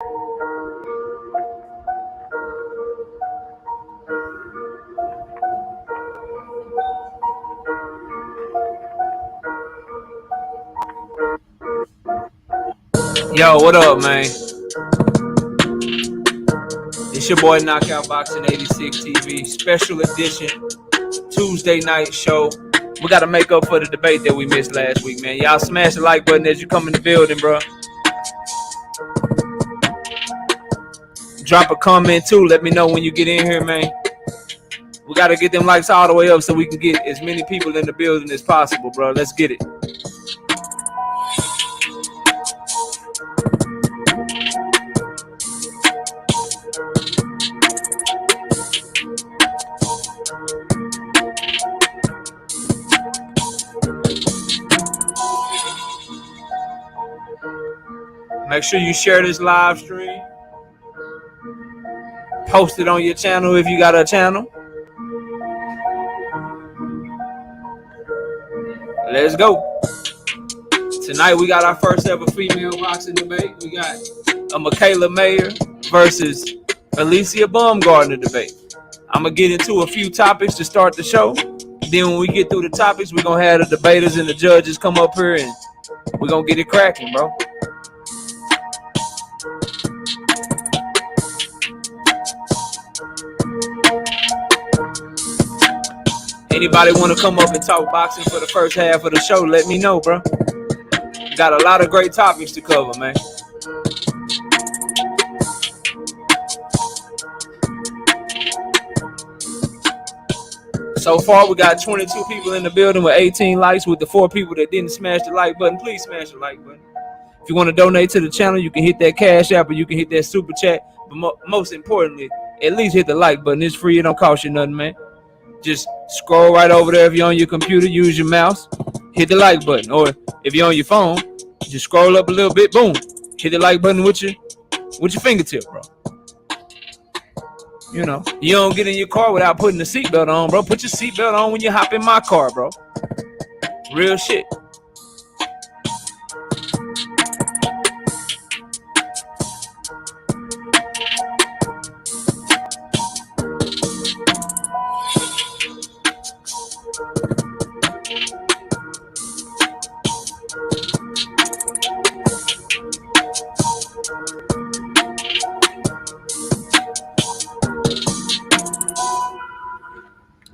Yo, what up, man? It's your boy Knockout Boxing 86 TV special edition Tuesday night show. We got to make up for the debate that we missed last week, man. Y'all smash the like button as you come in the building, bro. Drop a comment too. Let me know when you get in here, man. We got to get them likes all the way up so we can get as many people in the building as possible, bro. Let's get it. Make sure you share this live stream. Post it on your channel if you got a channel. Let's go. Tonight we got our first ever female boxing debate. We got a MAYER versus ALYCIA Baumgardner debate. I'm going to get into a few topics to start the show. Then when we get through the topics, we're going to have the debaters and the judges come up here and we're going to get it cracking, bro. Anybody want to come up and talk boxing for the first half of the show, let me know, bro. Got a lot of great topics to cover, man. So far, we got 22 people in the building with 18 likes. With the 4 people that didn't smash the like button, please smash the like button. If you want to donate to the channel, you can hit that Cash App or you can hit that Super Chat. But most importantly, at least hit the like button. It's free. It don't cost you nothing, man. Just scroll right over there. If you're on your computer, use your mouse, hit the like button. Or if you're on your phone, just scroll up a little bit, boom, hit the like button with your fingertip, bro. You know, you don't get in your car without putting the seatbelt on, bro. Put your seatbelt on when you hop in my car, bro. Real shit.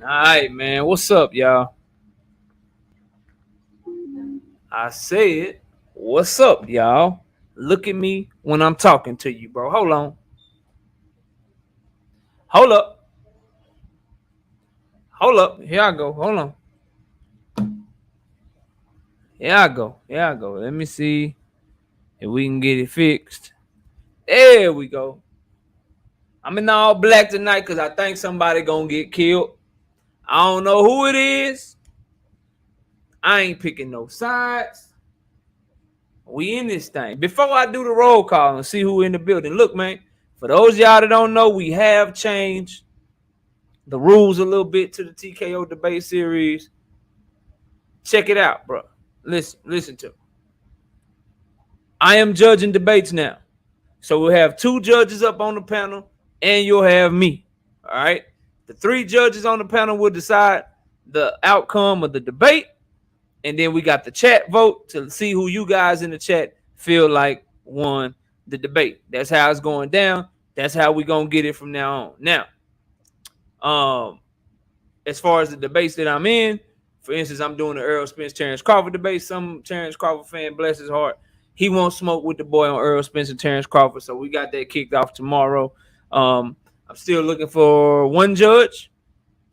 Alright, man. What's up, y'all? I said, what's up, y'all? Look at me when I'm talking to you, bro. Hold on. Hold up. Hold up. Here I go. Hold on. Here I go. Let me see if we can get it fixed. There we go. I'm in all black tonight because I think somebody gonna get killed. I don't know who it is. I ain't picking no sides. We in this thing. Before I do the roll call and see who in the building, look, man, for those of y'all that don't know, we have changed the rules a little bit to the TKO debate series. Check it out, bro. Listen to me. I am judging debates now. So we'll have 2 judges up on the panel and you'll have me. All right. The 3 judges on the panel will decide the outcome of the debate. And then we got the chat vote to see who you guys in the chat feel like won the debate. That's how it's going down. That's how we're going to get it from now on. Now, as far as the debates that I'm in, for instance, I'm doing the Errol Spence Terrence Crawford debate. Some Terrence Crawford fan, bless his heart, he won't smoke with the boy on Errol Spence and Terrence Crawford. So we got that kicked off tomorrow. I'm still looking for 1 judge,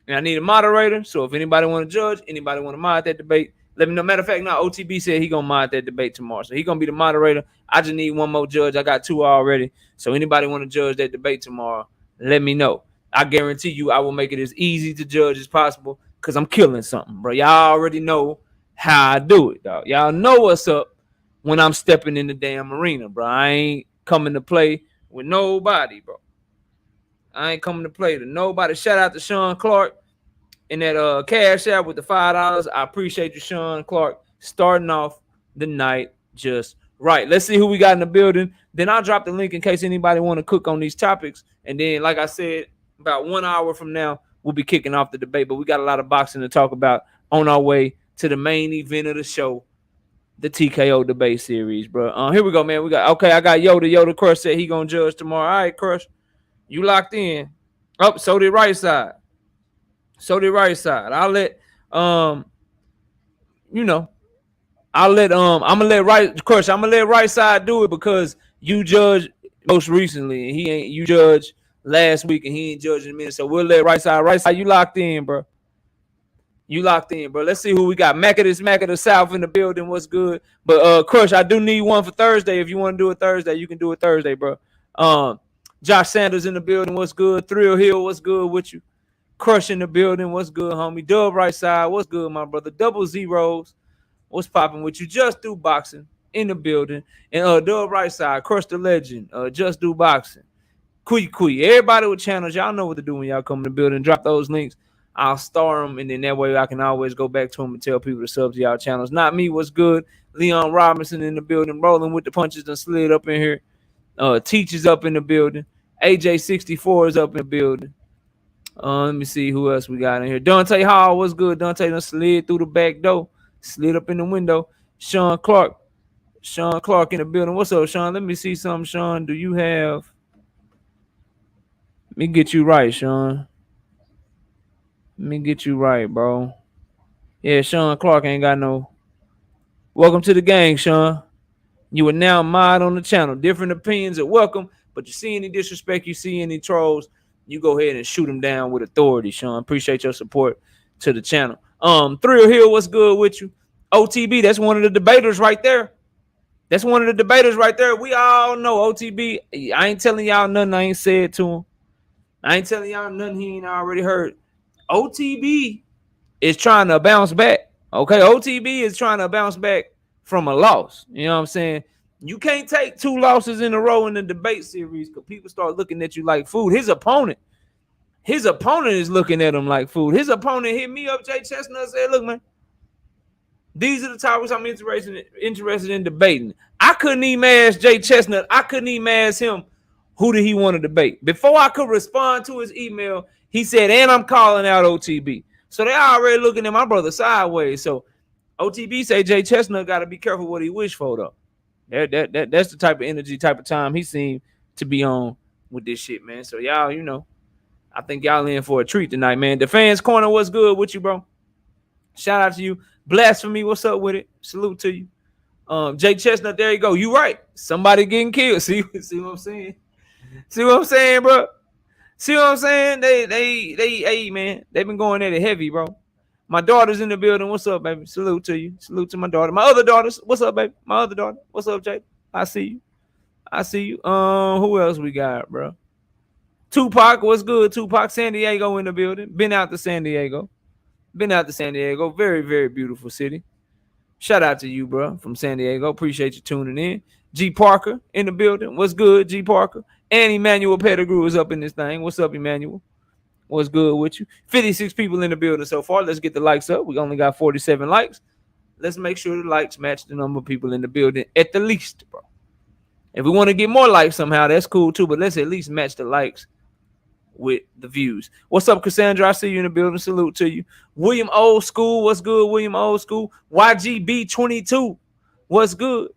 and I need a moderator. So if anybody want to judge, anybody want to mod that debate, let me know. Matter of fact, now OTB said he gonna mod that debate tomorrow, so he gonna be the moderator. I just need 1 more judge. I got 2 already. So anybody want to judge that debate tomorrow, let me know. I guarantee you, I will make it as easy to judge as possible because I'm killing something, bro. Y'all already know how I do it, dog. Y'all know what's up when I'm stepping in the damn arena, bro. I ain't coming to play with nobody, bro. I ain't coming to play to nobody. Shout out to Sean Clark in that Cash App with the $5. I appreciate you, Sean Clark, starting off the night just right. Let's see who we got in the building. Then I'll drop the link in case anybody want to cook on these topics. And then, like I said, about 1 hour from now, we'll be kicking off the debate. But we got a lot of boxing to talk about on our way to the main event of the show, the TKO debate series, bro. Here we go, man. I got Yoda. Yoda Crush said he gonna judge tomorrow. All right, Crush, you locked in. Oh, so did right side. I'll let I'm gonna let right side do it because you judged most recently and he ain't. You judged last week and he ain't judging a minute. So we'll let right side. You locked in, bro. Let's see who we got. Mac of the South in the building. What's good? But Crush, I do need one for Thursday. If you want to do it Thursday, you can do it Thursday, bro. Josh Sanders in the building. What's good? Thrill Hill. What's good with you? Crush in the building. What's good, homie? Dub right side. What's good, my brother? Double zeros. What's popping with you? Just Do Boxing in the building. And Dub right side. Crush the Legend. Just Do Boxing. Quee. Everybody with channels, y'all know what to do when y'all come in the building. Drop those links. I'll star them, and then that way I can always go back to them and tell people to sub to y'all channels. Not me. What's good? Leon Robinson in the building. Rolling with the punches and slid up in here. Teachers up in the building. AJ64 is up in the building. Let me see who else we got in here. Dante Hall, what's good? Dante done slid through the back door, slid up in the window. Sean Clark in the building. What's up, Sean? Let me see something, Sean. Do you have? Let me get you right, Sean. Let me get you right, bro. Yeah, Sean Clark ain't got no. Welcome to the gang, Sean. You are now mod on the channel. Different opinions are welcome, but you see any disrespect, you see any trolls, you go ahead and shoot them down with authority, Sean. Appreciate your support to the channel. Thrill Hill, what's good with you? OTB, that's one of the debaters right there. We all know OTB. I ain't telling y'all nothing I ain't said to him. I ain't telling y'all nothing he ain't already heard. OTB is trying to bounce back. Okay, OTB is trying to bounce back from a loss. You know what I'm saying? You can't take 2 losses in a row in the debate series because people start looking at you like food. His opponent is looking at him like food. His opponent hit me up, Jay Chestnut, said, look, man, these are the topics I'm interested in debating. I couldn't even ask Jay Chestnut. I couldn't even ask him who did he want to debate. Before I could respond to his email, he said, and I'm calling out OTB. So they already looking at my brother sideways. So OTB say Jay Chestnut got to be careful what he wish for, though. That's the type of energy, type of time he seemed to be on with this shit, man. So y'all, I think y'all in for a treat tonight, man. The Fans Corner, what's good with you, bro? Shout out to you. Blasphemy, what's up with it? Salute to you. Jay Chestnut, there you go. You right. Somebody getting killed. See what I'm saying? See what I'm saying, bro? See what I'm saying? Hey, man, they've been going at it heavy, bro. My daughter's in the building. What's up, baby? Salute to you. Salute to my daughter. My other daughters. What's up, baby? My other daughter. What's up, Jay? I see you. Who else we got, bro? Tupac. What's good, Tupac? San Diego in the building. Been out to San Diego. Very, very beautiful city. Shout out to you, bro, from San Diego. Appreciate you tuning in. G Parker in the building. What's good, G Parker? And Emmanuel Pettigrew is up in this thing. What's up, Emmanuel? What's good with you? 56 people in the building so far. Let's get the likes up. We only got 47 likes. Let's make sure the likes match the number of people in the building at the least, bro. If we want to get more likes somehow, that's cool too, but let's at least match the likes with the views. What's up, Cassandra? I see you in the building. Salute to you. William Old School. What's good, William Old School? YGB22. What's good?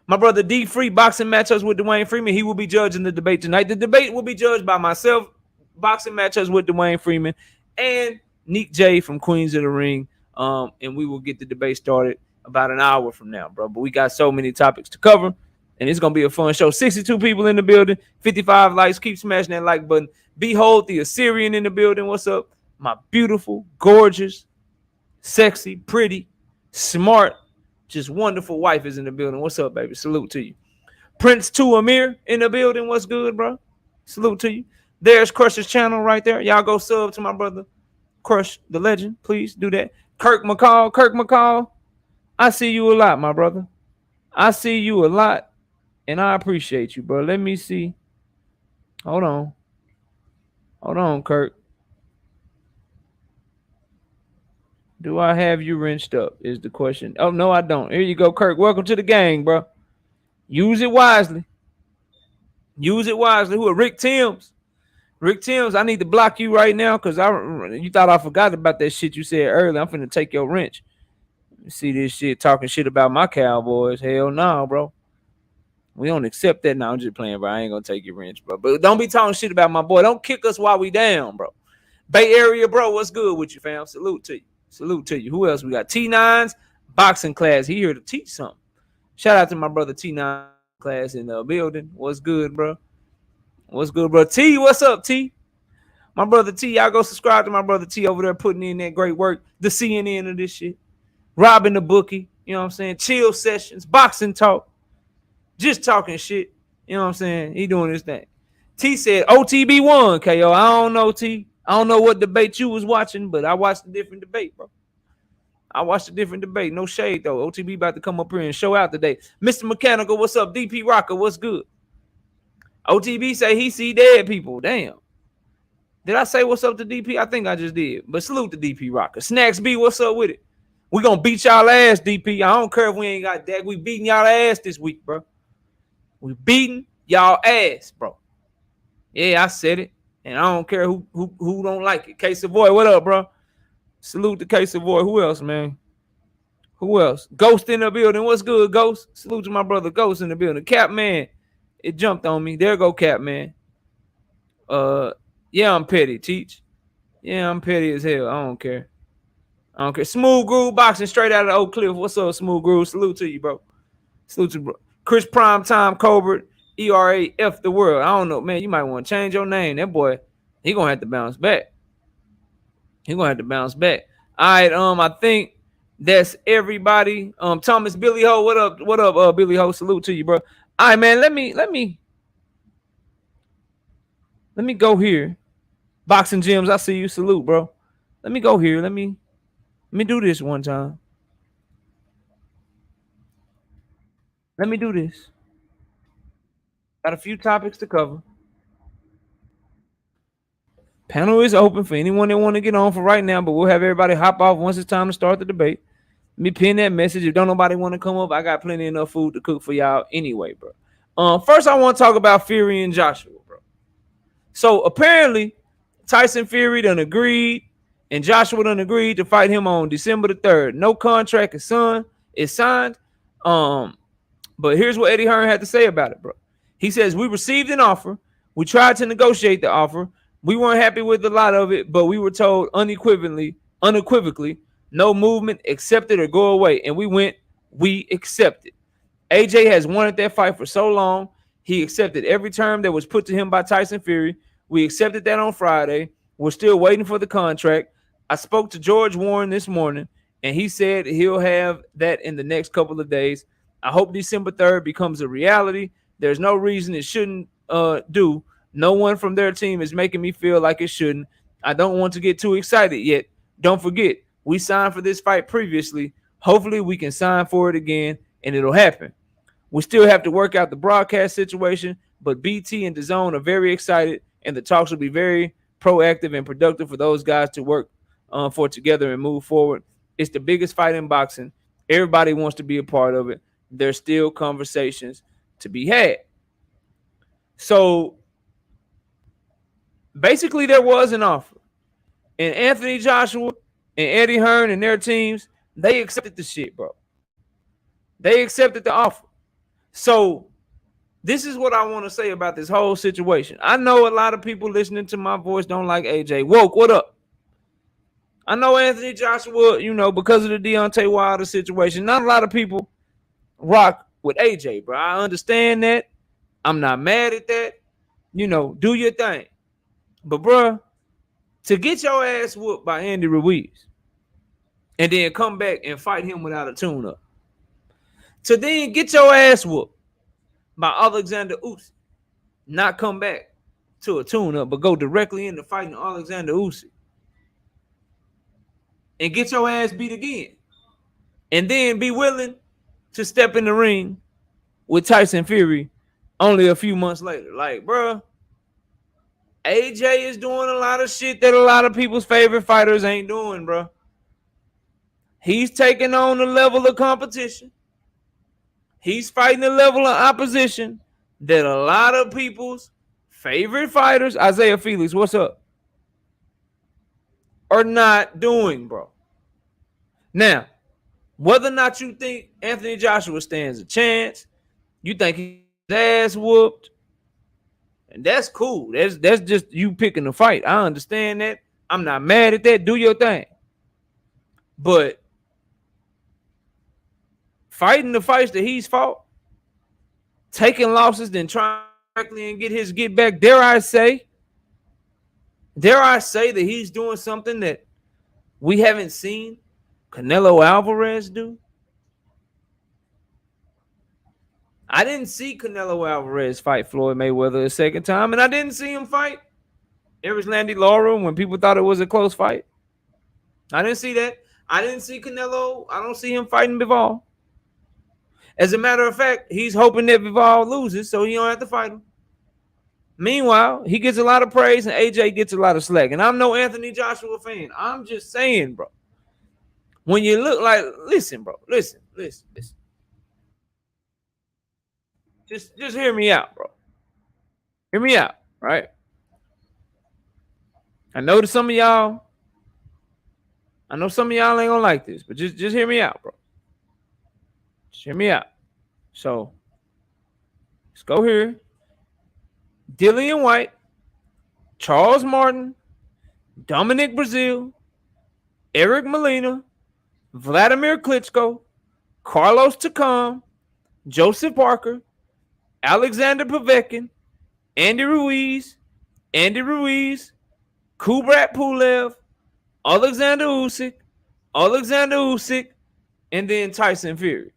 My brother D Free, boxing matchups with Dwayne Freeman. He will be judging the debate tonight. The debate will be judged by myself, boxing matchups with Dwayne Freeman, and Nik J from Queens of the Ring. And we will get the debate started about an hour from now, bro. But we got so many topics to cover, and it's going to be a fun show. 62 people in the building, 55 likes. Keep smashing that like button. Behold the Assyrian in the building. What's up? My beautiful, gorgeous, sexy, pretty, smart, just wonderful wife is in the building. What's up, baby? Salute to you. Prince 2 Amir in the building. What's good, bro? Salute to you. There's Crush's channel right there. Y'all go sub to my brother, Crush the Legend. Please do that. Kirk McCall. I see you a lot, my brother. I see you a lot, and I appreciate you, bro. Let me see. Hold on, Kirk. Do I have you wrenched up is the question. Oh, no, I don't. Here you go, Kirk. Welcome to the gang, bro. Use it wisely. Use it wisely. Who are Rick Timms? Rick Timms, I need to block you right now because you thought I forgot about that shit you said earlier. I'm finna take your wrench. You see this shit talking shit about my Cowboys. Hell no, bro. We don't accept that. Now I'm just playing, bro. I ain't gonna take your wrench, bro. But don't be talking shit about my boy. Don't kick us while we down, bro. Bay Area, bro. What's good with you, fam? Salute to you. Salute to you. Who else we got? T9's boxing class. He here to teach something. Shout out to my brother T9 class in the building. What's good, bro? What's good, bro? T, what's up, T? My brother T, y'all go subscribe to my brother T over there putting in that great work. The CNN of this shit. Robbing the bookie. You know what I'm saying? Chill sessions. Boxing talk. Just talking shit. You know what I'm saying? He doing his thing. T said OTB won, KO. I don't know, T. I don't know what debate you was watching, but I watched a different debate, bro. I watched a different debate. No shade, though. OTB about to come up here and show out today. Mr. Mechanical, what's up? DP Rocker, what's good? OTB say he see dead people. Damn. Did I say what's up to DP? I think I just did. But salute to DP Rocker. Snacks B, what's up with it? We gonna beat y'all ass, DP. I don't care if we ain't got that. We beating y'all ass this week, bro. We beating y'all ass, bro. Yeah, I said it. And I don't care who don't like it. K Savoy, what up, bro? Salute to K Savoy. Who else, man? Who else? Ghost in the building. What's good, Ghost? Salute to my brother Ghost in the building. Cap man. It jumped on me. There go Cap man. Yeah, I'm petty, Teach. Yeah, I'm petty as hell. I don't care. I don't care. Smooth Groove boxing straight out of Oak Cliff. What's up, Smooth Groove? Salute to you, bro. Salute to you, bro. Chris Prime Time Colbert. ERAF the world. I don't know, man. You might want to change your name. That boy, he gonna have to bounce back. He gonna have to bounce back. All right, I think that's everybody. Thomas Billy Ho, what up? What up, Billy Ho? Salute to you, bro. All right, man. Let me go here. Boxing Gyms, I see you. Salute, bro. Let me go here. Let me do this one time. Let me do this. Got a few topics to cover. Panel is open for anyone that want to get on for right now, but we'll have everybody hop off once it's time to start the debate. Let me pin that message. If don't nobody want to come up, I got plenty enough food to cook for y'all anyway, bro. First, I want to talk about Fury and Joshua, bro. So apparently, Tyson Fury done agreed, and Joshua done agreed to fight him on December the 3rd. No contract is signed. But here's what Eddie Hearn had to say about it, bro. He says, we received an offer. We tried to negotiate the offer. We weren't happy with a lot of it, but we were told unequivocally, no movement, accept it or go away. And we accepted. AJ has wanted that fight for so long. He accepted every term that was put to him by Tyson Fury. We accepted that on Friday. We're still waiting for the contract. I spoke to George Warren this morning, and he said he'll have that in the next couple of days. I hope December 3rd becomes a reality. There's no reason it shouldn't do. No one from their team is making me feel like it shouldn't. I don't want to get too excited yet. Don't forget, we signed for this fight previously. Hopefully we can sign for it again, and it'll happen. We still have to work out the broadcast situation, but BT and DAZN are very excited, and the talks will be very proactive and productive for those guys to work for together and move forward. It's the biggest fight in boxing. Everybody wants to be a part of it. There's still conversations to be had. So basically there was an offer. And Anthony Joshua and Eddie Hearn and their teams, they accepted the shit, bro. They accepted the offer. So this is what I want to say about this whole situation. I know a lot of people listening to my voice don't like AJ. Woke, what up? I know Anthony Joshua, because of the Deontay Wilder situation, not a lot of people rock with AJ, bro. I understand that. I'm not mad at that. Do your thing. But, bro, to get your ass whooped by Andy Ruiz and then come back and fight him without a tune-up, to then get your ass whooped by Alexander Usyk, not come back to a tune-up, but go directly into fighting Alexander Usyk and get your ass beat again, and then be willing to step in the ring with Tyson Fury only a few months later. Like, bro, AJ is doing a lot of shit that a lot of people's favorite fighters ain't doing, bro. He's taking on the level of competition. He's fighting the level of opposition that a lot of people's favorite fighters, Isaiah Felix, what's up, are not doing, bro. Now, whether or not you think Anthony Joshua stands a chance, you think his ass whooped, and that's cool. That's just you picking the fight. I understand that. I'm not mad at that. Do your thing. But fighting the fights that he's fought, taking losses, then trying directly and get back. Dare I say that he's doing something that we haven't seen Canelo Alvarez do? I didn't see Canelo Alvarez fight Floyd Mayweather a second time, and I didn't see him fight Erislandy Lara when people thought it was a close fight. I didn't see that. I didn't see Canelo. I don't see him fighting Bivol. As a matter of fact, he's hoping that Bivol loses so he don't have to fight him. Meanwhile, he gets a lot of praise and AJ gets a lot of slack. And I'm no Anthony Joshua fan. I'm just saying, bro. When you look like, listen, bro. Listen. Just hear me out, bro. Hear me out, right? I know that some of y'all ain't gonna like this, but just hear me out, bro. Just hear me out. So let's go here. Dillian White, Charles Martin, Dominic Brazil, Eric Molina, Vladimir Klitschko, Carlos Takam, Joseph Parker, Alexander Povetkin, Andy Ruiz, Kubrat Pulev, Alexander Usyk, and then Tyson Fury.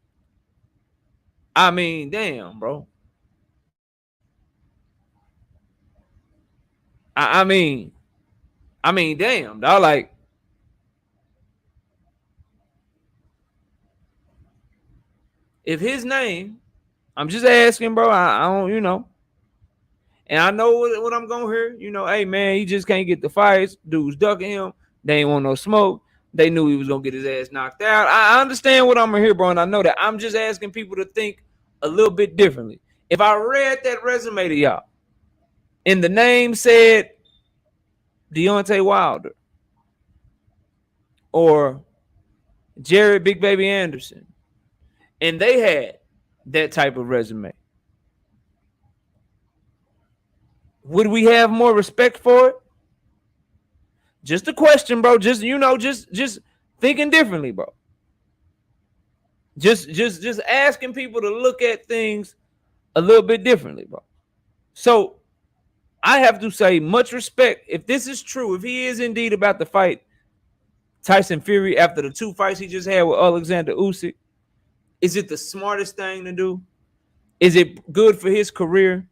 I mean, damn, bro. I mean, damn, dog. Like, if his name, I'm just asking, bro. I don't, and I know what I'm gonna hear. Hey man, he just can't get the fights. Dudes ducking him. They ain't want no smoke. They knew he was gonna get his ass knocked out. I understand what I'm gonna hear, bro, and I know that. I'm just asking people to think a little bit differently. If I read that resume to y'all, and the name said Deontay Wilder or Jared Big Baby Anderson, and they had that type of resume, would we have more respect for it? Just a question, bro. Just thinking differently, bro. Just asking people to look at things a little bit differently, bro. So I have to say much respect. If this is true, if he is indeed about to fight Tyson Fury after the 2 fights he just had with Alexander Usyk, is it the smartest thing to do? Is it good for his career?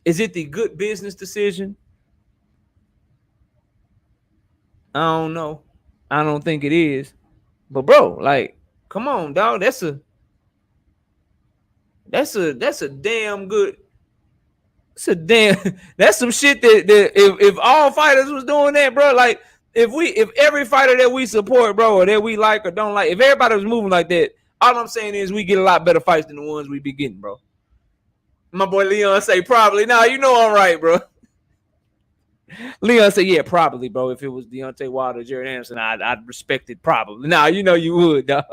Is it the good business decision? I don't know. I don't think it is. But bro, like, come on, dog. That's a damn good. That's some shit that if all fighters was doing that, bro, like if every fighter that we support, bro, or that we like or don't like, if everybody was moving like that, all I'm saying is we get a lot better fights than the ones we be getting, bro. My boy Leon say probably. Nah, I'm right, bro. Leon said, yeah, probably, bro. If it was Deontay Wilder, Jared Anderson, I'd respect it probably. Nah, you would, dog.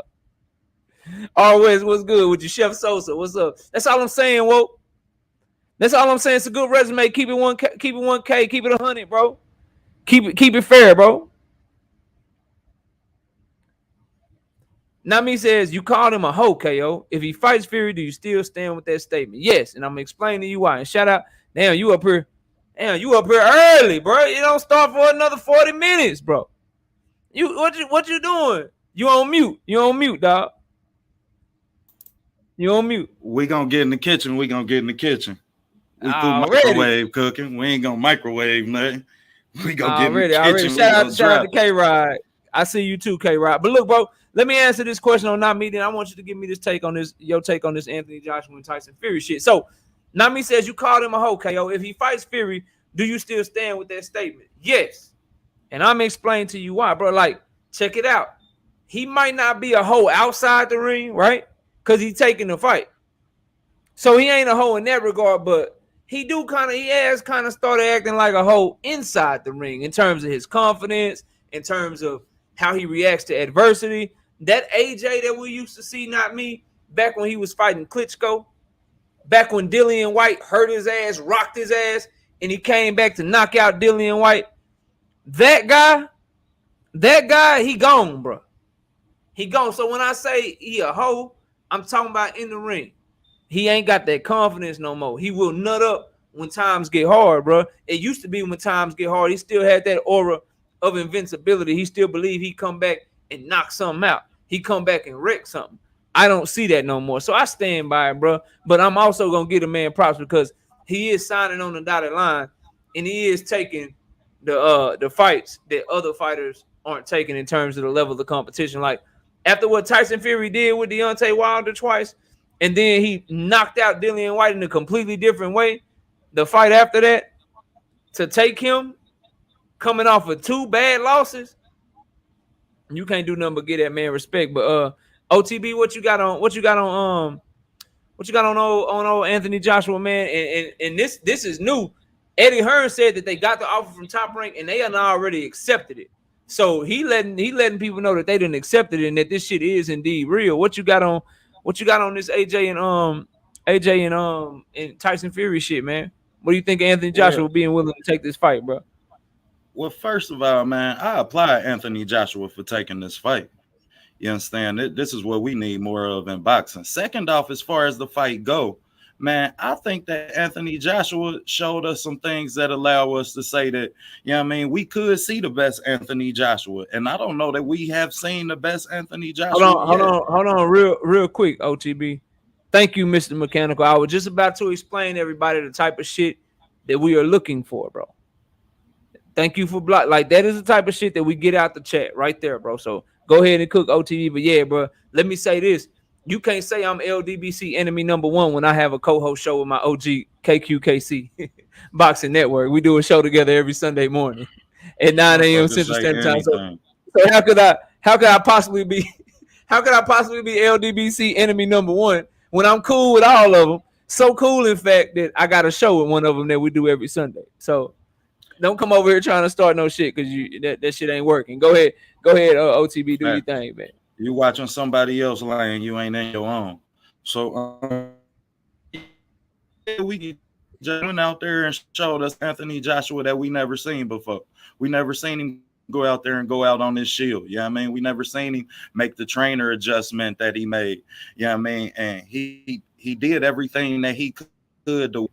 Always, what's good with you, Chef Sosa? What's up? That's all I'm saying, whoa. That's all I'm saying. It's a good resume. Keep it 1K, keep it 100, bro. Keep it fair, bro. Nami says, you called him a hoe, KO. If he fights Fury, do you still stand with that statement? Yes, and I'm explaining to you why. And shout out, damn, you up here early, bro. You don't start for another 40 minutes, bro. What you doing? You on mute, dog. You on mute. We gonna get in the kitchen. We through microwave cooking. We ain't gonna microwave nothing. We gonna get in the kitchen. Shout out to K-Rod. I see you too, K-Rod. But look, bro, let me answer this question on Not Me. Then I want you to give me your take on this Anthony Joshua and Tyson Fury shit. So Nami says you called him a hoe, KO. If he fights Fury, do you still stand with that statement? Yes. And I'm explaining to you why, bro. Like, check it out. He might not be a hoe outside the ring, right? Because he's taking the fight. So he ain't a hoe in that regard, but he has kind of started acting like a hoe inside the ring in terms of his confidence, in terms of how he reacts to adversity. That AJ that we used to see, not me, back when he was fighting Klitschko, back when Dillian White hurt his ass, rocked his ass, and he came back to knock out Dillian White. That guy, he gone, bro. He gone. So when I say he a hoe, I'm talking about in the ring. He ain't got that confidence no more. He will nut up when times get hard, bro. It used to be when times get hard, he still had that aura of invincibility. He still believed he'd come back and knock something out. He come back and wreck something. I don't see that no more. So I stand by it, bro. But I'm also going to give the man props because he is signing on the dotted line and he is taking the fights that other fighters aren't taking in terms of the level of the competition. Like after what Tyson Fury did with Deontay Wilder twice, and then he knocked out Dillian White in a completely different way, the fight after that, to take him coming off of 2 bad losses, you can't do nothing but give that man respect. But OTB, what you got on old Anthony Joshua, man? And this is new. Eddie Hearn said that they got the offer from Top Rank and they already accepted it. So he letting people know that they didn't accept it and that this shit is indeed real. What you got on this AJ and Tyson Fury shit, man? What do you think of Anthony Joshua being willing to take this fight, bro? Well, first of all, man, I applaud Anthony Joshua for taking this fight. You understand? This is what we need more of in boxing. Second off, as far as the fight go, man, I think that Anthony Joshua showed us some things that allow us to say that, you know what I mean, we could see the best Anthony Joshua. And I don't know that we have seen the best Anthony Joshua. Hold on, real quick, OTB. Thank you, Mr. Mechanical. I was just about to explain to everybody the type of shit that we are looking for, bro. Thank you for block. Like that is the type of shit that we get out the chat right there, bro. So go ahead and cook OTV. But yeah, bro, let me say this. You can't say I'm LDBC enemy number 1 when I have a co-host show with my OG KQKC Boxing Network. We do a show together every Sunday morning at 9 a.m. Central Standard Time. So how could I possibly be LDBC enemy number 1 when I'm cool with all of them? So cool, in fact, that I got a show with one of them that we do every Sunday. So don't come over here trying to start no shit because that shit ain't working. Go ahead, OTB, do your thing, man. You watching somebody else lane, you ain't in your own. So we went out there and showed us Anthony Joshua that we never seen before. We never seen him go out there and go out on his shield. You know what I mean? We never seen him make the trainer adjustment that he made. You know what I mean? And he did everything that he could do.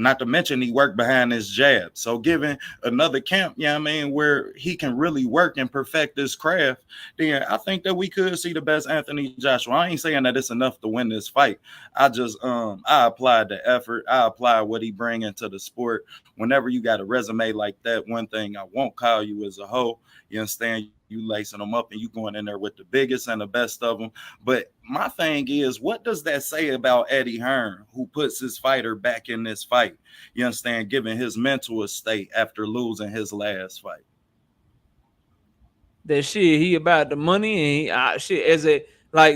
Not to mention he worked behind his jab. So given another camp, you know what I mean, where he can really work and perfect this craft, then I think that we could see the best Anthony Joshua. I ain't saying that it's enough to win this fight. I just I applied the effort. I applied what he bring into the sport. Whenever you got a resume like that, one thing I won't call you is a hoe. You understand? You lacing them up and you going in there with the biggest and the best of them. But my thing is, what does that say about Eddie Hearn, who puts his fighter back in this fight? You understand, given his mental state after losing his last fight. That shit, he about the money and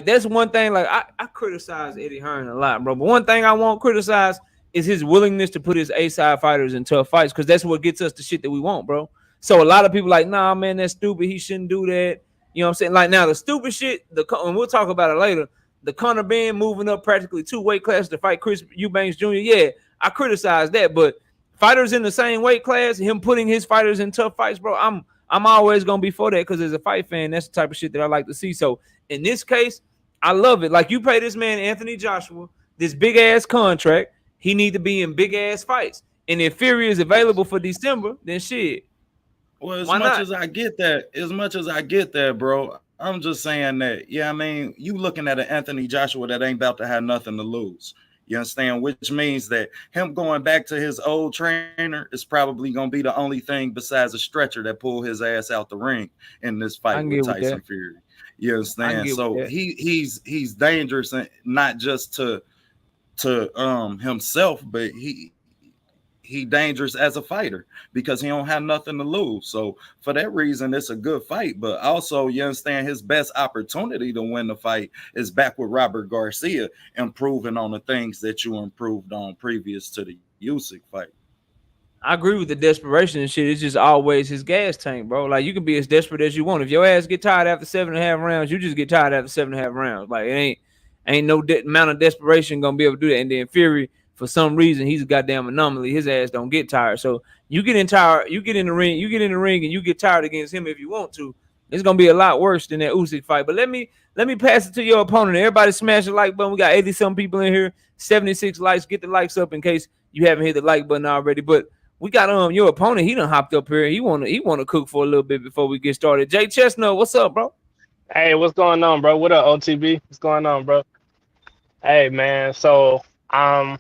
that's one thing. Like I criticize Eddie Hearn a lot, bro. But one thing I won't criticize is his willingness to put his A-side fighters in tough fights, because that's what gets us the shit that we want, bro. So a lot of people like, nah, man, that's stupid. He shouldn't do that. You know what I'm saying? Like now the stupid shit, and we'll talk about it later. The Conor Ben moving up practically 2 weight classes to fight Chris Eubanks Jr. Yeah, I criticize that, but fighters in the same weight class, him putting his fighters in tough fights, bro, I'm always gonna be for that, because as a fight fan, that's the type of shit that I like to see. So in this case, I love it. Like you pay this man Anthony Joshua this big ass contract, he need to be in big ass fights. And if Fury is available for December, then shit. Well, as much as I get that, bro, I'm just saying that, yeah, I mean, you looking at an Anthony Joshua that ain't about to have nothing to lose. You understand? Which means that him going back to his old trainer is probably going to be the only thing besides a stretcher that pulled his ass out the ring in this fight with Tyson Fury. You understand? So he's dangerous, and not just to himself, but he dangerous as a fighter because he don't have nothing to lose. So for that reason, it's a good fight. But also, you understand, his best opportunity to win the fight is back with Robert Garcia, improving on the things that you improved on previous to the Usyk fight. I agree with the desperation and shit. It's just always his gas tank, bro. Like, you can be as desperate as you want. If your ass get tired after 7.5 rounds, you just get tired after 7.5 rounds. Like, it ain't no amount of desperation gonna be able to do that. And then Fury, for some reason, he's a goddamn anomaly. His ass don't get tired. So you get in the ring, and you get tired against him if you want to. It's gonna be a lot worse than that Usyk fight. But let me pass it to your opponent. Everybody smash the like button. We got 80-some people in here, 76 likes. Get the likes up in case you haven't hit the like button already. But we got your opponent. He done hopped up here. He wanna cook for a little bit before we get started. Jay Chestnut, what's up, bro? Hey, what's going on, bro? What up, OTB? What's going on, bro? Hey, man. So, I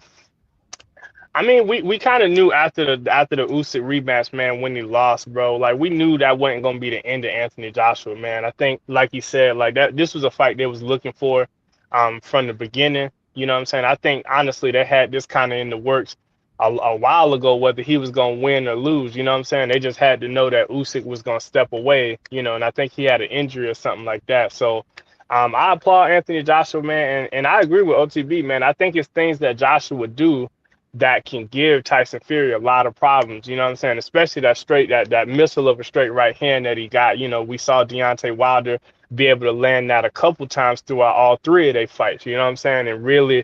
mean, we kind of knew after the Usyk rematch, man, when he lost, bro. Like, we knew that wasn't gonna be the end of Anthony Joshua, man. I think, like you said, like that, this was a fight they was looking for, from the beginning. You know what I'm saying? I think honestly they had this kind of in the works a while ago, whether he was gonna win or lose. You know what I'm saying? They just had to know that Usyk was gonna step away. You know, and I think he had an injury or something like that. So, I applaud Anthony Joshua, man, and I agree with OTB, man. I think it's things that Joshua would do that can give Tyson Fury a lot of problems, you know what I'm saying? Especially that missile of a straight right hand that he got. You know, we saw Deontay Wilder be able to land that a couple times throughout all three of their fights, you know what I'm saying? And really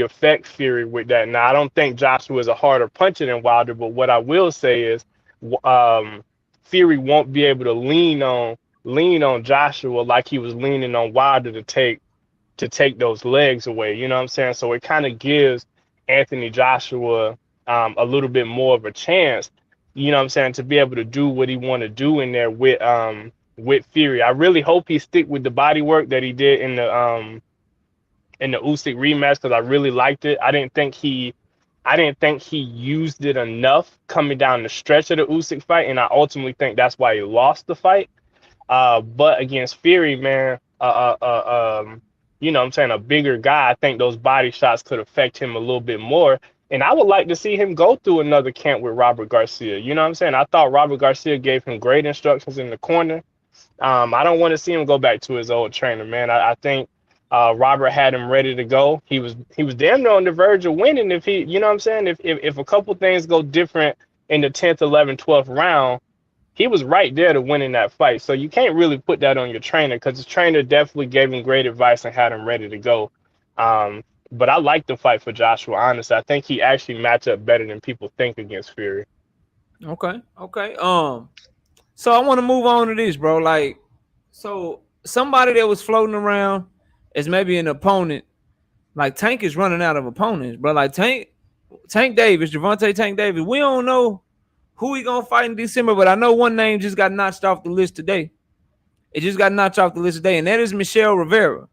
affect Fury with that. Now, I don't think Joshua is a harder puncher than Wilder, but what I will say is Fury won't be able to lean on Joshua like he was leaning on Wilder to take those legs away, you know what I'm saying? So it kind of gives Anthony Joshua a little bit more of a chance, you know what I'm saying, to be able to do what he want to do in there with Fury. I really hope he stick with the body work that he did in the Usyk rematch, because I really liked it. I didn't think he used it enough coming down the stretch of the Usyk fight, and I ultimately think that's why he lost the fight. But against Fury, man, you know what I'm saying, a bigger guy, I think those body shots could affect him a little bit more. And I would like to see him go through another camp with Robert Garcia. You know what I'm saying? I thought Robert Garcia gave him great instructions in the corner. I don't want to see him go back to his old trainer, man. I think Robert had him ready to go. He was damn near on the verge of winning if he, you know what I'm saying? If a couple things go different in the 10th, 11th, 12th round, he was right there to win in that fight. So you can't really put that on your trainer, because his trainer definitely gave him great advice and had him ready to go. But I like the fight for Joshua, honestly. I think he actually matched up better than people think against Fury. Okay. So I want to move on to this, bro. Like, so somebody that was floating around as maybe an opponent, like Tank is running out of opponents, bro. Like Tank Davis, Gervonta Tank Davis. We don't know who he gonna fight in December, but I know one name just got notched off the list today. It just got notched off the list today, and that is Michelle Rivera.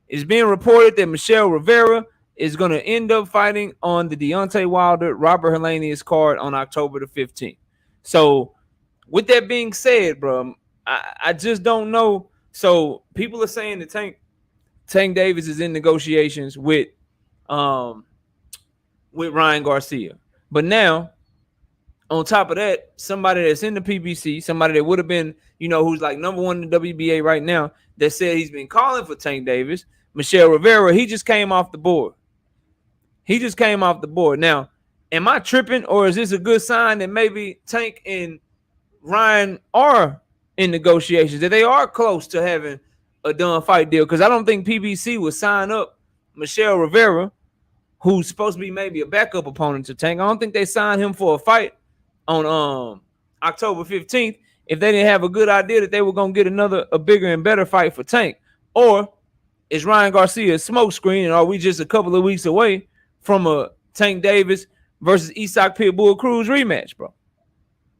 It's being reported that Michelle Rivera is gonna end up fighting on the Deontay Wilder Robert Helenius card on October the 15th. So, with that being said, bro, I just don't know. So people are saying that Tank Davis is in negotiations with Ryan Garcia, but now, on top of that, somebody that's in the PBC, somebody that would have been, you know, who's like number one in the WBA right now, that said he's been calling for Tank Davis, Michelle Rivera, he just came off the board. Now, am I tripping, or is this a good sign that maybe Tank and Ryan are in negotiations, that they are close to having a done fight deal? Because I don't think PBC would sign up Michelle Rivera, who's supposed to be maybe a backup opponent to Tank. I don't think they signed him for a fight on October 15th if they didn't have a good idea that they were going to get a bigger and better fight for Tank. Or is Ryan Garcia a smokescreen, and are we just a couple of weeks away from a Tank Davis versus Isak Pitbull Cruz rematch, bro?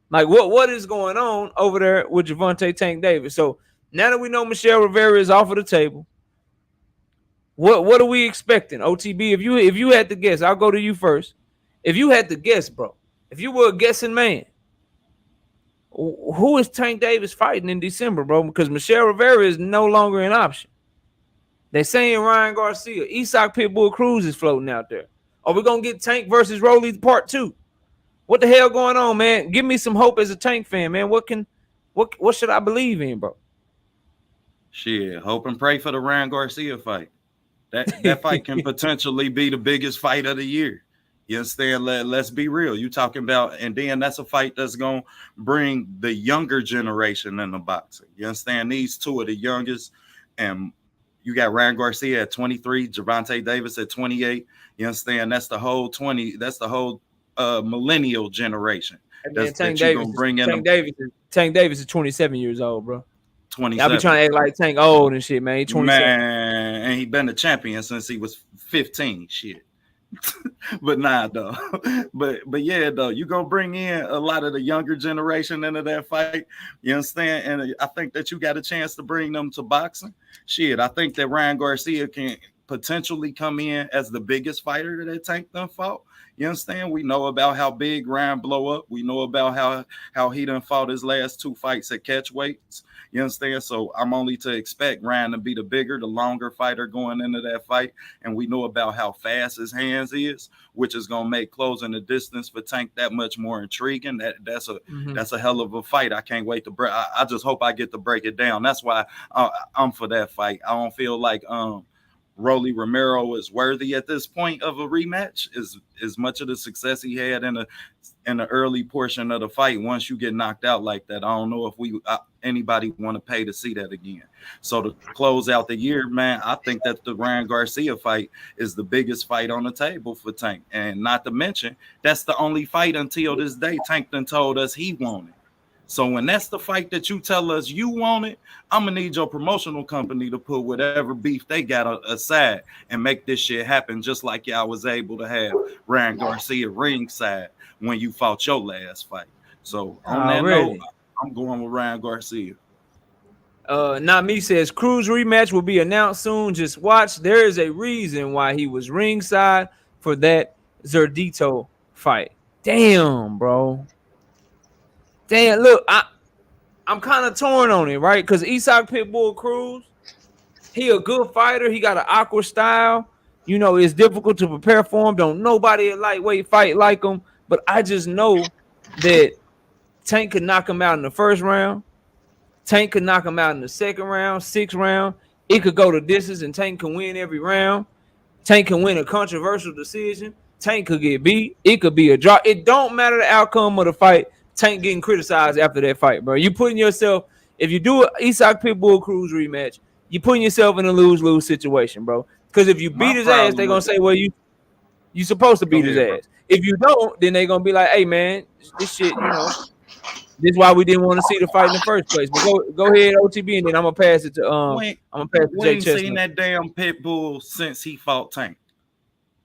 Like, what is going on over there with Gervonta Tank Davis? So now that we know Michelle Rivera is off of the table, what are we expecting? OTB, if you had to guess, I'll go to you first. If you had to guess, bro, if you were a guessing man, who is Tank Davis fighting in December, bro? Because Michelle Rivera is no longer an option. They're saying Ryan Garcia. Isak Pitbull Cruz is floating out there. Are we gonna get Tank versus Rolly Part 2? What the hell going on, man? Give me some hope as a Tank fan, man. What should I believe in, bro? Shit, hope and pray for the Ryan Garcia fight. That fight can potentially be the biggest fight of the year. You understand? Let's be real. You talking about, and then that's a fight that's gonna bring the younger generation in the boxing. You understand? These two are the youngest, and you got Ryan Garcia at 23, Gervonta Davis at 28. You understand? That's the whole 20. That's the whole millennial generation. Tank Davis is 27 years old, bro. 27. Y'all be trying to act like Tank old and shit, man. He 27. Man, and he been a champion since he was 15. Shit. But nah, though. But yeah, though, you gonna bring in a lot of the younger generation into that fight. You understand? And I think that you got a chance to bring them to boxing. Shit, I think that Ryan Garcia can potentially come in as the biggest fighter that Tank done fought. You understand? We know about how big Ryan blow up. We know about how he done fought his last 2 fights at catch weights. You understand? So I'm only to expect Ryan to be the bigger, the longer fighter going into that fight. And we know about how fast his hands is, which is going to make closing the distance for Tank that much more intriguing. That's a hell of a fight. I can't wait to break. I just hope I get to break it down. That's why I'm for that fight. I don't feel like Rolly Romero is worthy at this point of a rematch. As much of the success he had in the early portion of the fight. Once you get knocked out like that, I don't know if anybody want to pay to see that again. So to close out the year, man, I think that the Ryan Garcia fight is the biggest fight on the table for Tank. And not to mention, that's the only fight until this day Tank done told us he wanted. So when that's the fight that you tell us you want it, I'm going to need your promotional company to put whatever beef they got aside and make this shit happen, just like y'all was able to have Ryan Garcia ringside when you fought your last fight. So on that note, I'm going with Ryan Garcia. Not me says Cruz rematch will be announced soon. Just watch. There is a reason why he was ringside for that Zerdito fight. Damn, bro. Damn, look, I'm kind of torn on it, right? Because Isak Pitbull Cruz, he a good fighter. He got an awkward style. You know, it's difficult to prepare for him. Don't nobody at lightweight fight like him. But I just know that Tank could knock him out in the first round. Tank could knock him out in the second round, 6th round. It could go to distance and Tank can win every round. Tank can win a controversial decision. Tank could get beat. It could be a draw. It don't matter the outcome of the fight. Tank getting criticized after that fight, bro. You putting yourself, if you do an Isak Pitbull Cruz rematch, you putting yourself in a lose-lose situation, bro. Because if you beat his ass, they're gonna say, well, you supposed to beat his ass. Bro. If you don't, then they're gonna be like, hey man, this shit, you know, this is why we didn't want to see the fight in the first place. But go ahead, OTB, and then I'm gonna pass it to we ain't seen that damn Pitbull since he fought Tank.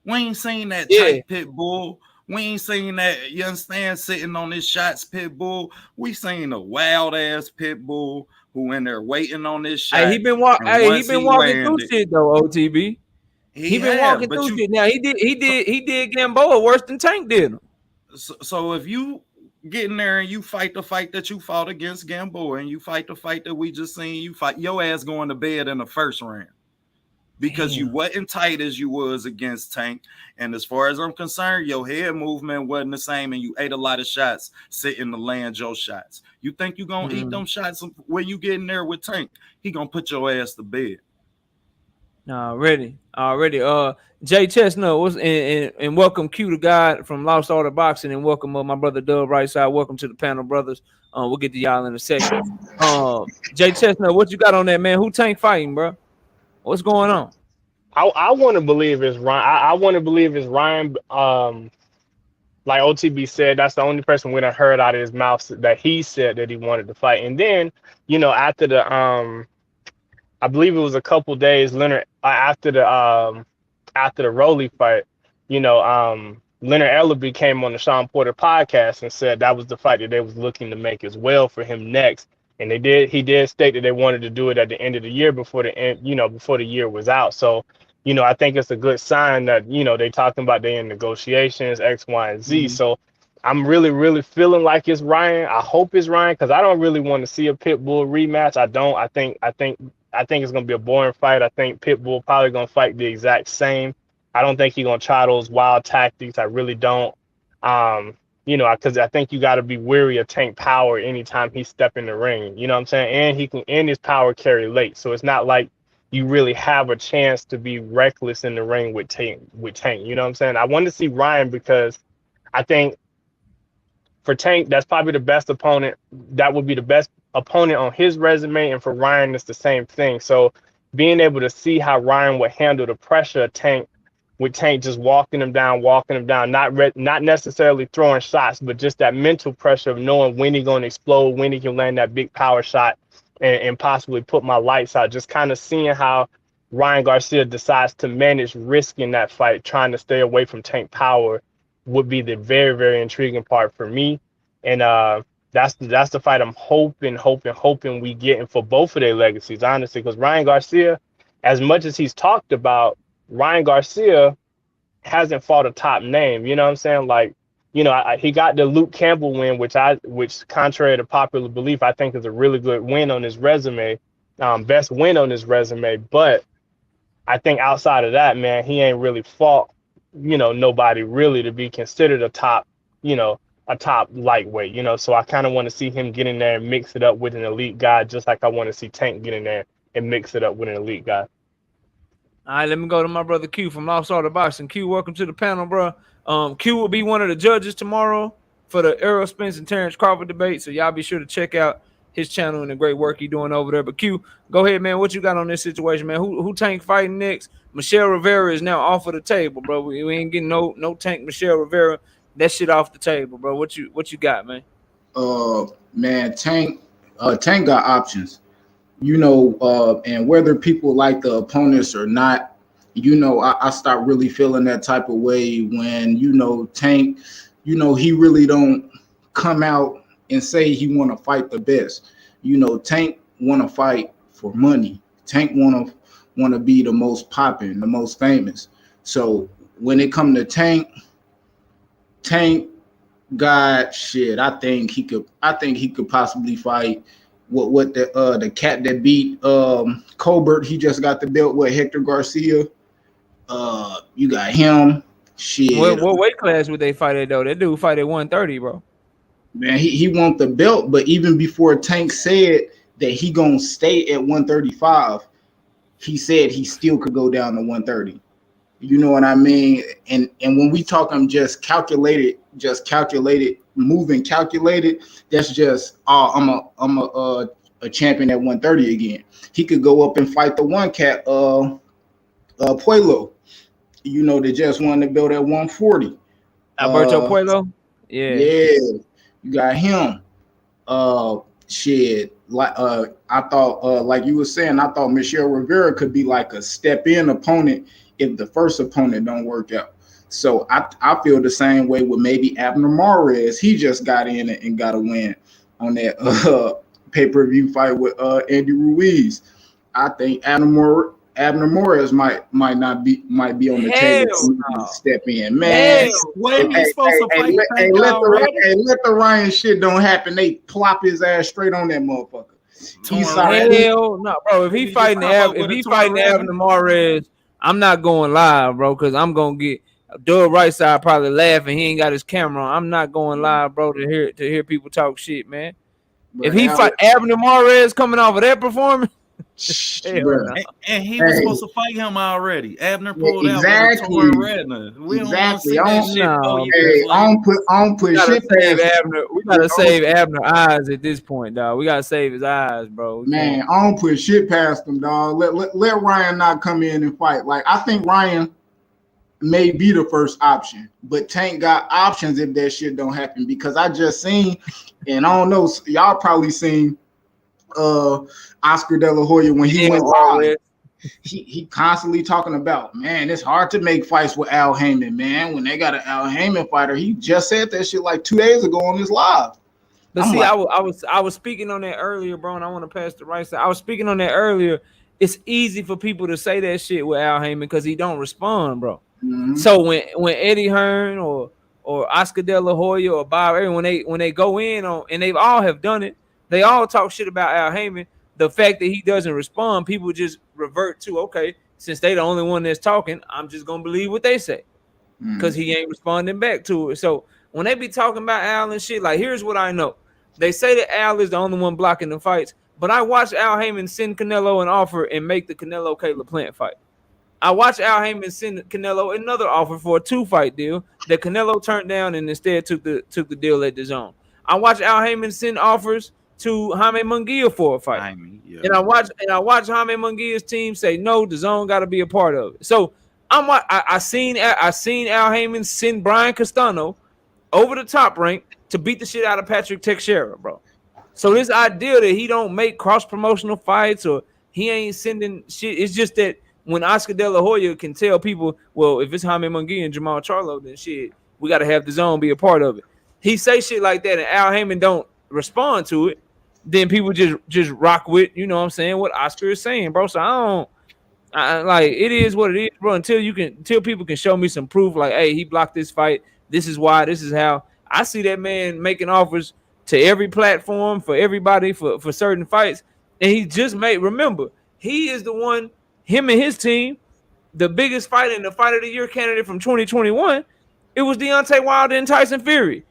We ain't seen that Tank Pitbull. We ain't seen that, you understand, sitting on his shots Pitbull. We seen a wild ass Pitbull who in there waiting on this shot. Hey, he been walking through shit though, OTB. He been walking through shit. Now he did Gamboa worse than Tank did him. So if you get in there and you fight the fight that you fought against Gamboa and you fight the fight that we just seen you fight, your ass going to bed in the first round. Because you wasn't tight as you was against Tank. And as far as I'm concerned, your head movement wasn't the same and you ate a lot of shots sitting to land your shots. You think you're going to eat them shots when you get in there with Tank? He going to put your ass to bed. Already. Jay Chestnut, and welcome Q the God from Lost Order Boxing, and welcome my brother Dub right side. Welcome to the panel, brothers. We'll get to y'all in a second. Jay Chestnut, what you got on that, man? Who Tank fighting, bro? What's going on? I want to believe it's Ryan. I want to believe it's Ryan. Like OTB said, that's the only person we done heard out of his mouth that he said that he wanted to fight. And then, you know, after the I believe it was a couple days, Leonard, after the Rolly fight, you know, Leonard Ellerby came on the Sean Porter podcast and said that was the fight that they was looking to make as well for him next. And he did state that they wanted to do it at the end of the year before the year was out. So, you know, I think it's a good sign that, you know, they talking about they in negotiations, X, Y, and Z. So I'm really, really feeling like it's Ryan. I hope it's Ryan because I don't really want to see a Pitbull rematch. I don't. I think it's gonna be a boring fight. I think Pitbull probably gonna fight the exact same. I don't think he's gonna try those wild tactics. I really don't. You know, because I think you got to be wary of Tank power anytime he step in the ring. You know what I'm saying? And he can end his power carry late, so it's not like you really have a chance to be reckless in the ring with Tank. You know what I'm saying? I want to see Ryan because I think for Tank, that's probably the best opponent. That would be the best opponent on his resume, and for Ryan, it's the same thing. So being able to see how Ryan would handle the pressure of Tank, with Tank just walking him down, not necessarily throwing shots, but just that mental pressure of knowing when he's going to explode, when he can land that big power shot, and possibly put my lights out. Just kind of seeing how Ryan Garcia decides to manage risk in that fight, trying to stay away from Tank power, would be the very, very intriguing part for me. And that's the fight I'm hoping we get in for both of their legacies, honestly, because Ryan Garcia, as much as he's talked about, Ryan Garcia hasn't fought a top name. You know what I'm saying? Like, you know, he got the Luke Campbell win, which contrary to popular belief, I think is a really good win on his resume, best win on his resume. But I think outside of that, man, he ain't really fought, you know, nobody really to be considered a top lightweight, you know. So I kind of want to see him get in there and mix it up with an elite guy, just like I want to see Tank get in there and mix it up with an elite guy. All right, let me go to my brother Q from Lost Art of Boxing. Q, welcome to the panel, bro. Q will be one of the judges tomorrow for the Errol Spence and Terrence Crawford debate, so y'all be sure to check out his channel and the great work he's doing over there. But Q, go ahead, man. What you got on this situation, man? Who Tank fighting next? Michelle Rivera is now off of the table, bro. We ain't getting no Tank Michelle Rivera. That shit off the table, bro. What you got, man? Man, Tank got options. You know, and whether people like the opponents or not, you know, I start really feeling that type of way when, you know, Tank, you know, he really don't come out and say he want to fight the best. You know, Tank want to fight for money. Tank want to be the most popping, the most famous. So when it come to Tank got shit. I think he could possibly fight what the cat that beat Colbert. He just got the belt with Hector Garcia. You got him. Shit. What weight class would they fight at though? That dude fight at 130, bro. Man, he want the belt, but even before Tank said that he gonna stay at 135, he said he still could go down to 130. You know what I mean? And when we talk, I'm just calculated, moving calculated. That's just I'm a champion at 130 again. He could go up and fight the one cat, Puello. You know, they just won the belt at 140. Alberto Puello. Yeah, you got him. Shit. Like I thought, like you were saying, I thought Michelle Rivera could be like a step-in opponent if the first opponent don't work out. So I feel the same way with maybe Abner Mares. He just got in and got a win on that pay-per-view fight with Andy Ruiz. I think Abner Mares might be on the table to step in. Man, when he's supposed to fight let the Ryan shit don't happen. They plop his ass straight on that motherfucker. Hell no, bro. If he fighting Abner Mares, I'm not going live, bro, because I'm gonna get Doug right side probably laughing. He ain't got his camera on. I'm not going live, bro, to hear people talk shit, man. But if he fight Abner Mares coming off of that performance, and he was supposed to fight him already. Abner pulled out with a torn retina. We don't want to see that shit. I don't put shit past Abner. We gotta save Abner's eyes at this point, dog. We gotta save his eyes, bro. Man, I don't put shit past him, dog. Let Ryan not come in and fight. Like, I think Ryan may be the first option, but Tank got options if that shit don't happen, because I just seen, and I don't know, y'all probably seen Oscar De La Hoya when he went live. He constantly talking about, man, it's hard to make fights with Al Heyman, man. When they got an Al Heyman fighter, he just said that shit like 2 days ago on his live. But see, I was speaking on that earlier, bro, and I want to pass the right side. I was speaking on that earlier. It's easy for people to say that shit with Al Heyman because he don't respond, bro. Mm-hmm. So when Eddie Hearn or Oscar De La Hoya or Bob, when they go in on, and they all have done it, they all talk shit about Al Heyman. The fact that he doesn't respond, people just revert to, okay, since they the only one that's talking, I'm just gonna believe what they say because he ain't responding back to it. So when they be talking about Al and shit, like here's what I know: they say that Al is the only one blocking the fights, but I watched Al Heyman send Canelo an offer and make the Canelo Caleb Plant fight. I watched Al Heyman send Canelo another offer for a 2-fight deal that Canelo turned down and instead took the deal at the zone. I watched Al Heyman send offers to Jaime Munguia for a fight. And I watched Jaime Munguia's team say no, the zone got to be a part of it. So I seen Al Heyman send Brian Castano over the Top Rank to beat the shit out of Patrick Teixeira, bro. So this idea that he don't make cross promotional fights or he ain't sending shit, it's just that when Oscar De La Hoya can tell people, well, if it's Jaime Munguia and Jamal Charlo, then shit, we got to have the zone be a part of it. He say shit like that and Al Heyman don't respond to it, then people just rock with, you know what I'm saying, what Oscar is saying, bro. So I like, it is what it is, bro, until people can show me some proof like, hey, he blocked this fight, this is why, this is how. I see that man making offers to every platform for everybody for certain fights, and he just remember, he is the one, him and his team, the biggest fight in the Fight of the Year candidate from 2021, it was Deontay Wilder and Tyson Fury.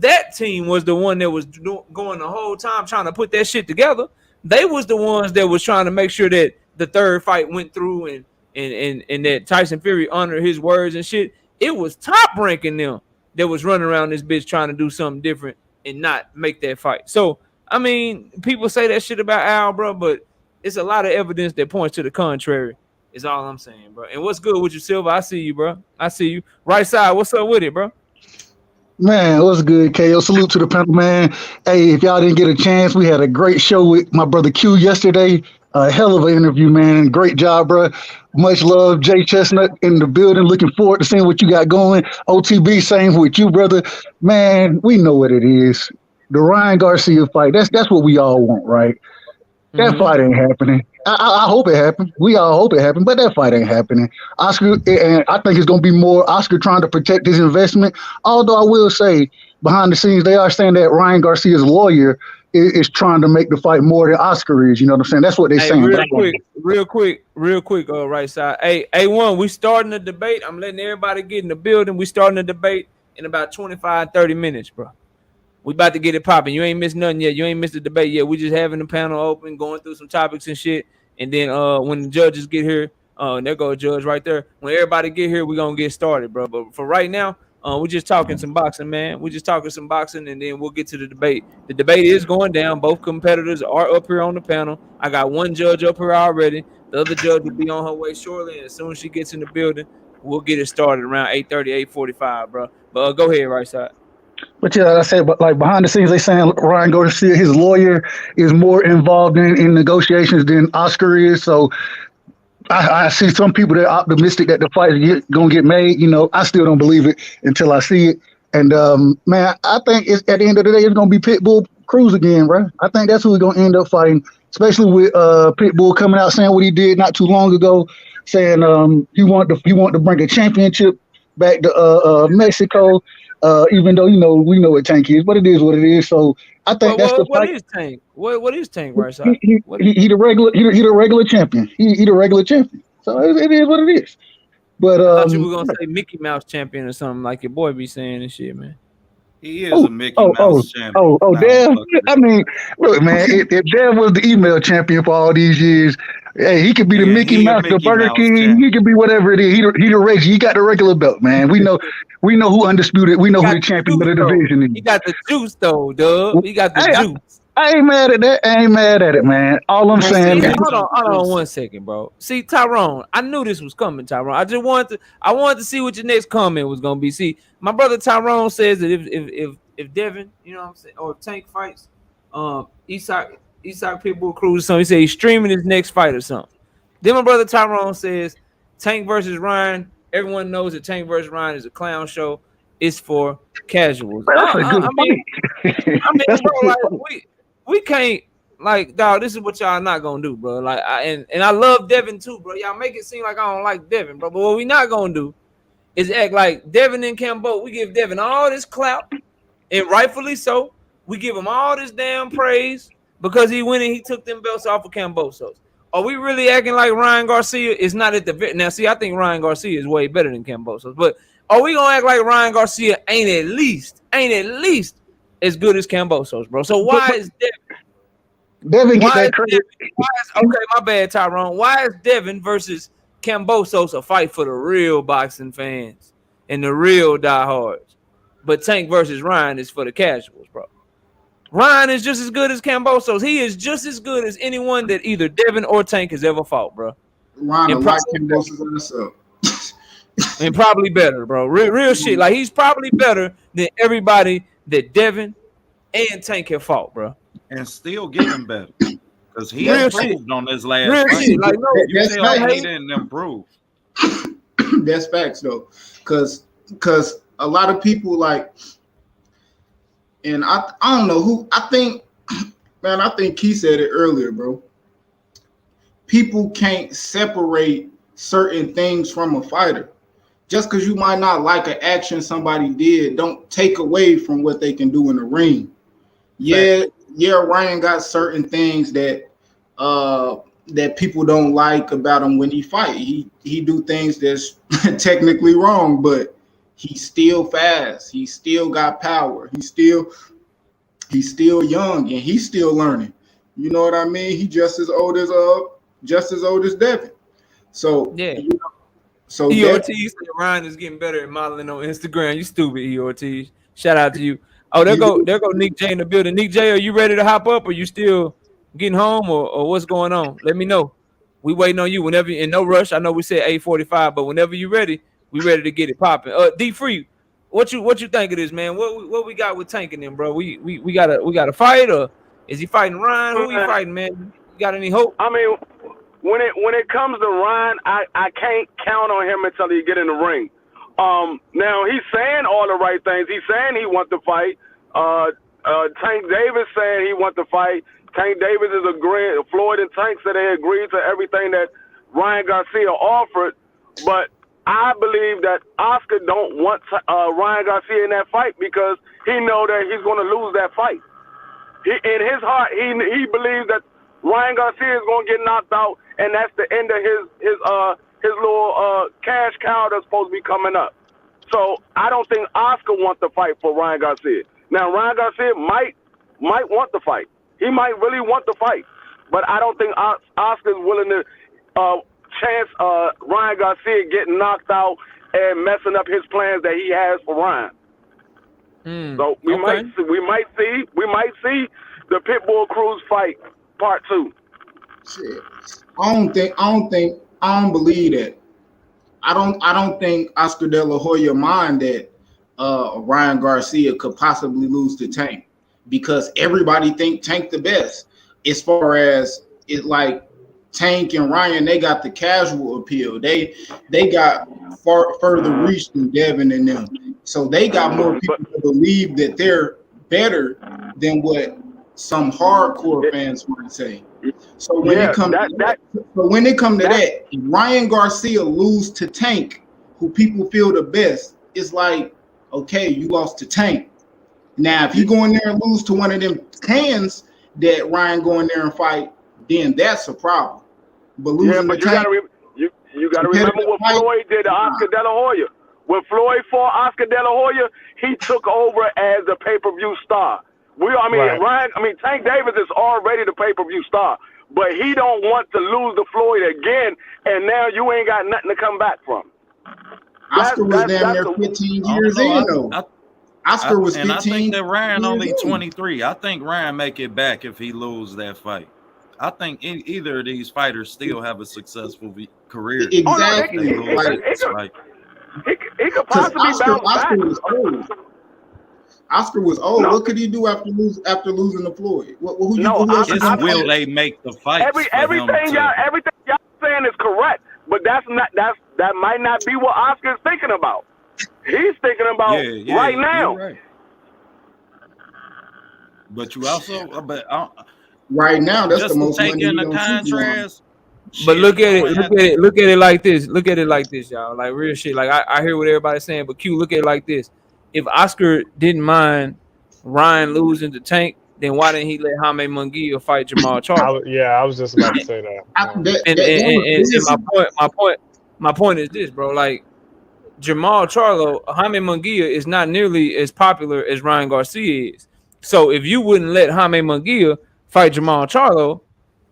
That team was the one that was going the whole time trying to put that shit together. They was the ones that was trying to make sure that the third fight went through and that Tyson Fury honored his words and shit. It was Top Ranking them that was running around this bitch trying to do something different and not make that fight. So, I mean, people say that shit about Al, bro, but it's a lot of evidence that points to the contrary. Is all I'm saying, bro. And what's good with you, Silva? I see you, bro. I see you. Right side, what's up with it, bro? Man, what's good, KO? Salute to the panel, man. Hey, if y'all didn't get a chance, we had a great show with my brother Q yesterday. A hell of an interview, man. Great job, bro. Much love. Jay Chestnut in the building. Looking forward to seeing what you got going. OTB, same with you, brother. Man, we know what it is. The Ryan Garcia fight. That's what we all want, right? That fight ain't happening. I hope it happened. We all hope it happened, but that fight ain't happening. Oscar, and I think it's going to be more Oscar trying to protect his investment. Although I will say, behind the scenes, they are saying that Ryan Garcia's lawyer is trying to make the fight more than Oscar is. You know what I'm saying? That's what they're saying. Real quick, right side. Hey, A1, we starting the debate. I'm letting everybody get in the building. We starting the debate in about 25, 30 minutes, bro. We about to get it popping. You ain't missed nothing yet. You ain't missed the debate yet. We just having the panel open, going through some topics and shit. And then when the judges get here, there go a judge right there. When everybody get here, we're going to get started, bro. But for right now, we're just talking some boxing, man. We're just talking some boxing, and then we'll get to the debate. The debate is going down. Both competitors are up here on the panel. I got one judge up here already. The other judge will be on her way shortly. And as soon as she gets in the building, we'll get it started around 8:30, 8:45, bro. But go ahead, right side. But yeah, like I said, but like behind the scenes, they saying Ryan Garcia, his lawyer, is more involved in negotiations than Oscar is. So I see some people that are optimistic that the fight is gonna get made. You know, I still don't believe it until I see it. And man, I think at the end of the day, it's gonna be Pitbull Cruz again, bro. I think that's who we're gonna end up fighting, especially with Pitbull coming out saying what he did not too long ago, saying he want to bring a championship back to Mexico. Even though we know what Tank is, but it is what it is. So I think that's the fight. What is Tank? What is Tank, right side? He the regular champion. He the regular champion. So it is what it is. But I thought you were gonna say Mickey Mouse champion or something like your boy be saying and shit, man. He is a Mickey Mouse champion. Dev. I mean, look, man, if Dev was the email champion for all these years, hey, he could be the Mickey Mouse, the Burger King. Champion. He could be whatever it is. He the Reggie. He got the regular belt, man. We know who undisputed. We know who the champion of the division is. He got the juice, though, dub. He got the juice. I ain't mad at that. I ain't mad at it, man. All I'm saying. Hold on 1 second, bro. See, Tyrone, I knew this was coming, Tyrone. I wanted to see what your next comment was gonna be. See, my brother Tyrone says that if Devin, you know what I'm saying, or if Tank fights, Isak Pitbull Cruz or something, he said he's streaming his next fight or something. Then my brother Tyrone says Tank versus Ryan. Everyone knows that Tank versus Ryan is a clown show. It's for casuals. That's a good point. Bro, like, we can't, like, dog, this is what y'all not gonna do, bro. Like, and I love Devin too, bro. Y'all make it seem like I don't like Devin, bro. But what we not gonna do is act like Devin and Cambo. We give Devin all this clout, and rightfully so. We give him all this damn praise because he went and he took them belts off of Cambosos. Are we really acting like Ryan Garcia is not at the now? See, I think Ryan Garcia is way better than Kambosos, but are we gonna act like Ryan Garcia ain't at least as good as Kambosos, bro? So why is Devin get that credit. okay, my bad, Tyrone. Why is Devin versus Kambosos a fight for the real boxing fans and the real diehards? But Tank versus Ryan is for the casuals, bro. Ryan is just as good as Kambosos. He is just as good as anyone that either Devin or Tank has ever fought, bro. Ryan like Kambosos himself. And probably better, bro. Real shit. Like, he's probably better than everybody that Devin and Tank have fought, bro. And still getting better. Because he Real improved shit. on this last Real fight. shit. Like, no, You tell me he didn't improve. That's facts though, because a lot of people like, and I don't know who, I think Key said it earlier, bro. People can't separate certain things from a fighter. Just because you might not like an action somebody did, don't take away from what they can do in the ring. Yeah, Ryan got certain things that that people don't like about him when he fight. He do things that's technically wrong, but he's still fast. He still got power. He's still young and he's still learning. You know what I mean? He just as old as Devin. So yeah. You know, so E. Ortiz said Ryan is getting better at modeling on Instagram. You stupid, E. Ortiz. Shout out to you. Oh, there go Nik J in the building. Nik J, are you ready to hop up? Or you still getting home, or what's going on? Let me know. We waiting on you whenever. In no rush. I know we said 8:45, but whenever you ready, we ready to get it popping. D Free, what you think of this, man? What we got with Tank and them, bro? We got a fight, or is he fighting Ryan? Who he fighting, man? You got any hope? I mean, when it comes to Ryan, I can't count on him until he get in the ring. Now he's saying all the right things. He's saying he wants to fight. Tank Davis saying he wants to fight. Tank Davis is agreeing. Floyd and Tank said they agreed to everything that Ryan Garcia offered. But I believe that Oscar don't want Ryan Garcia in that fight because he know that he's going to lose that fight. In his heart, he believes that Ryan Garcia is going to get knocked out, and that's the end of his little cash cow that's supposed to be coming up. So I don't think Oscar wants to fight for Ryan Garcia. Now Ryan Garcia might want to fight. He might really want to fight, but I don't think Oscar's willing to chance Ryan Garcia getting knocked out and messing up his plans that he has for Ryan. So we might see the Pitbull Cruz fight part 2. Shit. I don't believe that. I don't think Oscar De La Hoya mind that Ryan Garcia could possibly lose to Tank, because everybody think Tank the best. As far as it, like Tank and Ryan, they got the casual appeal. They got further reach than Devin and them. So they got more people to believe that they're better than what some hardcore fans might say. So when it comes to that, if Ryan Garcia lose to Tank, who people feel the best, it's like, okay, you lost to Tank. Now, if you go in there and lose to one of them cans that Ryan go in there and fight, then that's a problem. But losing to Tank, you got to remember what Floyd did to Oscar De La Hoya. When Floyd fought Oscar De La Hoya, he took over as the pay-per-view star. Tank Davis is already the pay-per-view star, but he don't want to lose to Floyd again, and now you ain't got nothing to come back from. Oscar was damn near 15 years in, though. Oscar was 15. And I think that Ryan only 23. I think Ryan make it back if he lose that fight. I think either of these fighters still have a successful career. Exactly. He could possibly bounce back. Oscar was old. No. What could he do after losing to Floyd? Will they make the fight? Everything y'all saying is correct, but that might not be what Oscar is thinking about. He's thinking about right now. Right. But you also, right now, that's the most money in the contrast. But look at it like this. Look at it like this, y'all. Like real shit. Like I hear what everybody's saying, but Q, look at it like this. If Oscar didn't mind Ryan losing to Tank, then why didn't he let Jaime Munguia fight Jamal Charlo? I was just about to say that. My point is this, bro. Like Jamal Charlo, Jaime Munguia is not nearly as popular as Ryan Garcia is. So if you wouldn't let Jaime Munguia fight Jamal Charlo,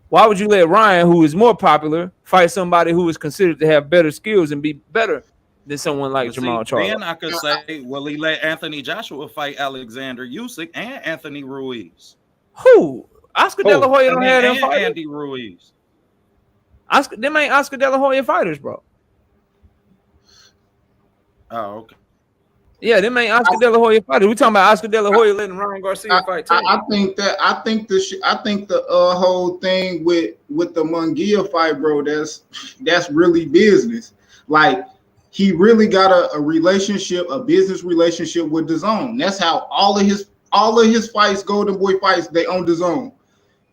why would you let Ryan, who is more popular, fight somebody who is considered to have better skills and be better than someone like Jamal Charlo? Then I could say, well, he let Anthony Joshua fight Alexander Usyk and Anthony Ruiz. Who? Oscar De La Hoya don't have them fighters. Andy Ruiz. Them ain't Oscar De La Hoya fighters, bro. Oh, okay. Yeah, them ain't Oscar De La Hoya fighters. We talking about Oscar De La Hoya letting Ryan Garcia fight. I think the whole thing with the Munguia fight, bro, that's really business. Like he really got a relationship, a business relationship with DAZN. That's how all of his fights, Golden Boy fights, they own DAZN.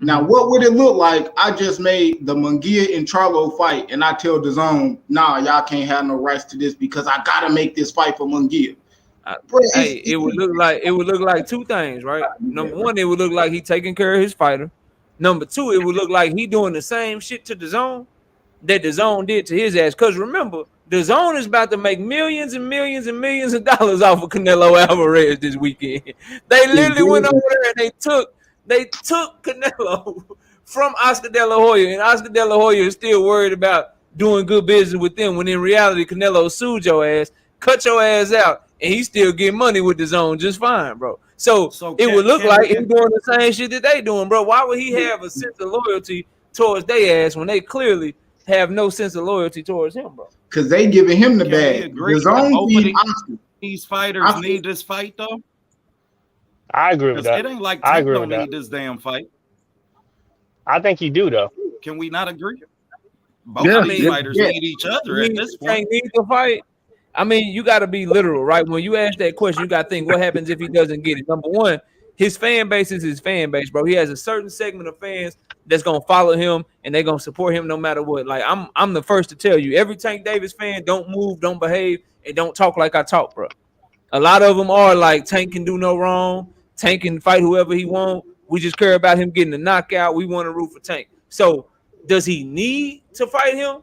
Now, what would it look like? I just made the Munguia and Charlo fight, and I tell DAZN, nah, y'all can't have no rights to this because I gotta make this fight for Munguia. Hey, it would look like two things, right? Number one, it would look like he taking care of his fighter. Number two, it would look like he doing the same shit to DAZN that DAZN did to his ass. Because remember, DAZN is about to make millions and millions and millions of dollars off of Canelo Alvarez this weekend. They literally went over there and they took Canelo from Oscar De La Hoya, and Oscar De La Hoya is still worried about doing good business with them when in reality Canelo sued your ass, cut your ass out, and he still get money with DAZN just fine, bro. So it would look like he's doing the same shit that they doing, bro. Why would he have a sense of loyalty towards their ass when they clearly have no sense of loyalty towards him, bro? Because they giving him the bag. These fighters need this fight, though. I agree with that. It ain't like Tank don't need this damn fight. I think he do, though. Can we not agree? Both of these fighters need each other at this point. Need to fight. I mean, you got to be literal, right? When you ask that question, you got to think, what happens if he doesn't get it? Number one, his fan base is his fan base, bro. He has a certain segment of fans that's gonna follow him and they're gonna support him no matter what. Like I'm the first to tell you, every Tank Davis fan don't move, don't behave, and don't talk like I talk, bro. A lot of them are like, Tank can do no wrong. Tank can fight whoever he want. We just care about him getting a knockout. We want to root for Tank. So does he need to fight him?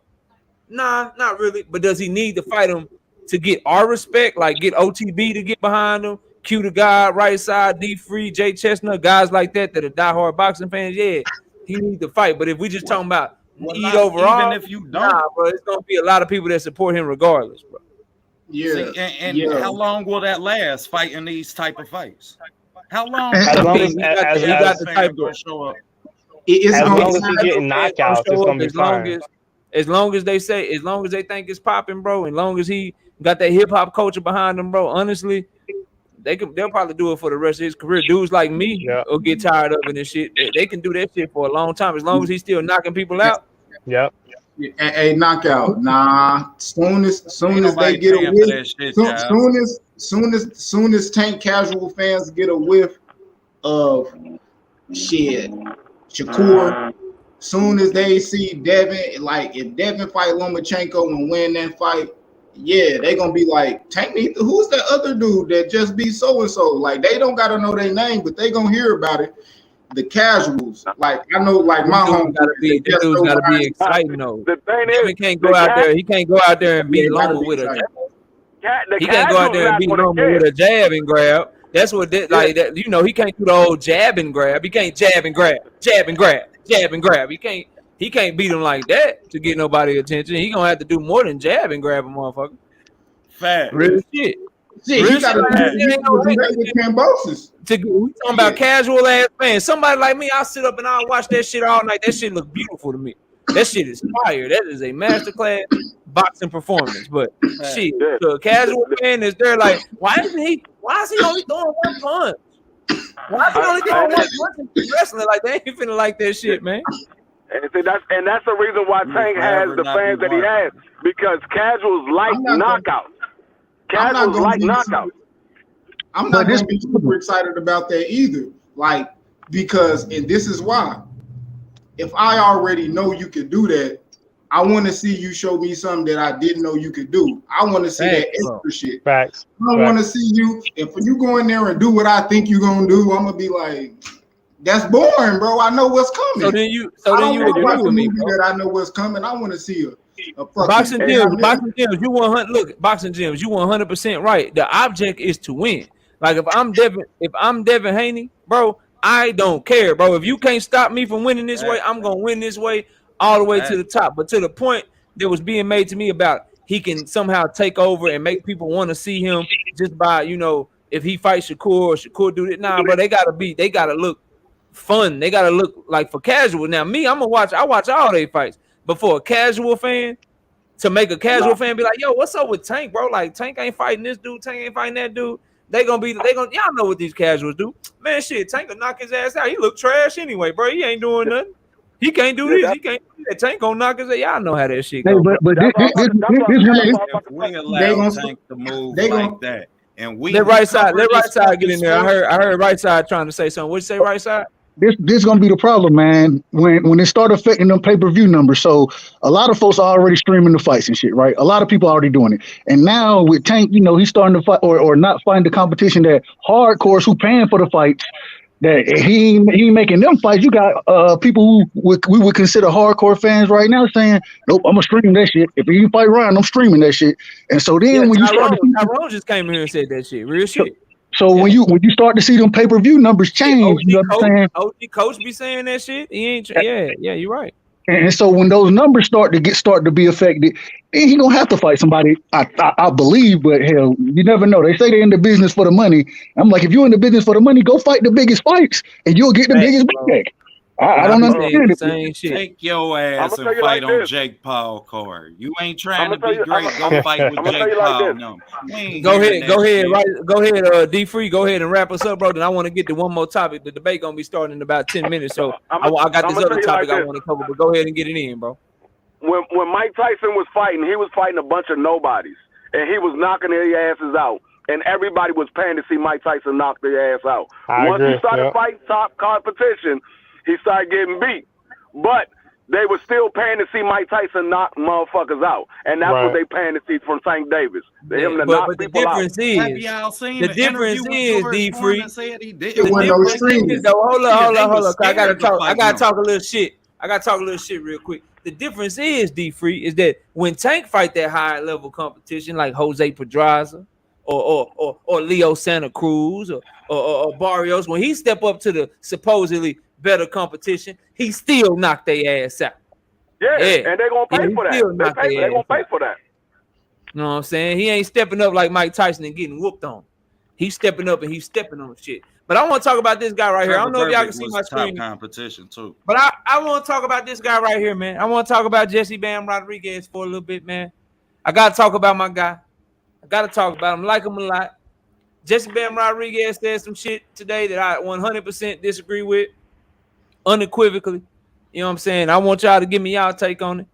Nah, not really. But does he need to fight him to get our respect? Like get OTB to get behind him, Q the guy, right side, D Free, Jay Chestnut, guys like that are diehard boxing fans. Yeah, he needs to fight. But if we just talking about need overall, even if you don't, bro, it's gonna be a lot of people that support him regardless, bro. Yeah. See, and how long will that last? Fighting these type of fights? How long? As long as you got the type of show up. As long as he getting knockouts, it's gonna be fine. As long as they think it's popping, bro. As long as he got that hip hop culture behind him, bro. Honestly, they'll probably do it for the rest of his career. Dudes like me will get tired of it and shit. They can do that shit for a long time as long as he's still knocking people out. Yep. A knockout. Nah. Soon as they get a whiff, soon as Tank casual fans get a whiff of shit, Shakur. Soon as they see Devin, like if Devin fight Lomachenko and win that fight, yeah, they gonna be like, Tank, who's that other dude that just be so and so? Like they don't gotta know their name, but they gonna hear about it. The casuals, like I know, like my home gotta be exciting though. The thing is, he can't go out there. He can't go out there and beat Loma with a. He can't go out there and beat Loma with a jab and grab. That's what like that. You know, he can't do the old jab and grab. He can't jab and grab, jab and grab, jab and grab. He can't beat him like that to get nobody attention. He gonna have to do more than jab and grab a motherfucker. Fact. Real shit. He got to do Cambosis. We talking about casual ass fans. Somebody like me, I'll sit up and I'll watch that shit all night. That shit look beautiful to me. That shit is fire. That is a masterclass boxing performance. But shit, the casual fan is there like, why is he only throwing one punch? Why is he only throwing one punch in wrestling? Like they ain't finna like that shit, man. And that's the reason why Tank has the fans that he has, because casuals like knockouts. Casuals like knockouts. I'm not going to be super excited about that either. Like, because, and this is why. If I already know you could do that, I want to see you show me something that I didn't know you could do. I want to see that extra shit. Facts. I don't want to see you. If you go in there and do what I think you're going to do, I'm going to be like, That's boring, bro. I know what's coming. So then you agree agree with with me, movie bro. that I know what's coming. I want to see a fucking Boxing gyms, you 100. Look, boxing gyms, you 100% right. The object is to win. Like if I'm Devin Haney, bro, I don't care, bro. If you can't stop me from winning this way, I'm gonna win this way all the way to the top. But to the point that was being made to me about he can somehow take over and make people want to see him just by, you know, if he fights Shakur or Shakur do it. Nah, bro, they gotta look fun. They gotta look like for casual. Now, me, I watch all their fights. But for a casual fan, to make a casual fan be like, yo, what's up with Tank, bro? Like Tank ain't fighting this dude, Tank ain't fighting that dude. Y'all know what these casuals do. Man, shit, Tank will knock his ass out. He look trash anyway, bro. He ain't doing nothing. He can't do this. He can't do that. Tank gonna knock his ass. Y'all know how that shit goes. But if we allow Tank to move like that, and we let right side get in there. I heard right side trying to say something. What'd you say, right side? This gonna be the problem, man. When it start affecting them pay-per-view numbers. So a lot of folks are already streaming the fights and shit, right? A lot of people are already doing it. And now with Tank, you know, he's starting to fight or not fighting the competition that hardcores who paying for the fights. That he making them fights. You got people who we would consider hardcore fans right now saying, nope, I'm gonna stream that shit. If he fight Ryan, I'm streaming that shit. And so then when Tyrone just came in here and said that shit, real shit. So when you start to see them pay-per-view numbers change, you know what I'm saying? OG coach be saying that shit. He ain't. Yeah, you're right. And so when those numbers start to be affected, then he gonna have to fight somebody. I believe, but hell, you never know. They say they're in the business for the money. I'm like, if you're in the business for the money, go fight the biggest fights, and you'll get the biggest bag. I don't understand it. Same shit. Take your ass and fight on Jake Paul card. You ain't trying to be great. Go fight with Jake Paul. No. Go ahead, D Free. Go ahead and wrap us up, bro. Then I want to get to one more topic. The debate gonna be starting in about 10 minutes. So I got this other topic I want to cover, but go ahead and get it in, bro. When Mike Tyson was fighting, he was fighting a bunch of nobodies, and he was knocking their asses out. And everybody was paying to see Mike Tyson knock their ass out. Once he started fighting top competition, he started getting beat. But they were still paying to see Mike Tyson knock motherfuckers out. And that's what they paying to see from Tank Davis. But the difference is, D Free. Hold on. I gotta talk a little shit. Real quick. The difference is, D Free, is that when Tank fight that high level competition like Jose Pedraza or Leo Santa Cruz or Barrios, when he step up to the supposedly better competition, he still knocked their ass out. Yeah, and they're gonna pay for that. They're gonna pay for that. You know what I'm saying? He ain't stepping up like Mike Tyson and getting whooped on. He's stepping up and he's stepping on shit. But I want to talk about this guy right here. I don't know if y'all can see my screen. Competition too. But I want to talk about this guy right here, man. I want to talk about Jesse Bam Rodriguez for a little bit, man. I gotta talk about my guy. I gotta talk about him. Like him a lot. Jesse Bam Rodriguez said some shit today that I 100% disagree with. Unequivocally, you know what I'm saying? I want y'all to give me y'all take on it.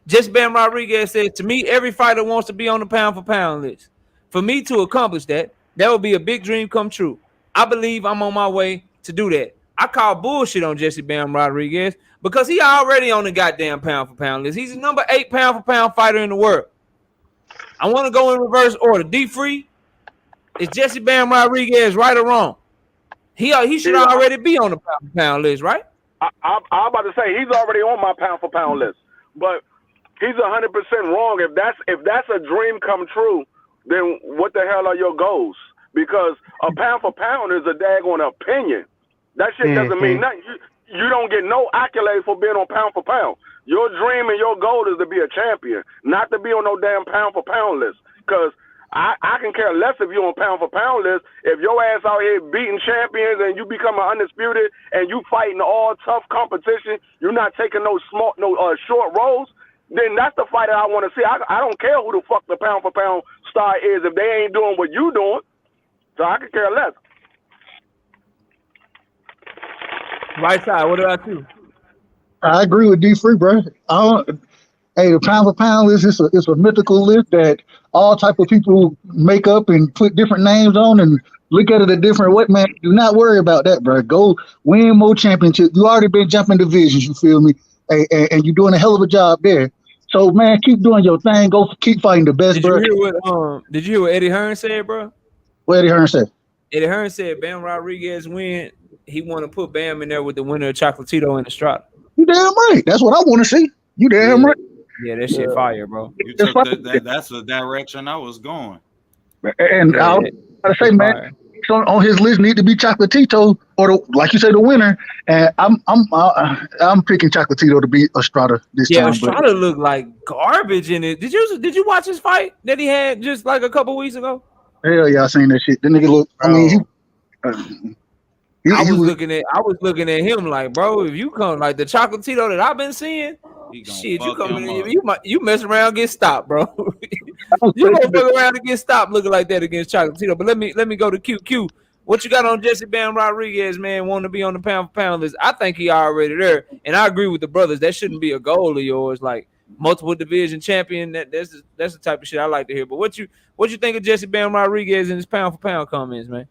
Jesse Bam Rodriguez said, to me, every fighter wants to be on the pound for pound list. For me to accomplish that would be a big dream come true. I believe I'm on my way to do that. I call bullshit on Jesse Bam Rodriguez because he already on the goddamn pound for pound list. He's the number 8 pound for pound fighter in the world. I want to go in reverse order. D Free, is Jesse Bam Rodriguez right or wrong? He should already be on the pound for pound list, right? I'm about to say he's already on my pound for pound list, but he's 100% wrong. If that's a dream come true, then what the hell are your goals? Because a pound for pound is a daggone opinion. That shit doesn't mean nothing. You don't get no accolades for being on pound for pound. Your dream and your goal is to be a champion, not to be on no damn pound for pound list. Because I can care less if you're on pound for pound list. If your ass out here beating champions and you become an undisputed and you fighting all tough competition, you're not taking no short rolls, then that's the fighter I want to see. I don't care who the fuck the pound for pound star is if they ain't doing what you doing. So I can care less. Right side, what about you? I agree with D Free, bro. Hey, the pound for pound list is a mythical list that all type of people make up and put different names on and look at it a different way. Man, do not worry about that, bro. Go win more championships. You already been jumping divisions, you feel me? And you're doing a hell of a job there. So, man, keep doing your thing. Go keep fighting the best, bro. Did you hear what Eddie Hearn said, bro? What Eddie Hearn said? Eddie Hearn said Bam Rodriguez win. he want to put Bam in there with the winner of Chocolatito and Estrada. You damn right. That's what I want to see. You damn right. Yeah, that shit fire, bro. You took that's the direction I was going. And Yeah, I gotta say, man, fire. on his list need to be Chocolatito or like you say, the winner. And I'm picking Chocolatito to beat Estrada this Yeah, time. Estrada looked like garbage in it. Did you watch his fight that he had just like a couple weeks ago? Hell yeah, I seen that shit. The nigga look. I mean, I was looking at him like, bro, if you come like the Chocolatito that I've been seeing, shit, you come in, you mess around, get stopped, bro. You gonna fuck around and get stopped looking like that against Chocolatito. But let me go to QQ. What you got on Jesse Bam Rodriguez, man? Want to be on the pound for pound list? I think he already there, and I agree with the brothers. That shouldn't be a goal of yours, like multiple division champion. That's the type of shit I like to hear. But what you think of Jesse Bam Rodriguez and his pound for pound comments, man?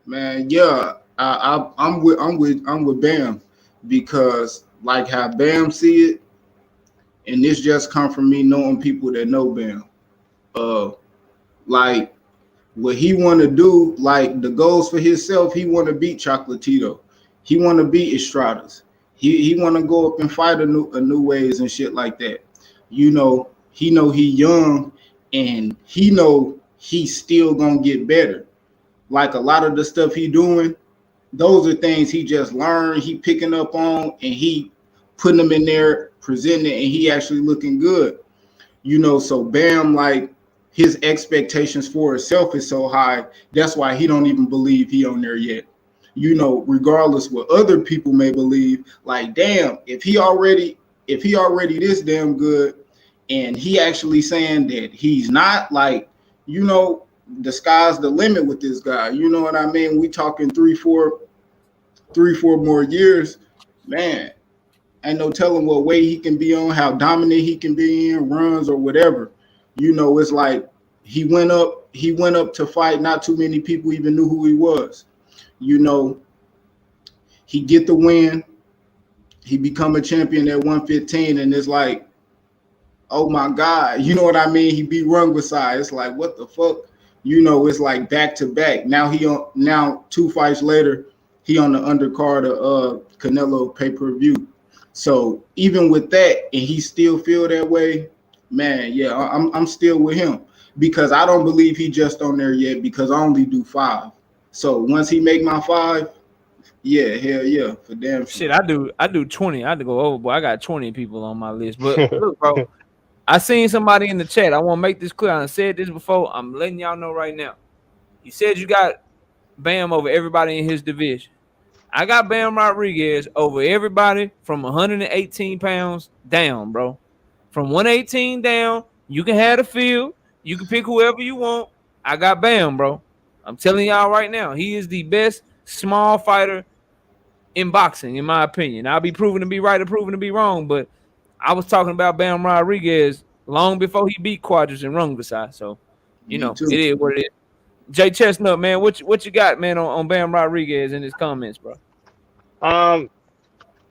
Man, yeah, I'm with Bam because like how Bam see it, and this just come from me knowing people that know Bam. Like what he want to do, like the goals for himself, he want to beat Chocolatito, he want to beat Estradas, he want to go up and fight a new ways and shit like that. You know he young, and he know he's still gonna get better. Like a lot of the stuff he doing, those are things he just learned, he picking up on, and he putting them in there, presenting it, and he actually looking good. You know, so Bam, like his expectations for himself is so high, that's why he don't even believe he on there yet. You know, regardless what other people may believe, like damn, if he already this damn good, and he actually saying that he's not, like, you know, the sky's the limit with this guy. You know what I mean? We talking 3-4 more years, man. Ain't no telling what way he can be on, how dominant he can be in runs or whatever. You know, it's like he went up to fight. Not too many people even knew who he was. You know, he get the win. He become a champion at 115, and it's like, oh my God, you know what I mean? He beat Rungvisai. It's like, what the fuck? You know, it's like back to back. Now 2 fights later, he on the undercard of Canelo pay-per-view. So even with that, and he still feel that way, man, yeah, I'm still with him because I don't believe he just on there yet because I only do 5. So once he make my 5, yeah, hell yeah, for damn shit. I do 20. I had to go over, boy. I got 20 people on my list. But look, bro, I seen somebody in the chat. I want to make this clear. I said this before. I'm letting y'all know right now. He said you got Bam over everybody in his division. I got Bam Rodriguez over everybody from 118 pounds down, bro. From 118 down, you can have the field. You can pick whoever you want. I got Bam, bro. I'm telling y'all right now, he is the best small fighter in boxing, in my opinion. I'll be proven to be right or proven to be wrong, but I was talking about Bam Rodriguez long before he beat Quadras and Rungvisai. So, you know, it is what it is. Jay Chestnut, man, what you got, man, on Bam Rodriguez in his comments, bro?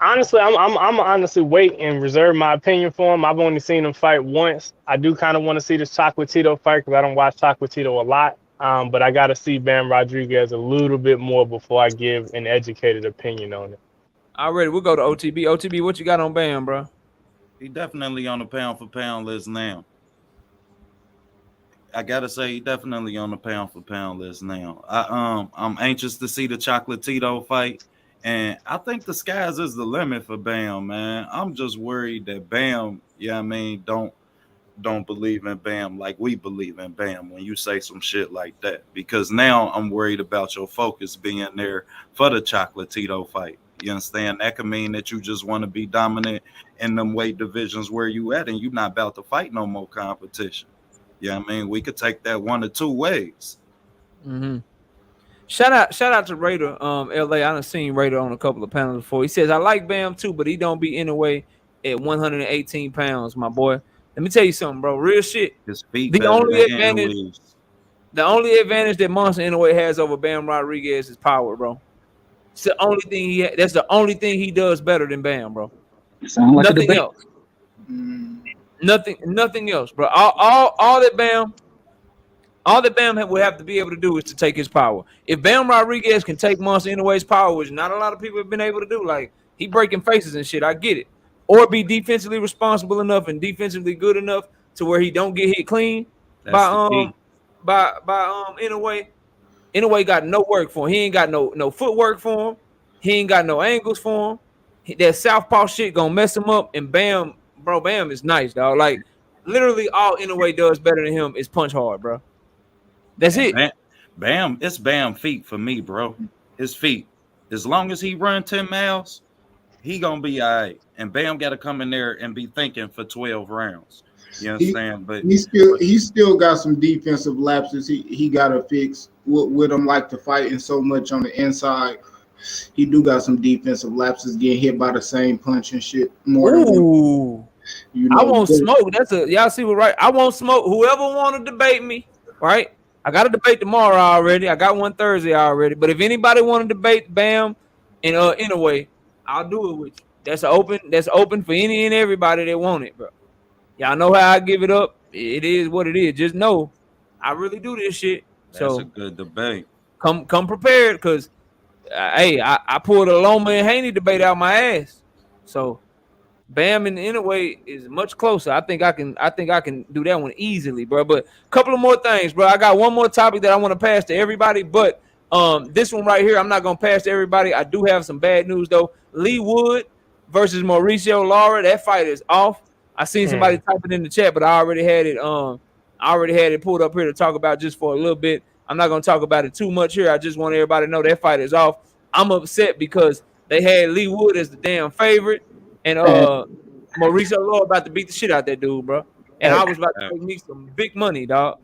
Honestly, I'm honestly wait and reserve my opinion for him. I've only seen him fight once. I do kind of want to see this Chocolatito fight because I don't watch Chocolatito a lot. But I got to see Bam Rodriguez a little bit more before I give an educated opinion on it. Already, we'll go to OTB. OTB, what you got on Bam, bro? He definitely on the pound for pound list now. I gotta say, he definitely on the pound for pound list now. I'm anxious to see the Chocolatito fight, and I think the skies is the limit for Bam, man. I'm just worried that Bam, I mean, don't believe in Bam like we believe in Bam when you say some shit like that. Because now I'm worried about your focus being there for the Chocolatito fight. You understand? That could mean that you just want to be dominant in them weight divisions where you at, and you're not about to fight no more competition. Yeah, I mean, we could take that one or two ways. Mm-hmm. Shout out to Raider, LA. I done seen Raider on a couple of panels before. He says, I like Bam too, but he don't be in the way at 118 pounds, my boy. Let me tell you something, bro. Real shit. His feet the only advantage that Monster Inoue has over Bam Rodriguez is power, bro. It's the only thing that's the only thing he does better than Bam, bro. Like nothing else. Nothing else, bro. All that Bam All that Bam would have to be able to do is to take his power. If Bam Rodriguez can take Monster Inoue's power, which not a lot of people have been able to do, like he breaking faces and shit, I get it. Or be defensively responsible enough and defensively good enough to where he don't get hit clean That's the key. by Inoue. Inoue got no work for him. He ain't got no footwork for him. He ain't got no angles for him. That southpaw shit gonna mess him up. And Bam is nice, dog. Like literally all Inoue does better than him is punch hard, bro. That's it. Bam, it's Bam feet for me, bro. His feet. As long as he run 10 miles, he gonna be all right. And Bam got to come in there and be thinking for 12 rounds. You understand? But he still got some defensive lapses he got to fix. With him like to fighting so much on the inside, he do got some defensive lapses, getting hit by the same punch and shit more. Ooh. I won't smoke. Y'all see what right? I won't smoke. Whoever want to debate me, right? I got a debate tomorrow already. I got one Thursday already. But if anybody want to debate Bam and Inoue, I'll do it with you. That's open for any and everybody that want it, bro. Y'all know how I give it up. It is what it is. Just know I really do this shit. That's a good debate. Come prepared, because hey, I pulled a Loma and Haney debate out my ass. So Bam and Inoue is much closer. I think I can do that one easily, bro. But a couple of more things, bro. I got one more topic that I want to pass to everybody, but this one right here, I'm not gonna pass to everybody. I do have some bad news though. Lee Wood versus Mauricio Lara. That fight is off. I seen somebody type it in the chat, but I already had it pulled up here to talk about just for a little bit. I'm not gonna talk about it too much here. I just want everybody to know that fight is off. I'm upset because they had Lee Wood as the damn favorite. And Mauricio Lara about to beat the shit out that dude, bro. And I was about to make me some big money, dog.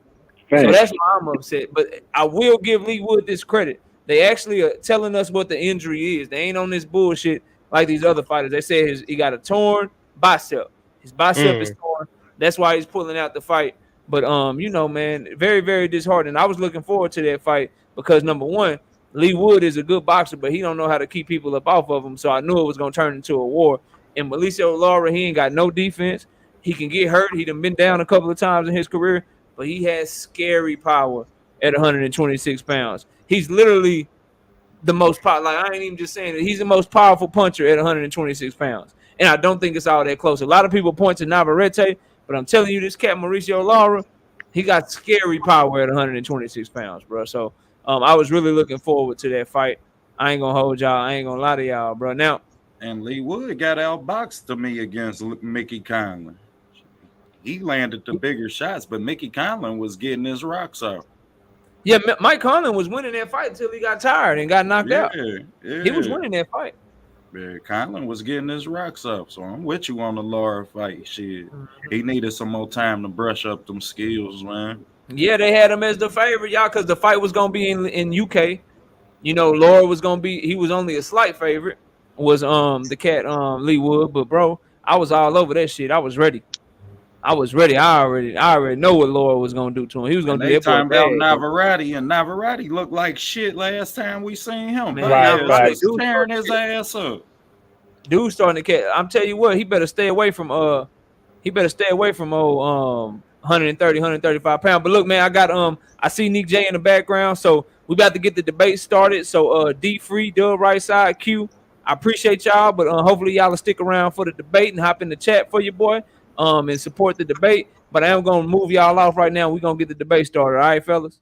So that's why I'm upset. But I will give Lee Wood this credit. They actually are telling us what the injury is. They ain't on this bullshit like these other fighters. They say he got a torn bicep. His bicep is torn. That's why he's pulling out the fight. But man, very, very disheartening. I was looking forward to that fight because number one, Lee Wood is a good boxer, but he don't know how to keep people up off of him. So I knew it was gonna turn into a war. And Mauricio Lara, he ain't got no defense. He can get hurt. He done been down a couple of times in his career, but he has scary power at 126 pounds. He's literally the most powerful. Like, I ain't even just saying it. He's the most powerful puncher at 126 pounds. And I don't think it's all that close. A lot of people point to Navarrete, but I'm telling you, this cat, Mauricio Lara, he got scary power at 126 pounds, bro. So I was really looking forward to that fight. I ain't going to hold y'all. I ain't going to lie to y'all, bro. Now, and Lee Wood got outboxed to me against Mickey Conlan. He landed the bigger shots, but Mickey Conlan was getting his rocks out. Yeah, Mike Conlan was winning that fight until he got tired and got knocked out. Yeah. He was winning that fight. Yeah, Conlan was getting his rocks up, so I'm with you on the Lara fight. Shit, he needed some more time to brush up them skills, man. Yeah, they had him as the favorite, y'all, because the fight was gonna be in UK. You know, Lara was gonna be. He was only a slight favorite. Was the cat Lee Wood, but bro, I was all over that shit. I was ready. I already know what Lara was gonna do to him. He was gonna do that. Talking about Navarrete, and Navarrete looked like shit last time we seen him. Right. Dude tearing his ass up. Dude starting to catch. I'm telling you what, he better stay away from 130, 135 pounds. But look, man, I see Nik J in the background, so we about to get the debate started. So D Free, Dub right side, Q. I appreciate y'all, but hopefully y'all will stick around for the debate and hop in the chat for your boy and support the debate. But I am going to move y'all off right now. We're going to get the debate started. All right, fellas?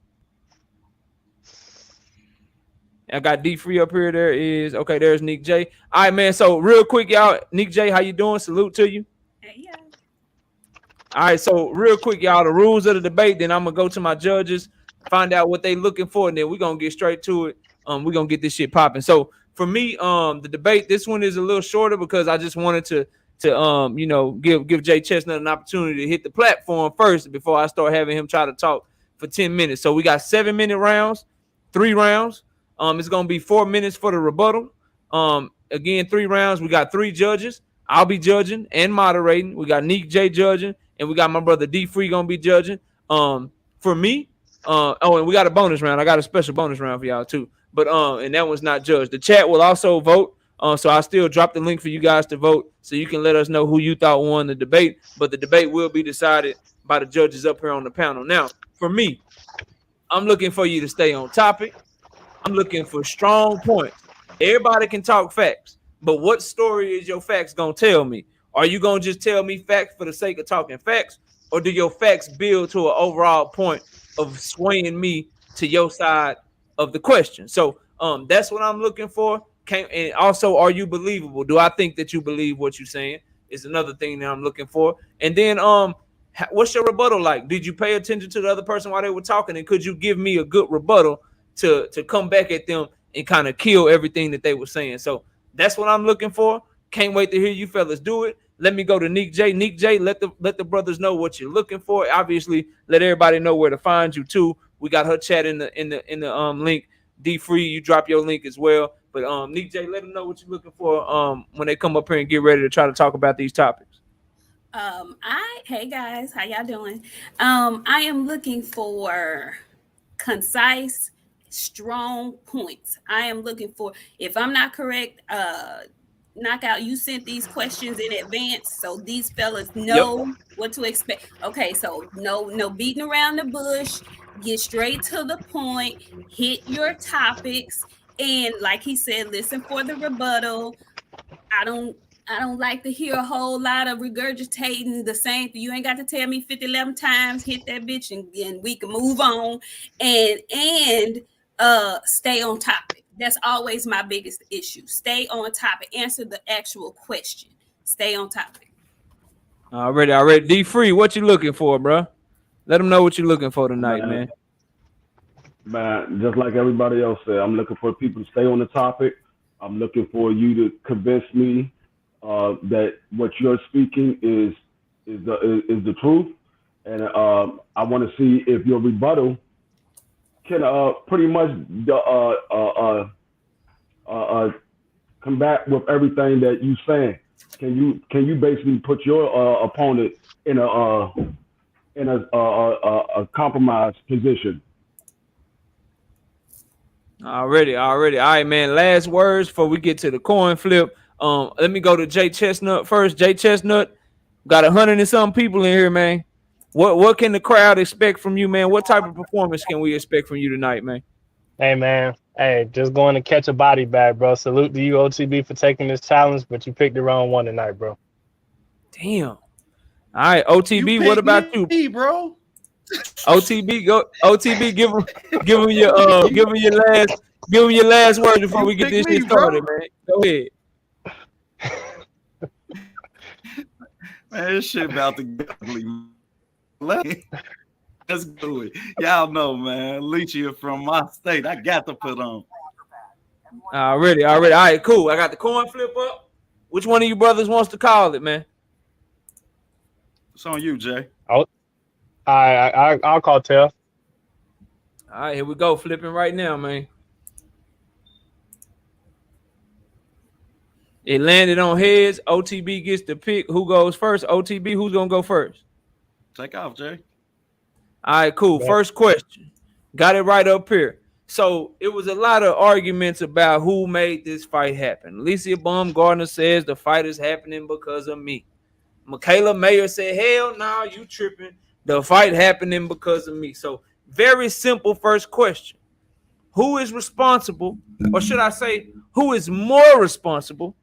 I got D Free up here. There's Nik J. All right, man. So real quick, y'all, Nik J, how you doing? Salute to you. Yeah. All right, so real quick, y'all, the rules of the debate, then I'm going to go to my judges, find out what they looking for, and then we're going to get straight to it. We're going to get this shit popping. So for me, the debate, this one is a little shorter because I just wanted to give Jay Chestnut an opportunity to hit the platform first before I start having him try to talk for 10 minutes. So we got 7-minute rounds, 3 rounds. It's going to be 4 minutes for the rebuttal. Again, 3 rounds. We got 3 judges. I'll be judging and moderating. We got Nik J judging, and we got my brother D Free going to be judging. For me, and we got a bonus round. I got a special bonus round for y'all too. But and that one's not judged. The chat will also vote. So I still drop the link for you guys to vote so you can let us know who you thought won the debate. But the debate will be decided by the judges up here on the panel. Now, for me, I'm looking for you to stay on topic. I'm looking for strong points. Everybody can talk facts, but what story is your facts gonna tell me? Are you gonna just tell me facts for the sake of talking facts, or do your facts build to an overall point of swaying me to your side of the question? So that's what I'm looking for. And also, are you believable? Do I think that you believe what you're saying? Is another thing that I'm looking for. And then what's your rebuttal like? Did you pay attention to the other person while they were talking, and could you give me a good rebuttal to come back at them and kind of kill everything that they were saying? So that's what I'm looking for. Can't wait to hear you fellas do it. Let me go to Nik J. Nik J, let the brothers know what you're looking for. Obviously, let everybody know where to find you too. We got her chat in the link. D Free, you drop your link as well. But Nik J, let them know what you're looking for when they come up here and get ready to try to talk about these topics. Hey guys, how y'all doing? I am looking for concise, strong points. I am looking for, if I'm not correct, Knockout, you sent these questions in advance, so these fellas know what to expect. Okay, so no beating around the bush. Get straight to the point. Hit your topics, and like he said, listen for the rebuttal. I don't like to hear a whole lot of regurgitating the same thing. You ain't got to tell me 11 times. Hit that bitch, and we can move on and stay on topic. That's always my biggest issue. Stay on topic. Answer the actual question. Stay on topic. Already. D Free, what you looking for, bro? Let them know what you're looking for tonight, man. Man, just like everybody else said, I'm looking for people to stay on the topic. I'm looking for you to convince me that what you're speaking is the truth, and I want to see if your rebuttal can pretty much combat with everything that you saying. Can you basically put your opponent in a compromised position? Already. All right, man. Last words before we get to the coin flip. Let me go to Jay Chestnut first. Jay Chestnut, got 100 and some people in here, man. What can the crowd expect from you, man? What type of performance can we expect from you tonight, man? Hey, man. Hey, just going to catch a body bag, bro. Salute to you, OTB, for taking this challenge, but you picked the wrong one tonight, bro. Damn. All right, OTB, what about you, bro? OTB, go. OTB, give him your last word before we get this shit started, man. Go ahead. Man, this shit about to get ugly. Let's do it. Y'all know, man. ALYCIA from my state. I got to put on. Already. All right, cool. I got the coin flip up. Which one of you brothers wants to call it, man? It's on you, Jay. I'll call Tell. All right, here we go. Flipping right now, man. It landed on heads. OTB gets to pick who goes first. OTB, who's going to go first? Take off, Jay. All right, cool. First question. Got it right up here. So it was a lot of arguments about who made this fight happen. ALYCIA Baumgardner says the fight is happening because of me. MAYER said, hell no, you tripping. The fight happening because of me. So very simple first question. Who is responsible, or should I say, who is more responsible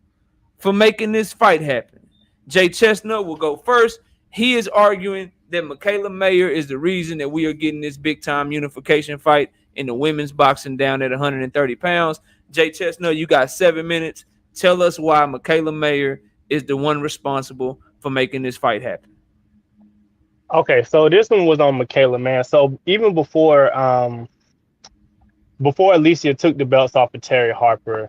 for making this fight happen? Jay Chestnut will go first. He is arguing that MAYER is the reason that we are getting this big-time unification fight in the women's boxing down at 130 pounds. Jay Chestnut, you got 7 minutes. Tell us why MAYER is the one responsible for making this fight happen. Okay, so this one was on MIKAELA, man. So even before ALYCIA took the belts off of Terry Harper,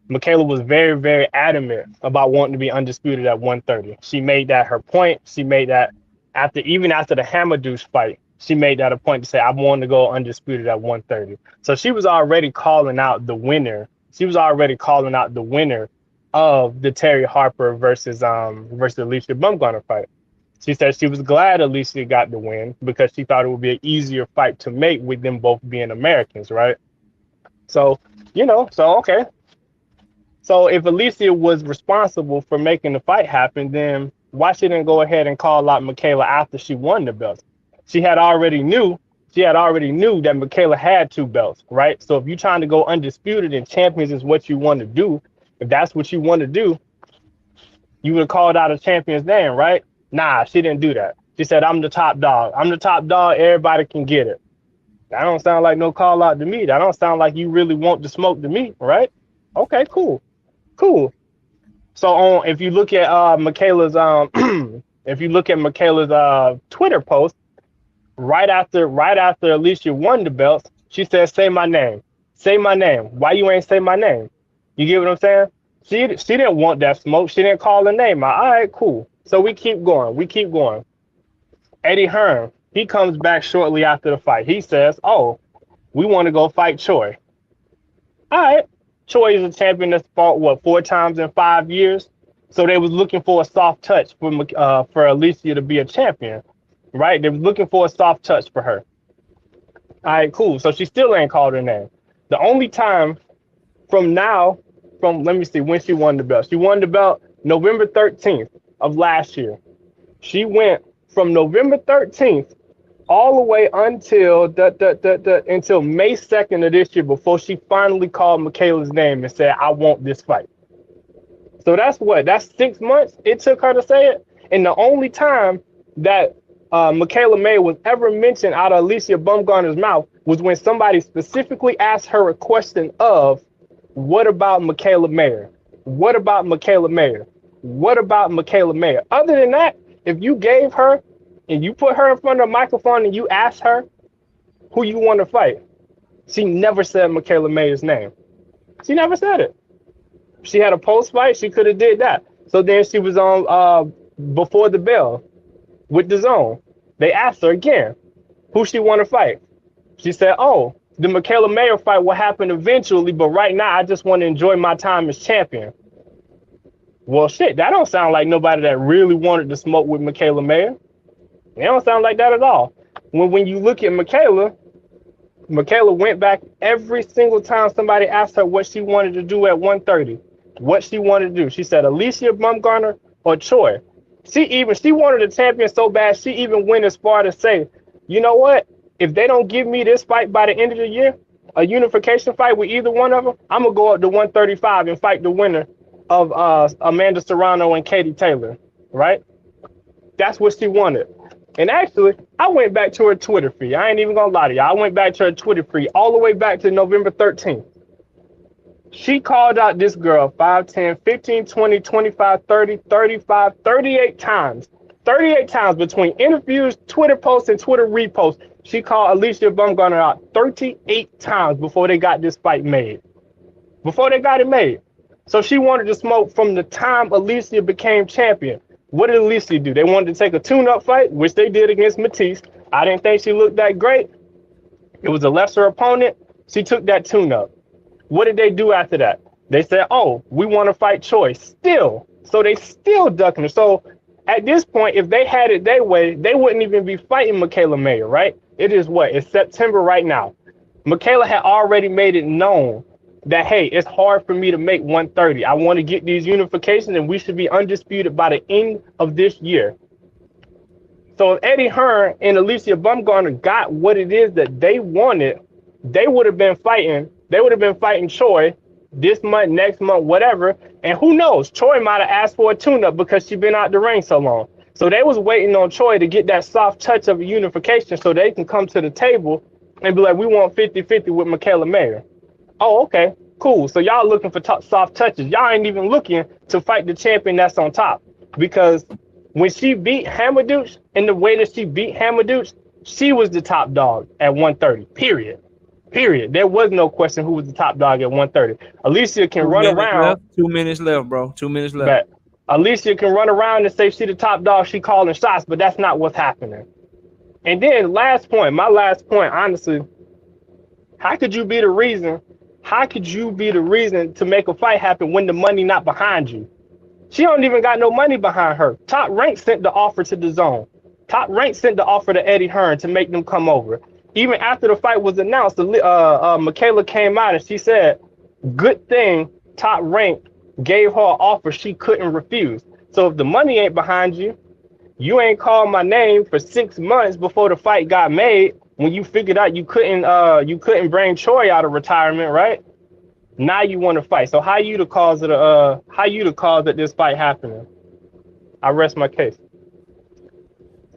MIKAELA was very, very adamant about wanting to be undisputed at 130. She made that her point. She made that after the Hamadouche fight, she made that a point to say, I want to go undisputed at 130. So she was already calling out the winner. She was already calling out the winner of the Terry Harper versus ALYCIA Baumgardner fight. She said she was glad ALYCIA got the win because she thought it would be an easier fight to make with them both being Americans, right? So, okay. So if ALYCIA was responsible for making the fight happen, then why she didn't go ahead and call out MIKAELA after she won the belt? She had already knew she had already knew that MIKAELA had 2 belts, right? So if you're trying to go undisputed and champions is what you want to do, if that's what you want to do, you would have called out a champion's name, right? Nah, she didn't do that. She said, I'm the top dog. I'm the top dog. Everybody can get it. That don't sound like no call out to me. That don't sound like you really want the smoke to me, right? Okay, cool. So if you look at MIKAELA's if you look at MIKAELA's Twitter post, right after ALYCIA won the belts, she said, say my name. Say my name. Why you ain't say my name? You get what I'm saying? She didn't want that smoke. She didn't call her name out. All right, cool. So we keep going. Eddie Hearn, he comes back shortly after the fight. He says, oh, we want to go fight Choi. All right. Choi is a champion that's fought, 4 times in 5 years? So they was looking for a soft touch for ALYCIA to be a champion, right? They was looking for a soft touch for her. All right, cool. So she still ain't called her name. The only time let me see when she won the belt. She won the belt November 13th of last year. She went from November 13th all the way until until May 2nd of this year before she finally called MIKAELA's name and said, I want this fight. So that's 6 months it took her to say it. And the only time that MIKAELA Mayer was ever mentioned out of ALYCIA Baumgardner's mouth was when somebody specifically asked her a question of, what about MIKAELA Mayer? What about MIKAELA Mayer? What about MIKAELA Mayer? Other than that, if you gave her and you put her in front of a microphone and you asked her who you want to fight, she never said MIKAELA Mayer's name. She never said it. She had a post fight, she could have did that. So then she was on Before the Bell with DAZN. They asked her again who she want to fight. She said, oh, the MIKAELA Mayer fight will happen eventually, but right now I just want to enjoy my time as champion. Well, shit, that don't sound like nobody that really wanted to smoke with MIKAELA Mayer. It don't sound like that at all. When you look at MIKAELA went back every single time somebody asked her what she wanted to do at 130, what she wanted to do. She said ALYCIA Baumgardner or Choi. She wanted a champion so bad, she even went as far to say, you know what? If they don't give me this fight by the end of the year, a unification fight with either one of them, I'm going to go up to 135 and fight the winner of Amanda Serrano and Katie Taylor, right? That's what she wanted. And actually, I went back to her Twitter feed. I ain't even going to lie to you. I went back to her Twitter feed all the way back to November 13th. She called out this girl 5, 10, 15, 20, 25, 30, 35, 38 times. 38 times between interviews, Twitter posts, and Twitter reposts. She called ALYCIA Baumgardner out 38 times before they got this fight made. Before they got it made. So she wanted to smoke from the time ALYCIA became champion. What did ALYCIA do? They wanted to take a tune-up fight, which they did against Matisse. I didn't think she looked that great. It was a lesser opponent. She took that tune-up. What did they do after that? They said, oh, we want to fight Choi still. So they still ducking her. So at this point, if they had it their way, they wouldn't even be fighting MIKAELA Mayer, right? It is what? It's September right now. MIKAELA had already made it known that, hey, it's hard for me to make 130. I want to get these unifications, and we should be undisputed by the end of this year. So if Eddie Hearn and ALYCIA Baumgardner got what it is that they wanted, they would have been fighting. They would have been fighting Choi this month, next month, whatever. And who knows? Choi might have asked for a tune-up because she's been out the ring so long. So they was waiting on Choi to get that soft touch of a unification so they can come to the table and be like, we want 50-50 with MIKAELA Mayer. Oh, okay, cool. So y'all looking for soft touches. Y'all ain't even looking to fight the champion that's on top. Because when she beat Hamadouche in the way that she beat Hamadouche, she was the top dog at 130, period. There was no question who was the top dog at 130. ALYCIA can run around. 2 minutes left, bro. 2 minutes left. ALYCIA can run around and say she the top dog, she calling shots, but that's not what's happening. And then my last point, honestly, how could you be the reason to make a fight happen when the money not behind you? She don't even got no money behind her. Top Rank sent the offer to DAZN. Top Rank sent the offer to Eddie Hearn to make them come over. Even after the fight was announced, MIKAELA came out and she said, good thing Top Rank gave her an offer she couldn't refuse. So if the money ain't behind you, you ain't called my name for 6 months before the fight got made, when you figured out you couldn't bring Troy out of retirement, right? Now you want to fight. So how you the cause of this fight happening? I rest my case.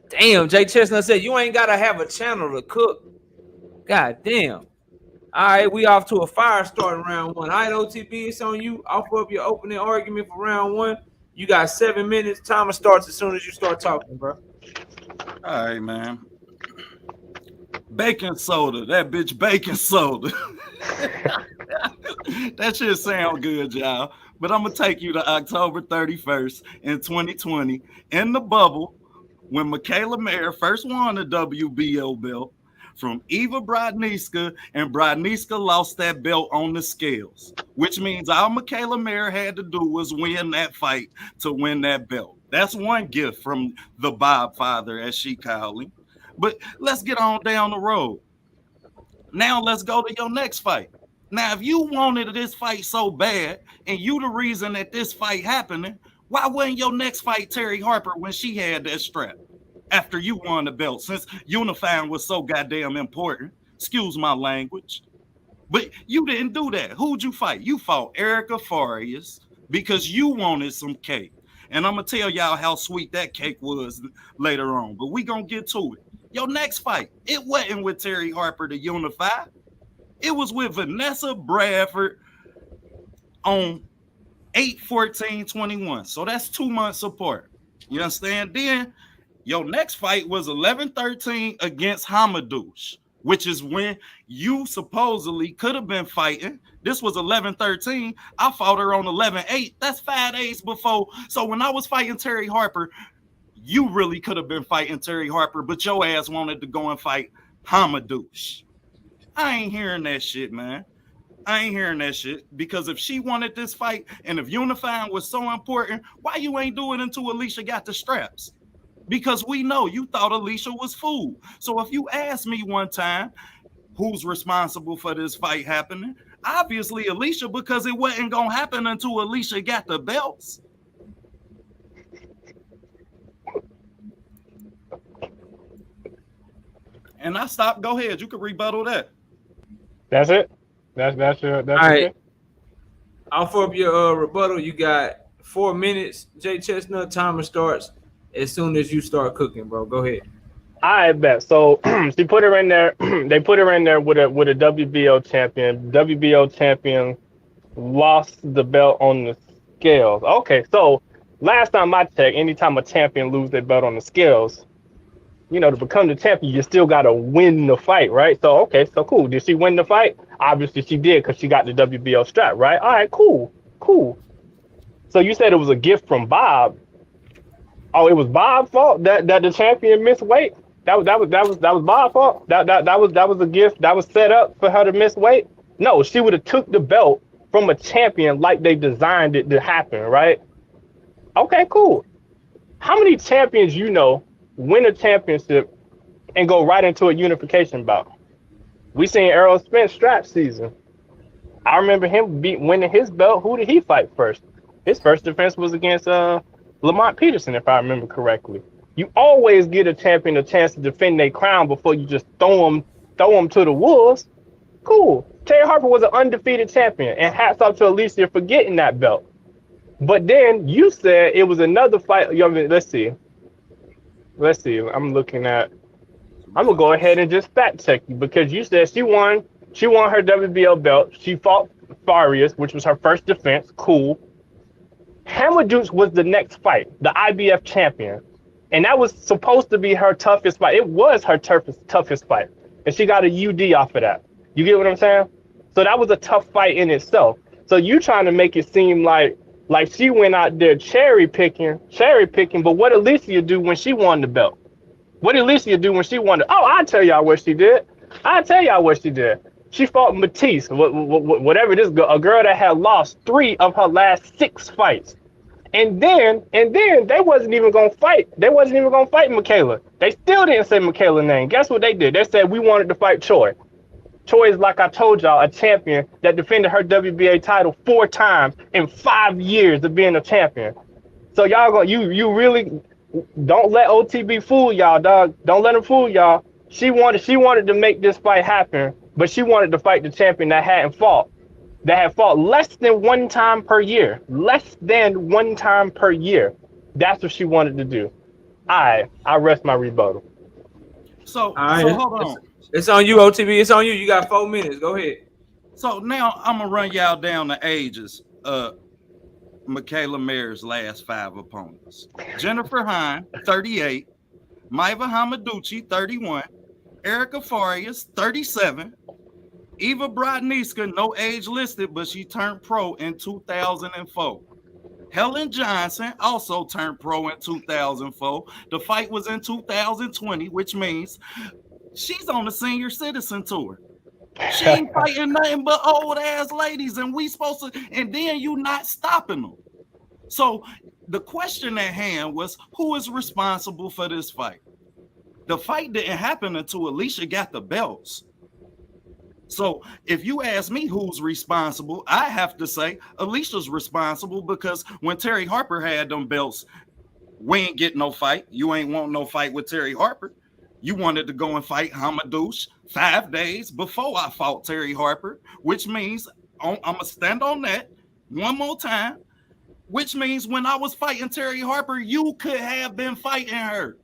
Damn, Jay Chestnut said you ain't gotta have a channel to cook. God damn. All right, we off to a fire start in round one. All right, OTB, it's on you. Offer up your opening argument for round one. You got 7 minutes. Timer starts as soon as you start talking, bro. All right, man. Baking soda. That bitch baking soda. That shit sound good, y'all. But I'm going to take you to October 31st in 2020 in the bubble when MIKAELA first won the WBO belt from Eva Brodnicka, and Brodnicka lost that belt on the scales, which means all MIKAELA had to do was win that fight to win that belt. That's one gift from the Bob father, as she called him. But let's get on down the road. Now let's go to your next fight. Now, if you wanted this fight so bad, and you the reason that this fight happening, why wasn't your next fight Terry Harper when she had that strap after you won the belt? Since unifying was so goddamn important, excuse my language, but you didn't do that. Who'd you fight? You fought Erica Farias because you wanted some cake. And I'm going to tell y'all how sweet that cake was later on, but we going to get to it. Your next fight, it wasn't with Terry Harper to unify. It was with Vanessa Bradford on 8/14/21. So that's 2 months apart. You understand? Then your next fight was 11/13 against Hamadouche, which is when you supposedly could have been fighting. This was 11/13. I fought her on 11/8. That's 5 days before. So when I was fighting Terry Harper, you really could have been fighting Terry Harper, but your ass wanted to go and fight Hamadouche. I ain't hearing that shit, man. I ain't hearing that shit, because if she wanted this fight and if unifying was so important, why you ain't do it until Alicia got the straps? Because we know you thought Alicia was fooled. So if you ask me one time who's responsible for this fight happening, obviously Alicia, because it wasn't going to happen until Alicia got the belts. And I stopped. Go ahead. You can rebuttal that. That's it. That's all right. Okay. Offer up your rebuttal. You got 4 minutes. Jay Chestnut, timer starts as soon as you start cooking, bro. Go ahead. I bet. So she put her in there. They put her in there with a WBO champion. WBO champion lost the belt on the scales. Okay, so last time I checked, anytime a champion loses their belt on the scales, you know, to become the champion, you still got to win the fight, right? So, okay, so cool. Did she win the fight? Obviously she did, because she got the WBO strap, right? All right, cool. So you said it was a gift from Bob. Oh, it was Bob's fault that the champion missed weight? That was Bob's fault? That was a gift that was set up for her to miss weight? No, she would have took the belt from a champion like they designed it to happen, right? Okay, cool. How many champions you know win a championship and go right into a unification bout? We seen Errol Spence strap season. I remember him winning his belt. Who did he fight first? His first defense was against Lamont Peterson, if I remember correctly. You always get a champion a chance to defend their crown before you just throw them to the wolves. Cool. Terry Harper was an undefeated champion, and hats off to Alicia for getting that belt. But then you said it was another fight. Let's see. I'm gonna go ahead and just fact check you, because you said she won her WBO belt. She fought Farias, which was her first defense. Cool. Hamadouche was the next fight, the IBF champion. And that was supposed to be her toughest fight. It was her toughest fight. And she got a UD off of that. You get what I'm saying? So that was a tough fight in itself. So you trying to make it seem like she went out there cherry picking, but what did Alicia do when she won the belt? What did Alicia do when she won the... Oh, I'll tell y'all what she did. She fought Matisse, whatever this girl, a girl that had lost 3 of her last 6 fights. And then they wasn't even gonna fight. They wasn't even gonna fight MIKAELA. They still didn't say MIKAELA's name. Guess what they did? They said we wanted to fight Choi. Choi is, like I told y'all, a champion that defended her WBA title 4 times in 5 years of being a champion. So y'all you really don't let OTB fool y'all, dog. Don't let him fool y'all. She wanted to make this fight happen, but she wanted to fight the champion that had fought less than one time per year. Less than one time per year. That's what she wanted to do. I rest my rebuttal. So right. hold on. It's on you, OTB. It's on you. You got 4 minutes. Go ahead. So now I'm gonna run y'all down the ages. MIKAELA Mayer's last 5 opponents: Jennifer Hine, 38; Maiva Hamaduchi, 31; Erica Farias, 37; Eva Brodniska, no age listed, but she turned pro in 2004. Helen Johnson also turned pro in 2004. The fight was in 2020, which means she's on the senior citizen tour. She ain't fighting nothing but old ass ladies, and we supposed to, and then you not stopping them. So the question at hand was, who is responsible for this fight? The fight didn't happen until ALYCIA got the belts. So if you ask me who's responsible, I have to say ALYCIA's responsible, because when Terry Harper had them belts, we ain't get no fight. You ain't want no fight with Terry Harper. You wanted to go and fight Hamadouche 5 days before I fought Terry Harper, which means I'm going to stand on that one more time, which means when I was fighting Terry Harper, you could have been fighting her.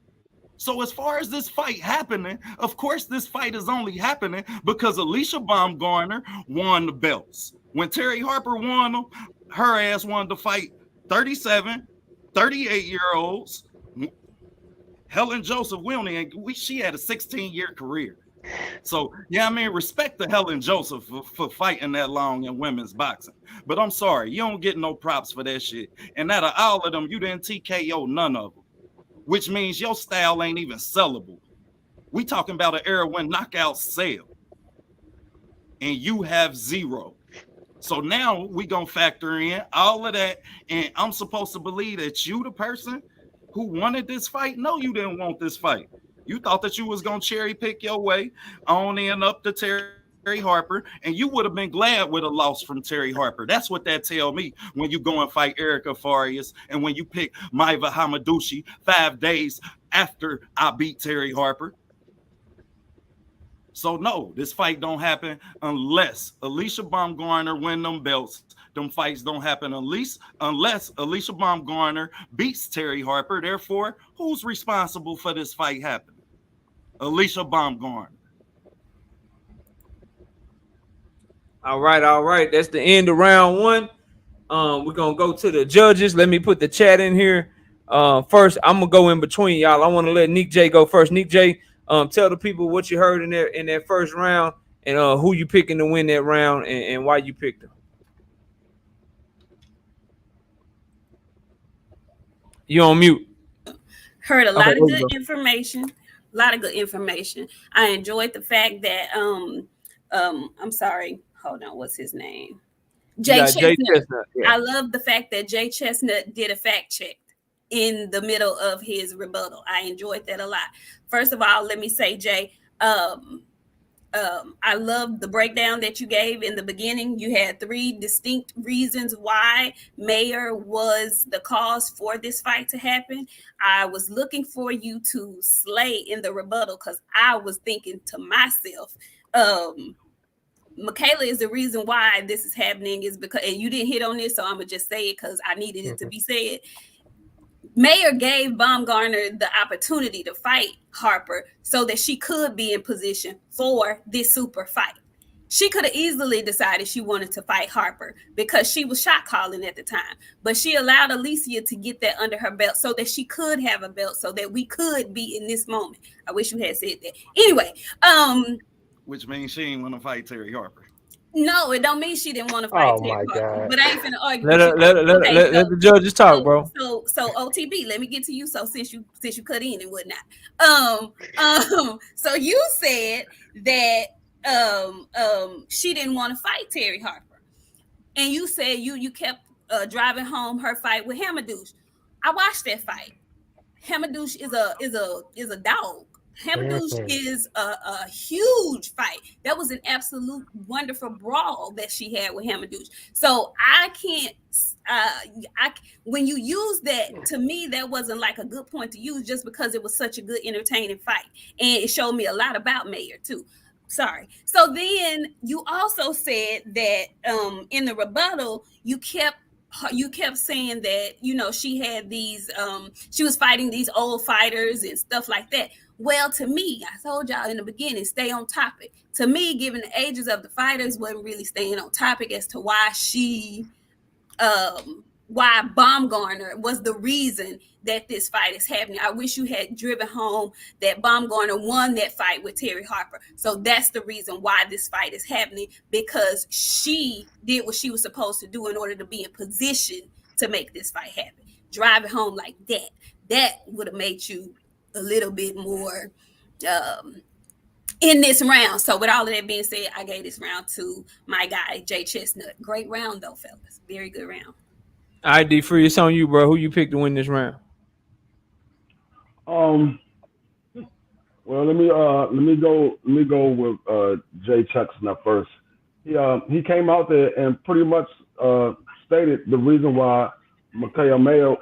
So as far as this fight happening, of course, this fight is only happening because ALYCIA Baumgardner won the belts. When Terry Harper won them, her ass wanted to fight 37, 38-year-olds. Helen Joseph Wilney, she had a 16-year career. So, yeah, I mean, respect to Helen Joseph for fighting that long in women's boxing. But I'm sorry, you don't get no props for that shit. And out of all of them, you didn't TKO none of them, which means your style ain't even sellable. We talking about an era when knockouts sell, and you have 0. So now we gonna factor in all of that, and I'm supposed to believe that you, the person who wanted this fight? No, you didn't want this fight. You thought that you was gonna cherry pick your way on in up to Terry Harper, and you would have been glad with a loss from Terry Harper. That's what that tell me when you go and fight Erica Farias, and when you pick Maiva Hamaduchi 5 days after I beat Terry Harper. So no, this fight don't happen unless ALYCIA Baumgardner win them belts. Them fights don't happen unless ALYCIA Baumgardner beats Terry Harper. Therefore, who's responsible for this fight happening? ALYCIA Baumgardner. All right. That's the end of round 1. We're gonna go to the judges. Let me put the chat in here. First, I'm gonna go in between y'all. I want to let Nik J go first. Nik J, tell the people what you heard in that first round, and who you picking to win that round, and why you picked them. You on mute. Heard a lot of good information. I enjoyed the fact that I'm sorry, hold on, what's his name? Jay Chestnut. Yeah. I love the fact that Jay Chestnut did a fact check in the middle of his rebuttal. I enjoyed that a lot. First of all, let me say, Jay, I love the breakdown that you gave in the beginning. You had 3 distinct reasons why MAYER was the cause for this fight to happen. I was looking for you to slay in the rebuttal, because I was thinking to myself, MIKAELA is the reason why this is happening, is because, and you didn't hit on this, so I'm gonna just say it because I needed it to be said. MAYER gave Baumgardner the opportunity to fight Harper so that she could be in position for this super fight. She could have easily decided she wanted to fight Harper because she was shot calling at the time, but she allowed ALYCIA to get that under her belt so that she could have a belt, so that we could be in this moment. I wish you had said that. Anyway, which means she ain't want to fight Terry Harper. No, it don't mean she didn't want to fight Terry Harper, but I ain't finna argue. Let the judges talk, bro. So OTB, let me get to you. So since you cut in and whatnot, so you said that she didn't want to fight Terry Harper, and you said you kept driving home her fight with Hamadouche. I watched that fight. Hamadouche is a dog. Hamadouche is a huge fight. That was an absolute wonderful brawl that she had with Hamadouche. So I when you use that, to me, that wasn't like a good point to use just because it was such a good, entertaining fight. And it showed me a lot about Mayer too. Sorry. So then you also said that in the rebuttal, you kept saying that, you know, she had these, she was fighting these old fighters and stuff like that. Well, to me, I told y'all in the beginning, stay on topic. To me, given the ages of the fighters, wasn't really staying on topic as to why why Baumgardner was the reason that this fight is happening. I wish you had driven home that Baumgardner won that fight with Terry Harper. So that's the reason why this fight is happening, because she did what she was supposed to do in order to be in position to make this fight happen. Drive it home like that. That would have made you a little bit more in this round. So with all of that being said, I gave this round to my guy, Jay Chestnut. Great round though, fellas. Very good round. All right, D Free, it's on you, bro. Who you picked to win this round? Well, let me go with Jay Chestnut first. He came out there and pretty much stated the reason why MIKAELA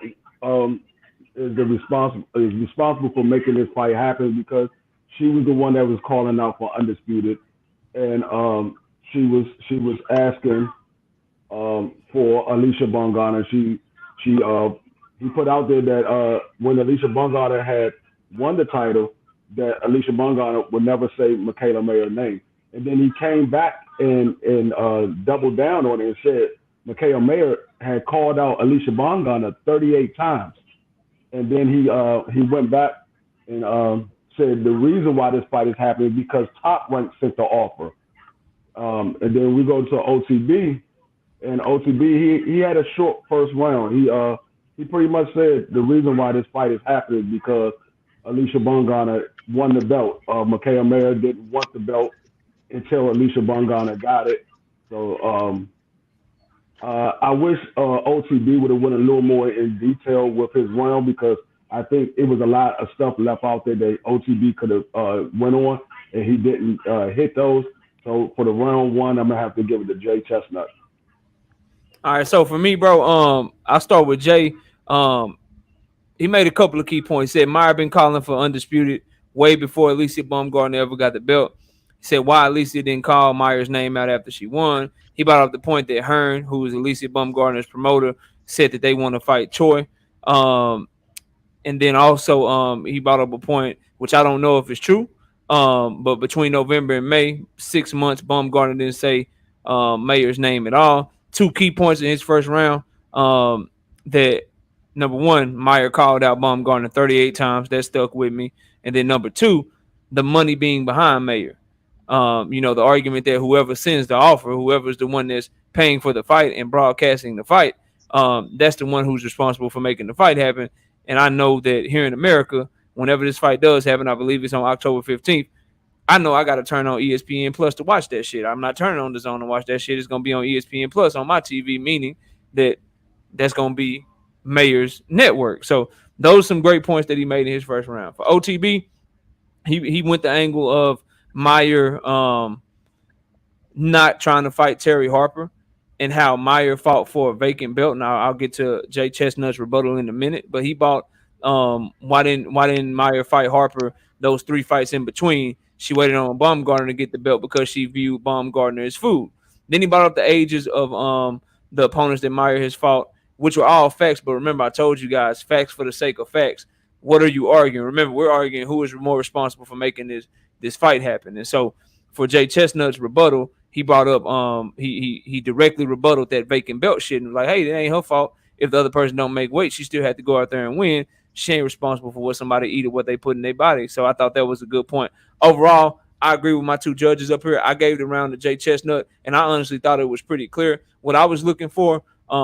is responsible for making this fight happen, because she was the one that was calling out for Undisputed, and she was asking for ALYCIA Baumgardner. He put out there that when ALYCIA Baumgardner had won the title, that ALYCIA Baumgardner would never say MIKAELA Mayer's name. And then he came back and doubled down on it and said MIKAELA Mayer had called out ALYCIA Baumgardner 38 times. And then he went back and said the reason why this fight is happening is because Top Rank sent the offer. And then we go to OTB, and OTB he had a short first round. He pretty much said the reason why this fight is happening is because ALYCIA Baumgardner won the belt. MIKAELA Mayer didn't want the belt until ALYCIA Baumgardner got it. So I wish OTB would have went a little more in detail with his round, because I think it was a lot of stuff left out there that OTB could have went on, and he didn't hit those. So for the round one, I'm gonna have to give it to Jay Chestnut. All right, so for me, bro, I'll start with Jay. He made a couple of key points. He said Mayer been calling for Undisputed way before ALYCIA Baumgardner ever got the belt. He said why ALYCIA didn't call Mayer's name out after she won. He brought up the point that Hearn, who was ALYCIA Baumgardner's promoter, said that they want to fight Choi. And then also he brought up a point, which I don't know if it's true, but between November and May, 6 months, Baumgardner didn't say Mayer's name at all. Two key points in his first round, that number one, Mayer called out Baumgardner 38 times. That stuck with me. And then number two, the money being behind Mayer. You know, the argument that whoever sends the offer, whoever's the one that's paying for the fight and broadcasting the fight, that's the one who's responsible for making the fight happen. And I know that here in America, whenever this fight does happen, I believe it's on October 15th, I know I got to turn on ESPN Plus to watch that shit. I'm not turning on the Zone to watch that shit. It's going to be on ESPN Plus on my TV, meaning that that's going to be Mayer's network. So those are some great points that he made in his first round. For OTB, he went the angle of Mayer not trying to fight Terry Harper and how Mayer fought for a vacant belt. Now I'll get to Jay Chestnut's rebuttal in a minute, but he bought why didn't Mayer fight Harper those 3 fights in between? She waited on Baumgardner to get the belt because she viewed Baumgardner as food. Then he brought up the ages of the opponents that Mayer has fought, which were all facts. But remember, I told you guys, facts for the sake of facts. What are you arguing? Remember, we're arguing who is more responsible for making this fight happen. And so for Jay Chestnut's rebuttal, he brought up he directly rebutted that vacant belt shit and was like, hey, that ain't her fault. If the other person don't make weight, she still had to go out there and win. She ain't responsible for what somebody eat or what they put in their body. So I thought that was a good point. Overall, I agree with my two judges up here. I gave the round to Jay Chestnut, and I honestly thought it was pretty clear. What I was looking for,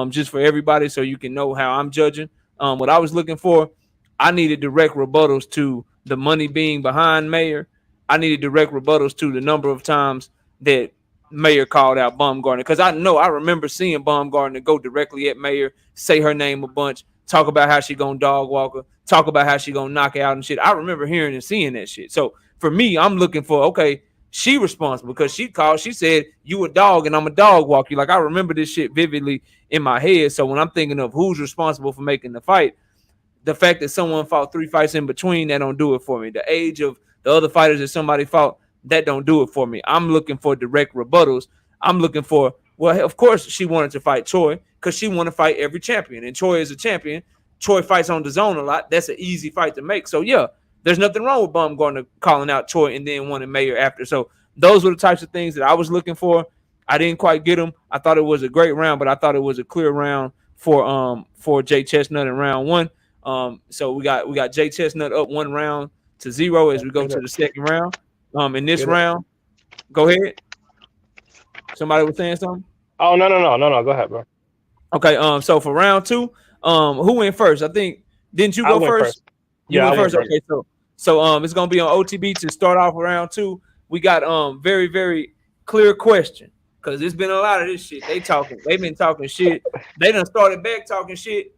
just for everybody so you can know how I'm judging, what I was looking for, I needed direct rebuttals to the money being behind Mayer. I needed direct rebuttals to the number of times that Mayer called out Baumgardner, because I remember seeing Baumgardner go directly at Mayer, say her name a bunch, talk about how she gonna dog walk her, talk about how she gonna knock her out and shit. I remember hearing and seeing that shit. So for me, I'm looking for, okay, she responsible because she called. She said, "You a dog and I'm a dog walk you." Like, I remember this shit vividly in my head. So when I'm thinking of who's responsible for making the fight, the fact that someone fought 3 fights in between, that don't do it for me. The age of the other fighters that somebody fought, that don't do it for me. I'm looking for direct rebuttals. I'm looking for, well, of course she wanted to fight Choi because she want to fight every champion, and Choi is a champion. Choi fights on the zone a lot. That's an easy fight to make. So yeah, there's nothing wrong with Baumgardner calling out Choi and then wanting MAYER after. So those were the types of things that I was looking for. I didn't quite get them. I thought it was a great round, but I thought it was a clear round for Jay Chestnut in round 1. So we got Jay Chestnut up 1 round to 0 as we go to the second round. In this round, go ahead. Somebody was saying something? Oh, no. Go ahead, bro. Okay. So for round 2, who went first? I think, didn't you go first? You went first. Okay. So it's gonna be on OTB to start off round 2. We got very, very clear question because it's been a lot of this shit. They've been talking shit. They done started back talking shit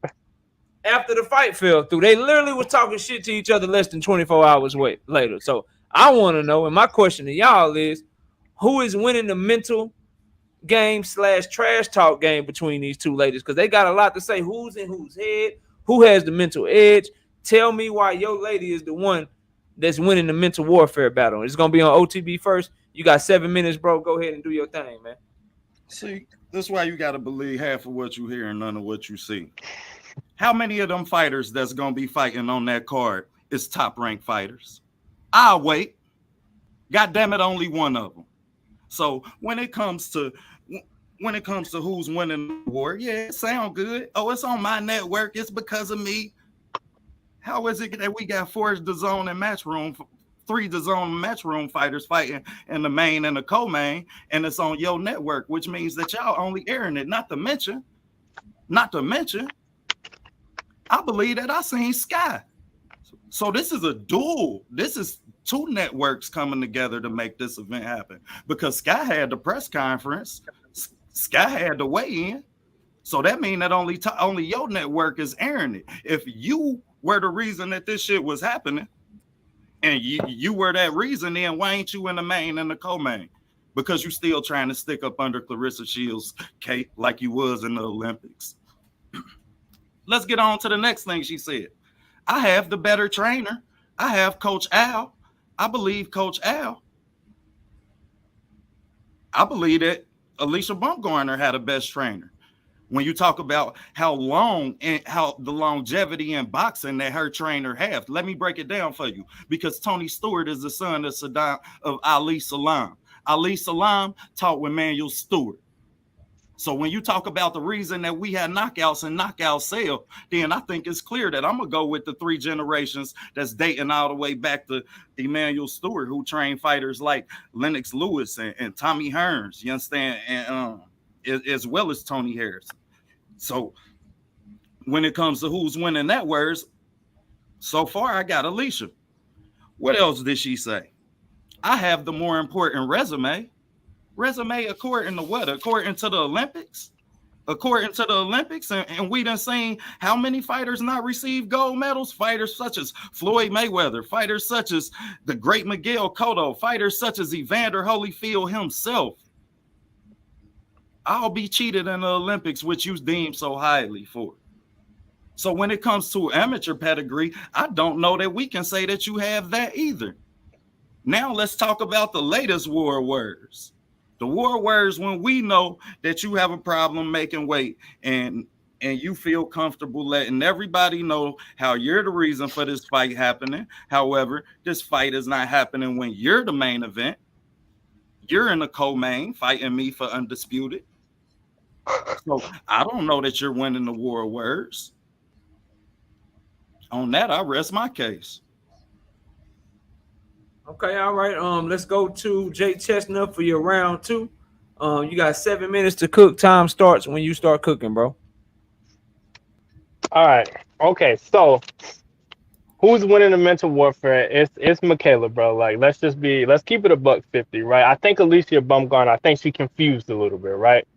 after the fight fell through. They literally was talking shit to each other less than 24 hours later. So I want to know, and my question to y'all is, who is winning the mental game / trash talk game between these two ladies? Because they got a lot to say. Who's in whose head? Who has the mental edge? Tell me why your lady is the one that's winning the mental warfare battle. It's going to be on OTB first. You got 7 minutes, bro. Go ahead and do your thing, man. See, that's why you got to believe half of what you hear and none of what you see. How many of them fighters that's going to be fighting on that card is top-ranked fighters? I'll wait. God damn it, only one of them. So when it comes to who's winning the war, yeah, it sound good. Oh, it's on my network. It's because of me. How is it that we got 4 DAZN and Matchroom, 3 DAZN and Matchroom fighters fighting in the main and the co-main, and it's on your network, which means that y'all only airing it. Not to mention, I believe that I seen Sky. So this is a duel. This is 2 networks coming together to make this event happen, because Sky had the press conference, Sky had to weigh in. So that means that only your network is airing it. If you were the reason that this shit was happening, and you were that reason, then why ain't you in the main and the co-main? Because you still trying to stick up under Clarissa Shields' cape like you was in the Olympics. Let's get on to the next thing she said. I have the better trainer. I have Coach Al. I believe Coach Al. I believe that ALYCIA Baumgardner had a best trainer. When you talk about how long and how the longevity in boxing that her trainer have, let me break it down for you. Because Tony Stewart is the son of Ali Salam. Ali Salam taught with Manuel Stewart. So when you talk about the reason that we had knockouts and knockout sale, then I think it's clear that I'm going to go with the 3 generations that's dating all the way back to Emmanuel Stewart, who trained fighters like Lennox Lewis and Tommy Hearns, you understand, and as well as Tony Harrison. So when it comes to who's winning that words, so far I got ALYCIA. What else did she say? I have the more important resume. Resume according to what? According to the Olympics? According to the Olympics, and we done seen how many fighters not receive gold medals? Fighters such as Floyd Mayweather, fighters such as the great Miguel Cotto, fighters such as Evander Holyfield himself. I'll be cheated in the Olympics, which you deem so highly for. So when it comes to amateur pedigree, I don't know that we can say that you have that either. Now let's talk about the latest war words. The war words when we know that you have a problem making weight and you feel comfortable letting everybody know how you're the reason for this fight happening. However, this fight is not happening when you're the main event. You're in the co-main fighting me for undisputed. So I don't know that you're winning the war words. On that, I rest my case. Okay, all right. Let's go to Jay Chestnut for your round 2. You got 7 minutes to cook. Time starts when you start cooking, bro. All right. Okay. So, who's winning the mental warfare? It's MIKAELA, bro. Like, let's keep it a $150, right? I think ALYCIA Baumgardner, I think she confused a little bit, right?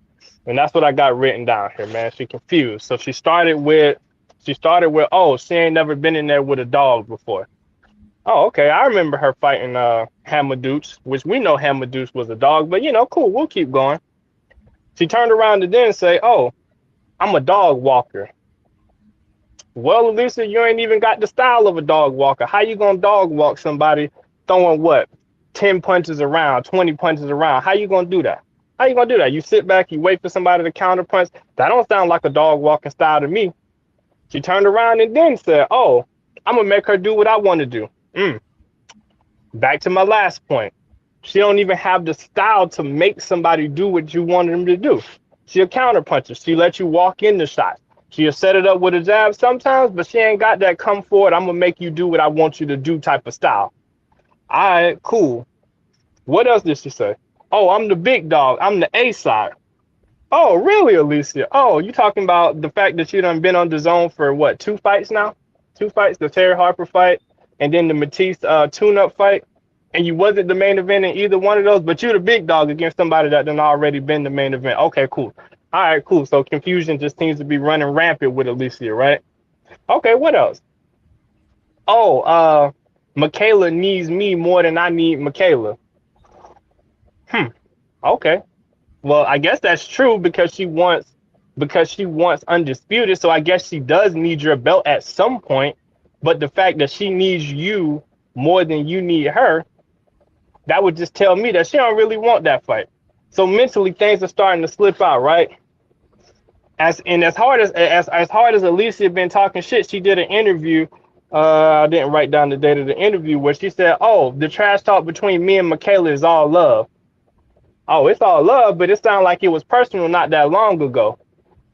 And that's what I got written down here, man. She confused. So she started with, oh, she ain't never been in there with a dog before. Oh, okay. I remember her fighting Hamadouche, which we know Hamadouche was a dog, but cool. We'll keep going. She turned around and then say, "Oh, I'm a dog walker." Well, Alicia, you ain't even got the style of a dog walker. How you gonna dog walk somebody throwing what? 10 punches around, 20 punches around. How you gonna do that? How you gonna do that? You sit back, you wait for somebody to counter punch. That don't sound like a dog walking style to me. She turned around and then said, "Oh, I'm gonna make her do what I want to do." Back to my last point. She don't even have the style to make somebody do what you want them to do. She a counter puncher. She let you walk in the shot. She'll set it up with a jab sometimes, but she ain't got that come forward, I'm gonna make you do what I want you to do type of style. All right, cool. What else did she say? "Oh, I'm the big dog. I'm the A side." Oh, really, Alicia? Oh, you talking about the fact that you done been on the zone for what, 2 fights now? 2 fights, the Terry Harper fight, and then the Matisse tune-up fight, and you wasn't the main event in either one of those, but you're the big dog against somebody that done already been the main event. Okay, cool. All right, cool. So confusion just seems to be running rampant with Alicia, right? Okay, what else? Oh, MIKAELA needs me more than I need MIKAELA. Okay. Well, I guess that's true because she wants undisputed. So I guess she does need your belt at some point. But the fact that she needs you more than you need her, that would just tell me that she don't really want that fight. So mentally, things are starting to slip out, right? As hard as Alicia been talking shit, she did an interview. I didn't write down the date of the interview where she said, "Oh, the trash talk between me and MIKAELA is all love." Oh, it's all love, but it sounded like it was personal not that long ago.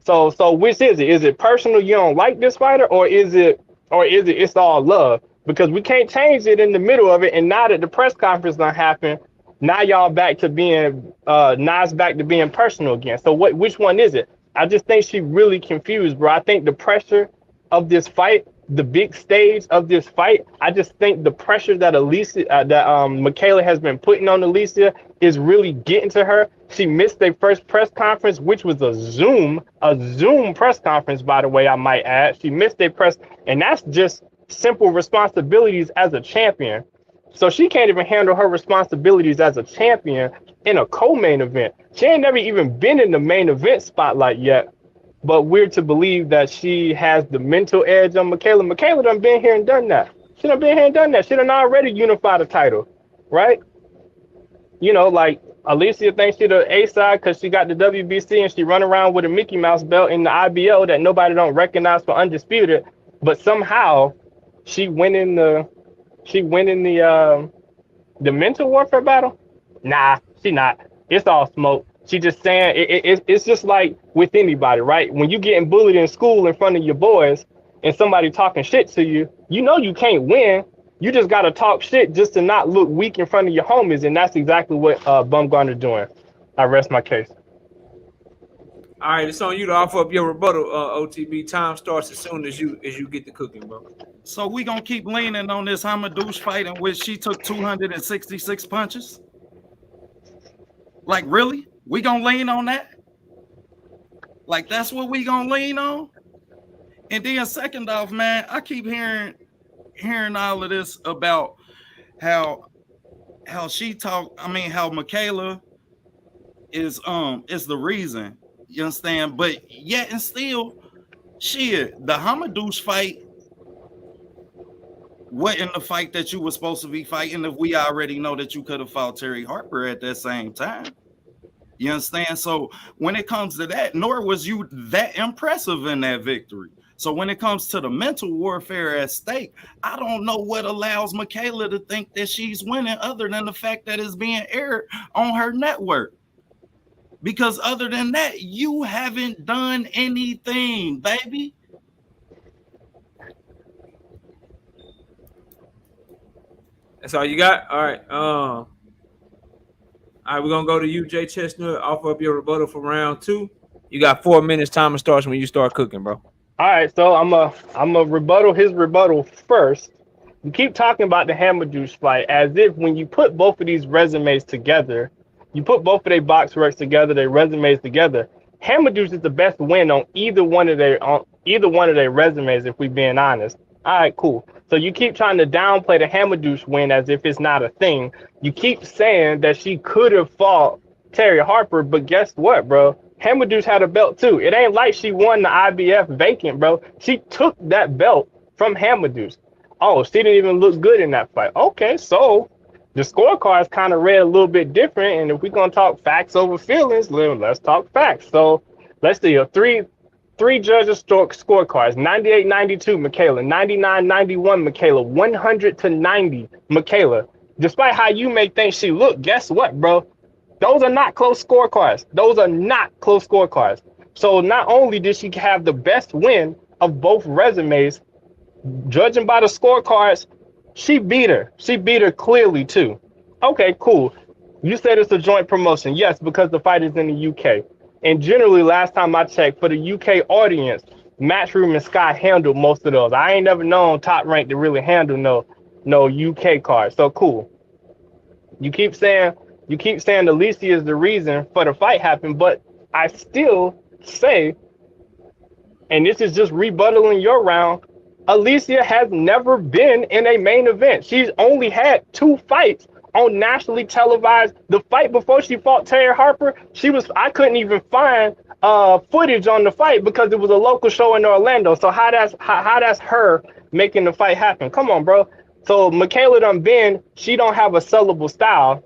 So which is it? Is it personal? You don't like this fighter, or is it it's all love? Because we can't change it in the middle of it. And now that the press conference done happened, now y'all back to being Nas back to being personal again. So which one is it? I just think she really confused, bro. I think the pressure of this fight, the big stage of this fight, I just think the pressure that MIKAELA has been putting on Alicia is really getting to her. She missed their first press conference, which was a Zoom press conference, by the way, I might add. She missed their press, and that's just simple responsibilities as a champion. So she can't even handle her responsibilities as a champion in a co-main event. She ain't never even been in the main event spotlight yet. But we're to believe that she has the mental edge on MIKAELA. MIKAELA done been here and done that. She done been here and done that. She done already unified a title, right? Like Alicia thinks she the A side because she got the WBC and she run around with a Mickey Mouse belt in the IBO that nobody don't recognize for undisputed. But somehow she winning the mental warfare battle. Nah, she not. It's all smoke. She just saying it's just like with anybody, right? When you getting bullied in school in front of your boys and somebody talking shit to you, you can't win. You just got to talk shit just to not look weak in front of your homies. And that's exactly what Baumgardner doing. I rest my case. All right, it's on you to offer up your rebuttal, OTB. Time starts as soon as you get the cooking, bro. So we gonna keep leaning on this Hamadouche fight in which she took 266 punches? Like, really? We gonna lean on that? Like, that's what we gonna lean on? And then second off, man, I keep hearing all of this about how she talk. I mean, how MIKAELA is the reason. You understand? But yet and still, shit, the Hamadouche fight wasn't the fight that you were supposed to be fighting if we already know that you could have fought Terry Harper at that same time. You understand? So when it comes to that, nor was you that impressive in that victory. So when it comes to the mental warfare at stake, I don't know what allows MIKAELA to think that she's winning other than the fact that it's being aired on her network. Because other than that, you haven't done anything, baby. That's all you got? All right. All right, we're gonna go to you, Jay Chestnut. Offer up your rebuttal for round 2. You got 4 minutes. Timer starts when you start cooking, bro. All right, so I'm a rebuttal his rebuttal first. You keep talking about the Hamadouche fight as if when you put both of these resumes together, you put both of their box works together, their resumes together. Hamadouche is the best win on either one of their resumes, if we're being honest. All right, cool. So you keep trying to downplay the Hamadouche win as if it's not a thing. You keep saying that she could have fought Terry Harper, but guess what, bro? Hamadouche had a belt too. It ain't like she won the IBF vacant, bro. She took that belt from Hamadouche. Oh, she didn't even look good in that fight. Okay, so the scorecards kind of read a little bit different. And if we're gonna talk facts over feelings, let's talk facts. So let's see, three judges scorecards: 98-92 MIKAELA, 99-91 MIKAELA, 100-90 MIKAELA. Despite how you may think she looked, guess what, bro? Those are not close scorecards. Those are not close scorecards. So not only did she have the best win of both resumes, judging by the scorecards, she beat her. She beat her clearly too. Okay, cool. You said it's a joint promotion. Yes, because the fight is in the UK. And generally, last time I checked, for the UK audience, Matchroom and Sky handled most of those. I ain't never known Top Rank to really handle no UK cards. So cool. You keep saying ALYCIA is the reason for the fight happened, but I still say, and this is just rebuttaling your round, ALYCIA has never been in a main event. She's only had 2 fights on nationally televised. The fight before she fought Terry Harper, I couldn't even find footage on the fight because it was a local show in Orlando. So how that's her making the fight happen? Come on, bro. So MIKAELA she don't have a sellable style,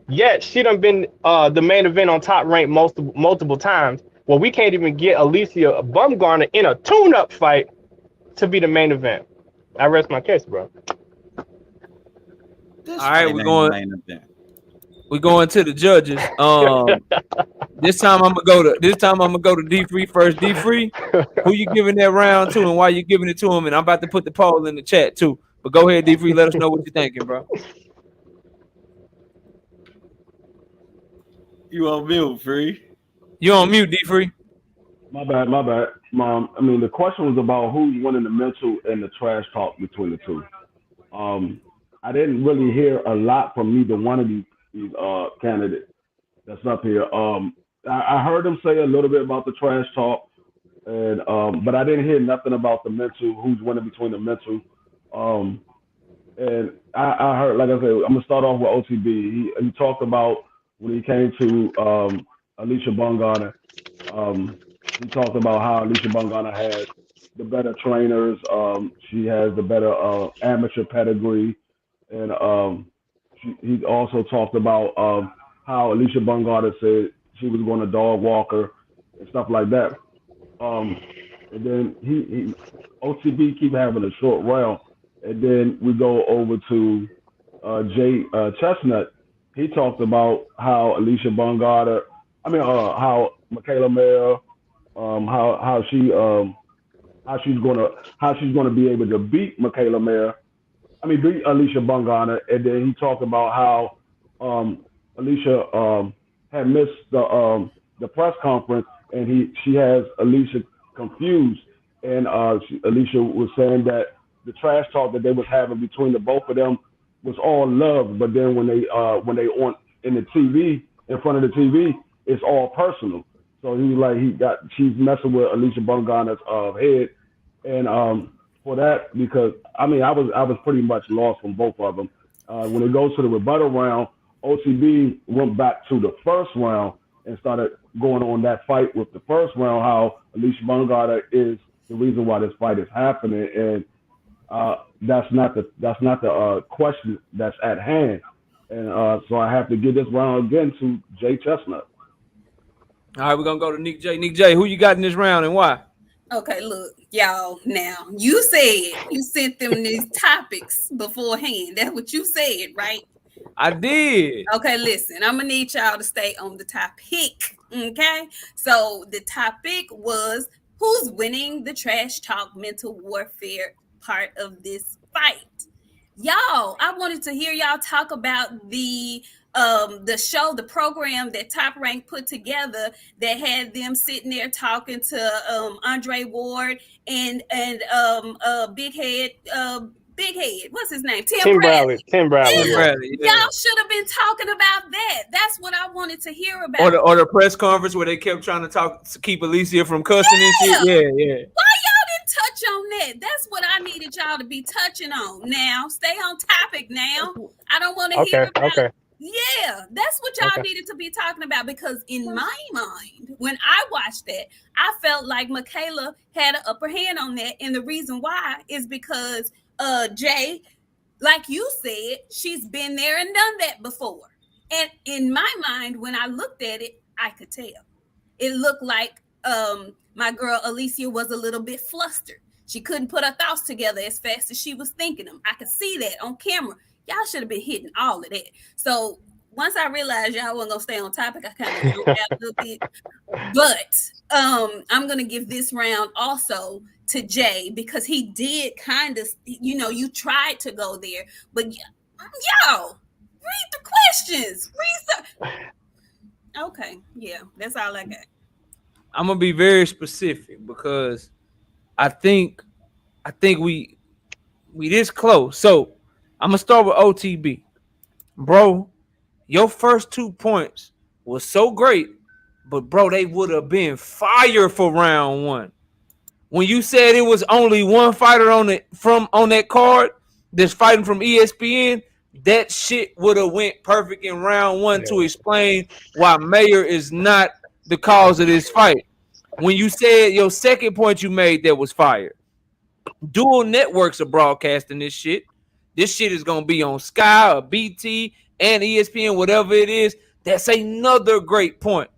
yet she done been the main event on Top Rank multiple times. Well, we can't even get ALYCIA Baumgardner in a tune-up fight to be the main event. I rest my case, bro. This All right, fight we're ain't going. main event. We're going to the judges. This time I'm gonna go to D3 first. D3, who you giving that round to, and why you giving it to him? And I'm about to put the poll in the chat too. But go ahead, D3. Let us know what you're thinking, bro. You on mute, Free? You on mute, D3. My bad. I mean, the question was about who's winning the mental and the trash talk between the two. I didn't really hear a lot from either one of these candidates that's up here. I heard them say a little bit about the trash talk, and but I didn't hear nothing about the mental, who's winning between the mental. And I heard, like I said, I'm gonna start off with OTB. He talked about when he came to ALYCIA Baumgardner. He talked about how ALYCIA Baumgardner has the better trainers. She has the better amateur pedigree, and he also talked about how ALYCIA Baumgardner said she was going to dog walk her and stuff like that. And then he OTB keep having a short round, and then we go over to Jay Chestnut. He talked about how ALYCIA Baumgardner, how MIKAELA MAYER, how she's gonna be able to beat MIKAELA MAYER. Beat ALYCIA Baumgardner, and then he talked about how ALYCIA had missed the press conference, and she has ALYCIA confused, and ALYCIA was saying that the trash talk that they was having between the both of them was all love, but then when they on in the TV, in front of the TV, it's all personal. So he was like, she's messing with ALYCIA Baumgardner's head, and for that, because I was pretty much lost from both of them. When it goes to the rebuttal round, OTB went back to the first round and started going on that fight with the first round, how ALYCIA Baumgardner is the reason why this fight is happening, and that's not the question that's at hand. And so I have to give this round again to Jay Chestnut. All right, we're gonna go to Nik J. Nik J, who you got in this round and why? Okay, look, y'all. Now you said you sent them these topics beforehand. That's what you said, right? I did. Okay, listen, I'm gonna need y'all to stay on the topic. Okay, so the topic was who's winning the trash talk mental warfare part of this fight. Y'all, I wanted to hear y'all talk about the show, the program that Top Rank put together that had them sitting there talking to Andre Ward and Big Head, what's his name? Tim Bradley. Tim Bradley. Yeah. Yeah. Y'all should have been talking about that. That's what I wanted to hear about. Or the press conference where they kept trying to keep ALYCIA from cussing and shit. Yeah. Why y'all didn't touch on that? That's what I needed needed y'all to be touching on. Now, stay on topic now. I don't want to hear about Okay. Yeah, that's what y'all needed to be talking about, because in my mind, when I watched that, I felt like MIKAELA had an upper hand on that. And the reason why is because Jay, like you said, she's been there and done that before. And in my mind, when I looked at it, I could tell. It looked like my girl ALYCIA was a little bit flustered. She couldn't put her thoughts together as fast as she was thinking them. I could see that on camera. Y'all should have been hitting all of that. So once I realized y'all wasn't gonna stay on topic, I kind of threw out a little bit. But I'm gonna give this round also to Jay, because he did kind of, you tried to go there, but y'all read the questions. Okay, yeah, that's all I got. I'm gonna be very specific because I think we this close. So I'm gonna start with OTB, bro. Your first 2 points was so great, but bro, they would have been fire for round one. When you said it was only one fighter on that card that's fighting from ESPN, that shit would have went perfect in round one to explain why MAYER is not the cause of this fight. When you said your second point you made that was fire, dual networks are broadcasting this shit. This shit is gonna be on Sky or BT and ESPN, whatever it is. That's another great point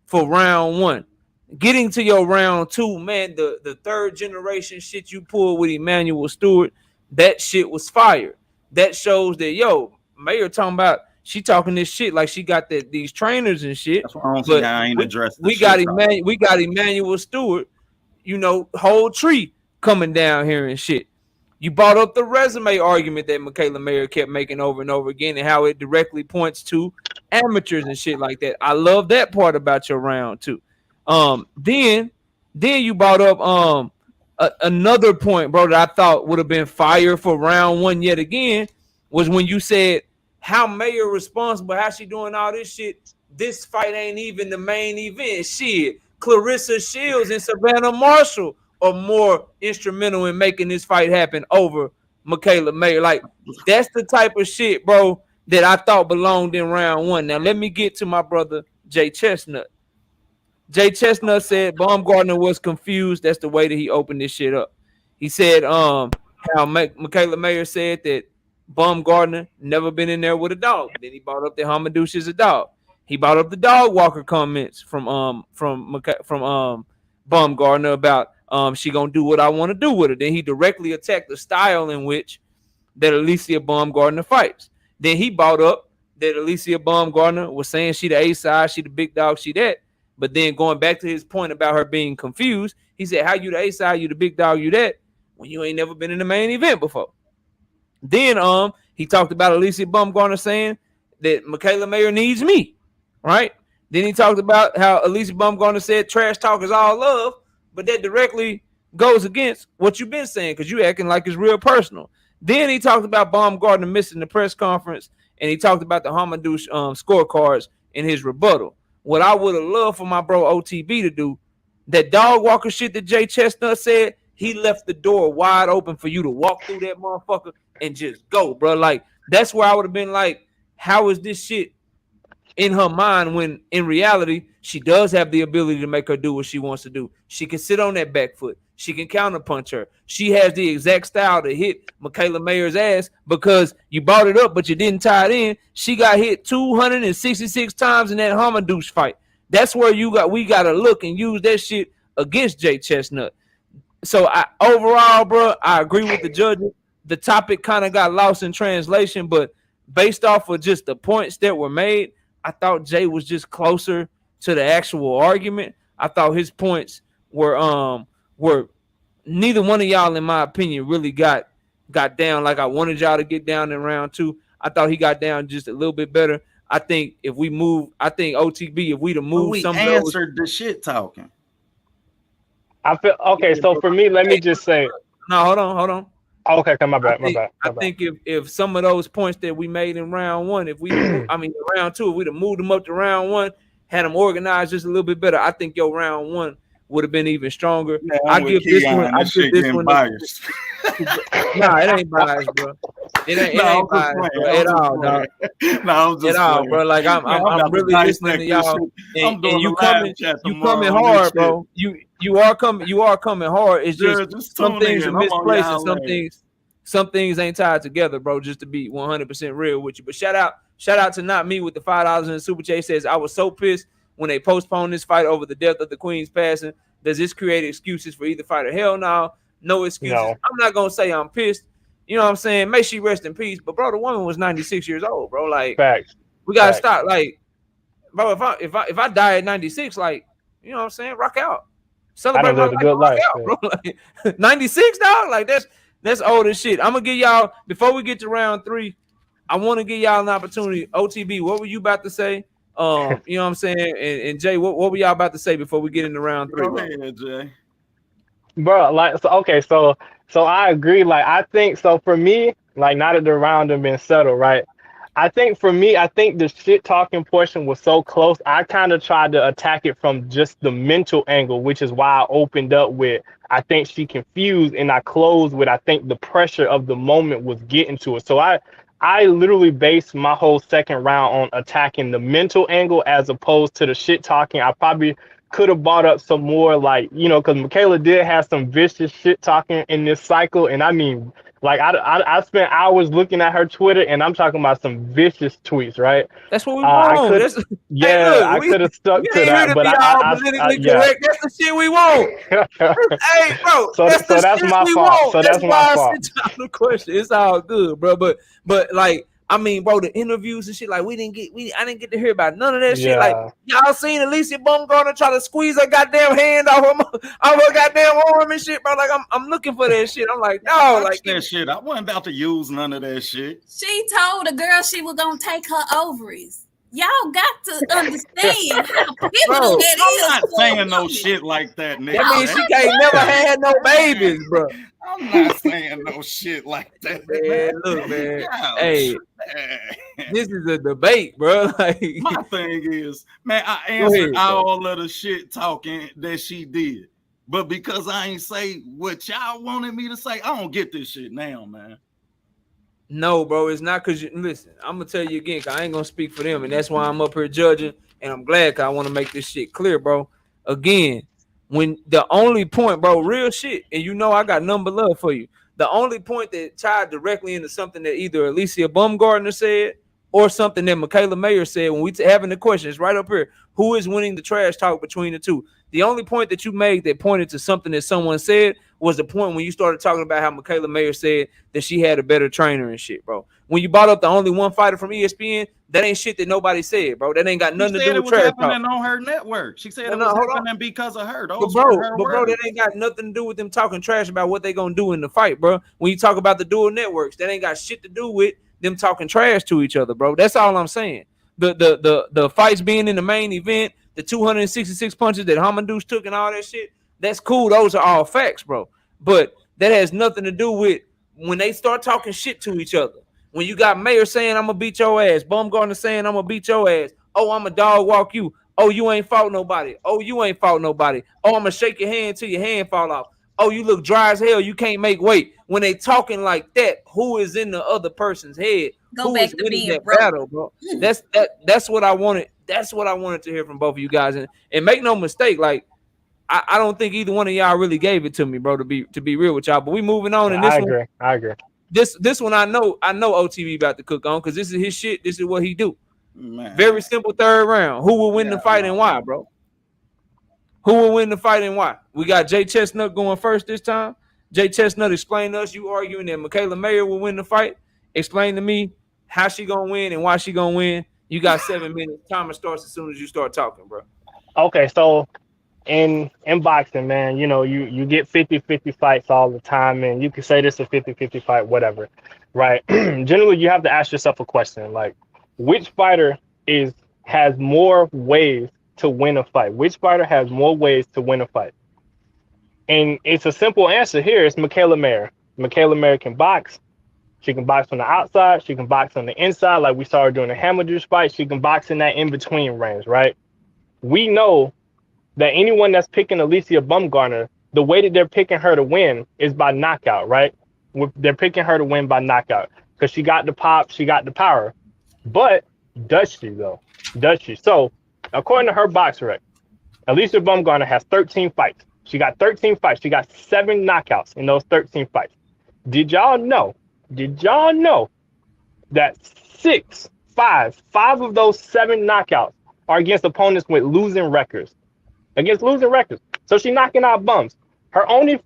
for round one. Getting to your round two, man, the third generation shit you pulled with Emmanuel Stewart, that shit was fire. That shows that MAYER talking about, she talking this shit like she got these trainers and shit. That's why I don't see how I ain't addressed. We got Emmanuel Stewart, whole tree coming down here and shit. You brought up the resume argument that MIKAELA MAYER kept making over and over again, and how it directly points to amateurs and shit like that. I love that part about your round too. Then you brought up another point, bro, that I thought would have been fire for round one yet again, was when you said how MAYER responsible, how she doing all this shit. This fight ain't even the main event. Shit, Clarissa Shields and Savannah Marshall are more instrumental in making this fight happen over MIKAELA MAYER. Like, that's the type of shit, bro, that I thought belonged in round one. Now let me get to my brother Jay Chestnut. Jay Chestnut said Baumgardner was confused. That's the way that he opened this shit up. He said how MIKAELA MAYER said that Baumgardner never been in there with a dog. Then he brought up that Hamadouche is a dog. He brought up the dog walker comments from Baumgardner about she gonna do what I want to do with her. Then he directly attacked the style in which that ALYCIA Baumgardner fights. Then he brought up that ALYCIA Baumgardner was saying she the A side, she the big dog, she that. But then going back to his point about her being confused, he said, how you the A side, you the big dog, you that, when you ain't never been in the main event before. Then he talked about ALYCIA Baumgardner saying that MIKAELA MAYER needs me, right? Then he talked about how ALYCIA Baumgardner said trash talk is all love, but that directly goes against what you've been saying because you acting like it's real personal. Then he talked about Baumgardner missing the press conference, and he talked about the Hamadouche scorecards in his rebuttal. What I would have loved for my bro OTB to do, that dog walker shit that Jay Chestnut said, he left the door wide open for you to walk through that motherfucker and just go, bro. Like, that's where I would have been like, how is this shit in her mind when in reality she does have the ability to make her do what she wants to do. She can sit on that back foot. She can counterpunch her. She has the exact style to hit MIKAELA MAYER's ass because you brought it up, but you didn't tie it in. She got hit 266 times in that Hamadouche fight. That's where we got to look and use that shit against Jay Chestnut. So overall, bro, I agree with the judges. The topic kind of got lost in translation, but based off of just the points that were made, I thought Jay was just closer to the actual argument. I thought his points were neither one of y'all, in my opinion, really got down like I wanted y'all to get down in round two. I thought he got down just a little bit better. I think OTB, if we'd have moved some of those, answered the shit talking. I feel okay. So for me, let me just say. No, hold on. Okay, my bad. I think if some of those points that we made in round one, round two, if we'd have moved them up to round one, had them organized just a little bit better, I think your round one would have been even stronger. Yeah, I I'm with give this one. Keon. I This give shit this getting one. biased. Nah, it ain't biased, bro. It ain't biased, bro, at all, dog. No, I'm just At all, playing. bro. Like Man, I'm about to really listening to dissect this y'all, shit. I'm doing and you a live coming, chat you tomorrow coming on this hard, shit. bro. You are coming hard. It's Yeah, just some tune things in. are I'm on misplaced, and y'all some things ain't tied together, bro. Just to be 100% real with you. But shout out to Not Me with the $5 in the super chat. Says I was so pissed when they postponed this fight over the death of the Queen's passing. Does this create excuses for either fighter? Hell no excuses. No. I'm not gonna say I'm pissed. You know what I'm saying? May she rest in peace. But bro, the woman was 96 years old, bro. Like, Facts. we gotta Facts. stop. Like, bro, if I die at 96, like, you know what I'm saying? Rock out. Celebrate my life. lived a good Rock life, out, bro. Like, 96, dog. Like, that's old as shit. I'm gonna give y'all, before we get to round 3, I want to give y'all an opportunity. OTB, what were you about to say? You know what I'm saying? And Jay, what were y'all about to say before we get into round 3? Go ahead, Jay. Bro, like, so okay, so I agree. Like, I think so for me, like, now that the round have been settled, right? I think for me, I think the shit talking portion was so close. I kind of tried to attack it from just the mental angle, which is why I opened up with I think she confused, and I closed with I think the pressure of the moment was getting to it. So I literally based my whole second round on attacking the mental angle as opposed to the shit talking. I probably could have brought up some more, like, you know, because MIKAELA did have some vicious shit talking in this cycle. And I mean, like, I spent hours looking at her Twitter, and I'm talking about some vicious tweets, right? That's what we want. I could, hey, I could have stuck to ain't that, here to but be all politically yeah. correct. That's the shit we want. Hey, bro, so that's the that's shit my we fault. want. So that's that's why my I fault. sent y'all the question. It's all good, bro. But like, I mean, bro, the interviews and shit, like, I didn't get to hear about none of that shit. Like, y'all seen ALYCIA Baumgardner try to squeeze her goddamn hand off her goddamn arm and shit, bro. Like, I'm looking for that shit. I'm like, no, like that shit. I wasn't about to use none of that shit. She told the girl she was gonna take her ovaries. Y'all got to understand how pivotal that is. I'm not saying no shit like that, nigga. I mean, she can't never had no babies, bro. I'm not saying no shit like that, man. Look, man. Hey, this is a debate, bro. Like, my thing is, man, I answered all of the shit talking that she did, but because I ain't say what y'all wanted me to say, I don't get this shit now, man. No, bro, it's not because you listen. I'm gonna tell you again, because I ain't gonna speak for them, and that's why I'm up here judging. And I'm glad, because I want to make this shit clear, bro. Again, when the only point, bro, real shit, and you know I got number love for you. The only point that tied directly into something that either ALYCIA Baumgardner said or something that MAYER said when we having the questions right up here. Who is winning the trash talk between the two? The only point that you made that pointed to something that someone said was the point when you started talking about how MAYER said that she had a better trainer and shit, bro. When you brought up the only one fighter from ESPN, that ain't shit that nobody said, bro. That ain't got nothing to do with trash talk. It was happening on her network. She said it was happening because of her. But bro, that ain't got nothing to do with them talking trash about what they gonna do in the fight, bro. When you talk about the dual networks, that ain't got shit to do with them talking trash to each other, bro. That's all I'm saying. The fights being in the main event, the 266 punches that Hamadou's took and all that shit, that's cool. Those are all facts, bro. But that has nothing to do with when they start talking shit to each other. When you got MAYER saying, I'm going to beat your ass. Baumgardner saying, I'm going to beat your ass. Oh, I'm a dog walk you. Oh, you ain't fought nobody. Oh, you ain't fought nobody. Oh, I'm going to shake your hand till your hand fall off. Oh, you look dry as hell. You can't make weight. When they talking like that, who is in the other person's head? Go back to being that battle, bro. That's what I wanted. That's what I wanted to hear from both of you guys. And make no mistake, like, I don't think either one of y'all really gave it to me, bro, to be real with y'all. But we moving on. And I agree. This one I know OTV about to cook on because this is his shit. This is what he do. Man. Very simple third round. Who will win the fight and why, bro? Who will win the fight and why? We got Jay Chestnut going first this time. Jay Chestnut, explain to us. You arguing that MAYER will win the fight. Explain to me how she gonna win and why she gonna win. You got 7 minutes. Timer starts as soon as you start talking, bro. Okay, so in boxing, man, you know, you get 50-50 fights all the time, and you can say this is a 50-50 fight, whatever, right? Generally, you have to ask yourself a question, like, which fighter has more ways to win a fight? Which fighter has more ways to win a fight? And it's a simple answer here. It's MIKAELA MAYER. MIKAELA MAYER can box. She can box on the outside. She can box on the inside, like we saw her doing the Hamadou's fight. She can box in that in-between range, right? We know that anyone that's picking ALYCIA Baumgardner, the way that they're picking her to win is by knockout, right? They're picking her to win by knockout because she got the pop, she got the power. But does she though? Does she? So according to her box rec, ALYCIA Baumgardner has 13 fights. She got 13 fights. She got 7 knockouts in those 13 fights. Did y'all know that 5 of those 7 knockouts are against opponents with losing records? Against losing records. So she's knocking out bums. Her only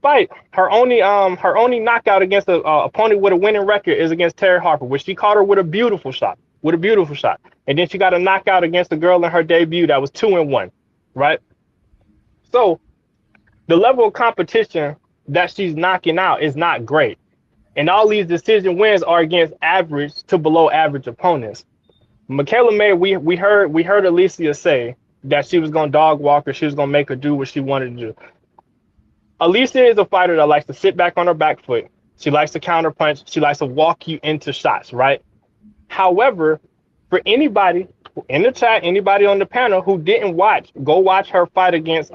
knockout against an opponent with a winning record is against Terry Harper, where she caught her with a beautiful shot. And then she got a knockout against a girl in her debut that was 2-1, right? So the level of competition that she's knocking out is not great. And all these decision wins are against average to below average opponents. MIKAELA Mayer, we heard ALYCIA say that she was going to dog walk her, she was going to make her do what she wanted to do. ALYCIA is a fighter that likes to sit back on her back foot. She likes to counter punch. She likes to walk you into shots, right? However, for anybody in the chat, anybody on the panel who didn't watch, go watch her fight against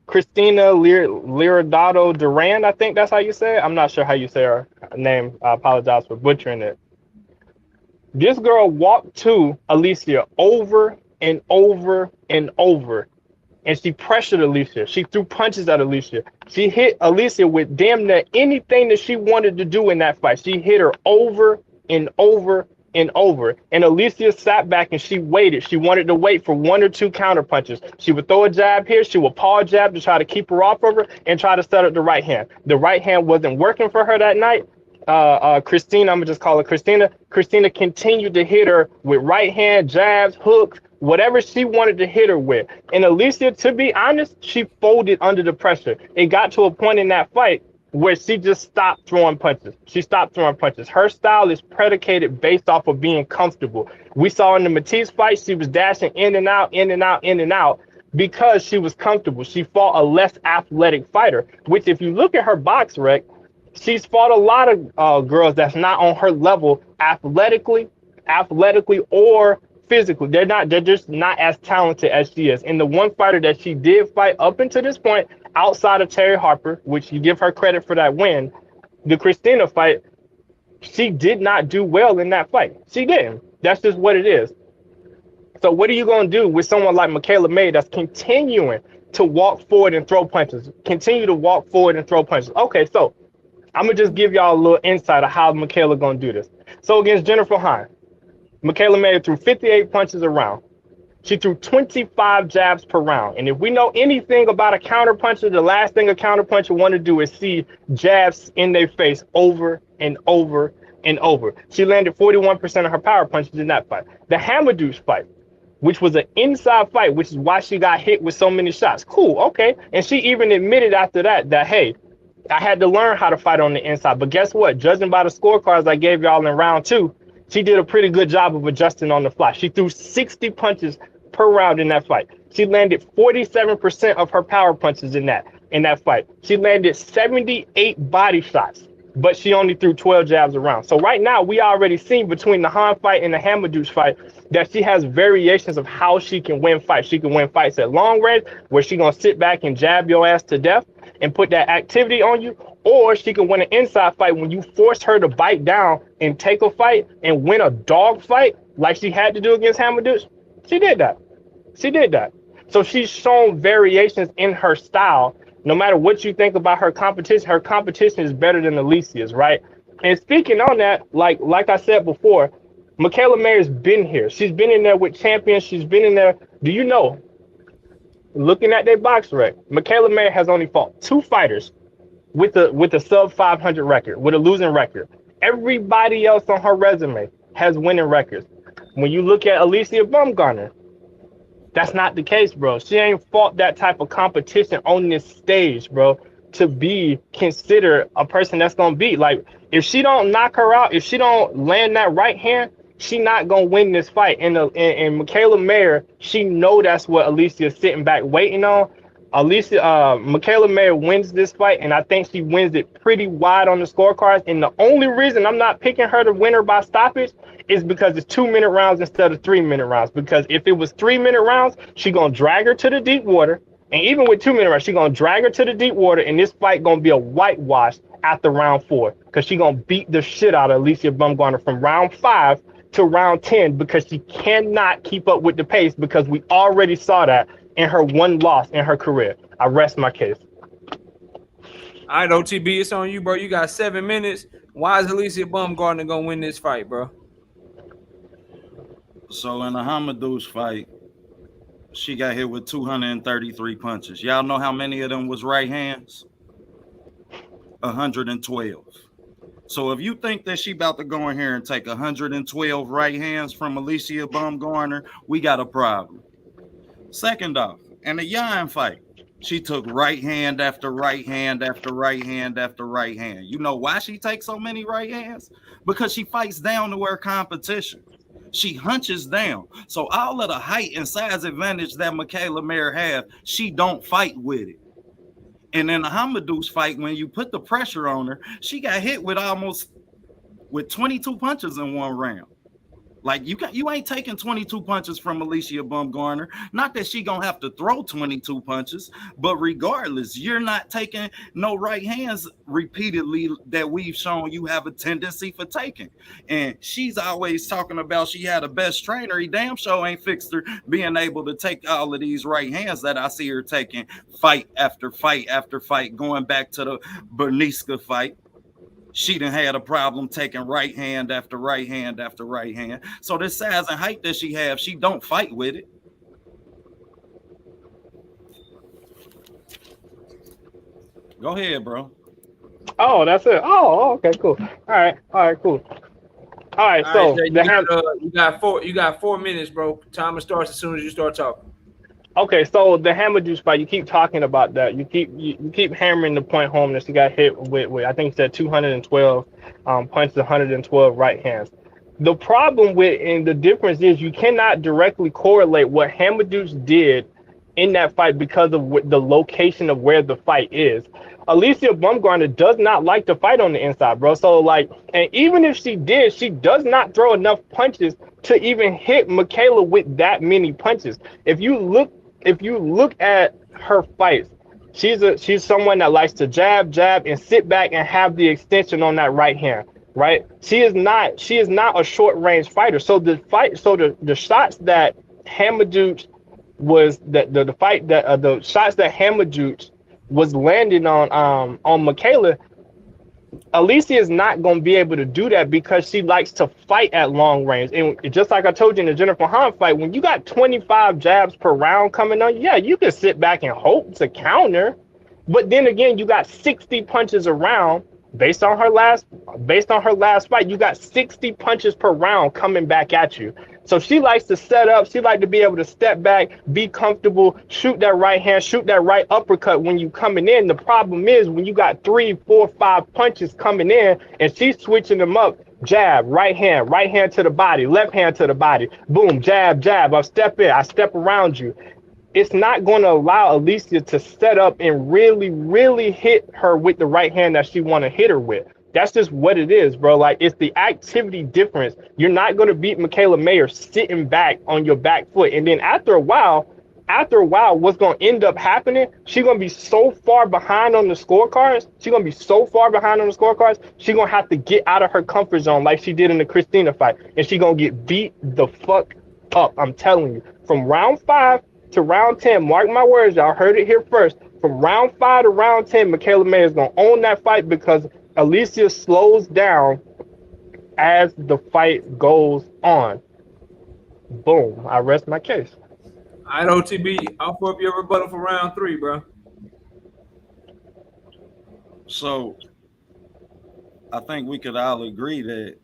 Christina Liradado Duran. I think that's how you say it. I'm not sure how you say her name. I apologize for butchering it. This girl walked to ALYCIA over and over and over, and she pressured ALYCIA. She threw punches at ALYCIA. She hit ALYCIA with damn near anything that she wanted to do in that fight. She hit her over and over and over. And ALYCIA sat back and she waited. She wanted to wait for 1 or 2 counter punches. She would throw a jab here. She would paw jab to try to keep her off of her and try to set up the right hand. The right hand wasn't working for her that night. Christina, I'm gonna just call her Christina. Christina continued to hit her with right hand jabs, hooks, whatever she wanted to hit her with. And ALYCIA, to be honest, she folded under the pressure. It got to a point in that fight where she just stopped throwing punches. She stopped throwing punches. Her style is predicated based off of being comfortable. We saw in the Matisse fight, she was dashing in and out, in and out, in and out because she was comfortable. She fought a less athletic fighter, which if you look at her box rec, she's fought a lot of girls that's not on her level athletically or physically. They're just not as talented as she is. And the one fighter that she did fight up until this point, outside of Terry Harper, which you give her credit for that win, the Christina fight, she did not do well in that fight. She didn't. That's just what it is. So what are you going to do with someone like MIKAELA Mayer that's continuing to walk forward and throw punches? Continue to walk forward and throw punches. Okay, so I'm going to just give y'all a little insight of how MIKAELA going to do this. So against Jennifer Hine, MIKAELA Mayer threw 58 punches a round. She threw 25 jabs per round. And if we know anything about a counterpuncher, the last thing a counterpuncher want to do is see jabs in their face over and over and over. She landed 41% of her power punches in that fight. The Hamadouche fight, which was an inside fight, which is why she got hit with so many shots. Cool, okay. And she even admitted after that, hey, I had to learn how to fight on the inside. But guess what? Judging by the scorecards I gave y'all in round 2, she did a pretty good job of adjusting on the fly. She threw 60 punches per round in that fight. She landed 47% of her power punches in that fight. She landed 78 body shots, but she only threw 12 jabs around. So right now, we already seen between the Han fight and the Hamadouche fight that she has variations of how she can win fights. She can win fights at long range, where she gonna sit back and jab your ass to death and put that activity on you, or she can win an inside fight when you force her to bite down and take a fight and win a dog fight like she had to do against Hamadouche. She did that. So she's shown variations in her style. No matter what you think about her competition is better than ALYCIA's, right? And speaking on that, like I said before, MIKAELA Mayer's been here. She's been in there with champions. She's been in there. Do you know, looking at their box rec, MIKAELA Mayer has only fought 2 fighters with a sub 500 record, with a losing record. Everybody else on her resume has winning records. When you look at ALYCIA Baumgardner, that's not the case, bro. She ain't fought that type of competition on this stage, bro, to be considered a person that's gonna beat. Like, if she don't knock her out, if she don't land that right hand, she not gonna win this fight. And MIKAELA Mayer, she know that's what ALYCIA is sitting back waiting on. MIKAELA Mayer wins this fight, and I think she wins it pretty wide on the scorecards. And the only reason I'm not picking her to win her by stoppage is because it's 2-minute rounds instead of 3-minute rounds. Because if it was 3-minute rounds, she gonna drag her to the deep water And even with 2 minute rounds, she's gonna drag her to the deep water, and this fight gonna be a whitewash after round 4, because she's gonna beat the shit out of ALYCIA Baumgardner from round 5 to round 10, because she cannot keep up with the pace, because we already saw that in her one loss in her career. I rest my case. All right, OTB, it's on you, bro. You got 7 minutes. Why is ALYCIA Baumgardner gonna win this fight, bro? So in the Hamadouche fight, she got hit with 233 punches. Y'all know how many of them was right hands? 112. So if you think that she about to go in here and take 112 right hands from ALYCIA Baumgardner, we got a problem. Second off, in the Yan fight, she took right hand after right hand after right hand after right hand. You know why she takes so many right hands? Because she fights down to her competition. She hunches down. So all of the height and size advantage that MIKAELA MAYER have, she don't fight with it. And in the Hamadouche fight, when you put the pressure on her, she got hit with 22 punches in one round. Like you ain't taking 22 punches from ALYCIA Baumgardner. Not that she gonna have to throw 22 punches, but regardless, you're not taking no right hands repeatedly that we've shown you have a tendency for taking. And she's always talking about she had a best trainer. He damn sure ain't fixed her being able to take all of these right hands that I see her taking fight after fight after fight, going back to the Berniska fight. She done had a problem taking right hand after right hand after right hand. So this size and height that she have, she don't fight with it. Go ahead, bro. Oh, that's it. Oh, okay, cool. All right, cool. All right, so you got 4 minutes, bro. Timer starts as soon as you start talking. Okay, so the Hamadouche fight, you keep talking about that. You keep hammering the point home that she got hit with I think you said 212 punches, 112 right hands. The problem with, and the difference is, you cannot directly correlate what Hamadouche did in that fight because of the location of where the fight is. ALYCIA Baumgardner does not like to fight on the inside, bro. So like, and even if she did, she does not throw enough punches to even hit MIKAELA with that many punches. If you look at her fights, she's someone that likes to jab, and sit back and have the extension on that right hand, right? She is not a short range fighter. So the shots that Hamadouche was the shots that Hamadouche was landing on MIKAELA, ALYCIA is not going to be able to do that because she likes to fight at long range. And just like I told you in the Jennifer Hahn fight, when you got 25 jabs per round coming on, yeah, you can sit back and hope to counter. But then again, you got 60 punches a round based on her last fight. You got 60 punches per round coming back at you. So she likes to set up. She likes to be able to step back, be comfortable, shoot that right hand, shoot that right uppercut when you coming in. The problem is when you got 3, 4, 5 punches coming in and she's switching them up, jab, right hand to the body, left hand to the body, boom, jab, I step in, I step around you. It's not going to allow ALYCIA to set up and really, really hit her with the right hand that she want to hit her with. That's just what it is, bro. Like, it's the activity difference. You're not going to beat MIKAELA MAYER sitting back on your back foot. And then after a while, what's going to end up happening, she's going to be so far behind on the scorecards. She's going to have to get out of her comfort zone like she did in the Christina fight. And she's going to get beat the fuck up. I'm telling you. From round 5 to round 10, mark my words, y'all heard it here first. From round 5 to round 10, MIKAELA MAYER is going to own that fight because ALYCIA slows down as the fight goes on. Boom. I rest my case. All right, OTB, offer up your rebuttal for round 3, bro. So I think we could all agree that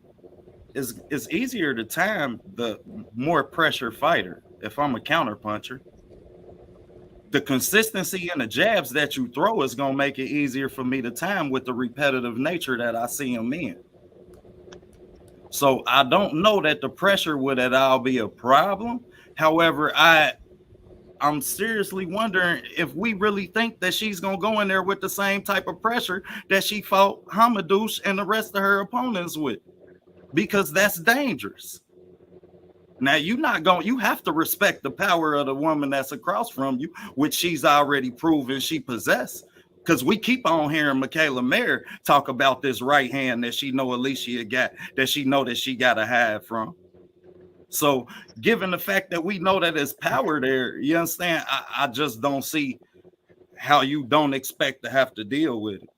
it's easier to time the more pressure fighter if I'm a counter puncher. The consistency in the jabs that you throw is going to make it easier for me to time with the repetitive nature that I see them in. So I don't know that the pressure would at all be a problem. However, I'm seriously wondering if we really think that she's going to go in there with the same type of pressure that she fought Hamadouche and the rest of her opponents with, because that's dangerous. Now you have to respect the power of the woman that's across from you, which she's already proven she possessed. Because we keep on hearing MIKAELA MAYER talk about this right hand that she know ALYCIA got, that she know that she got to hide from. So given the fact that we know that there's power there, you understand? I just don't see how you don't expect to have to deal with it.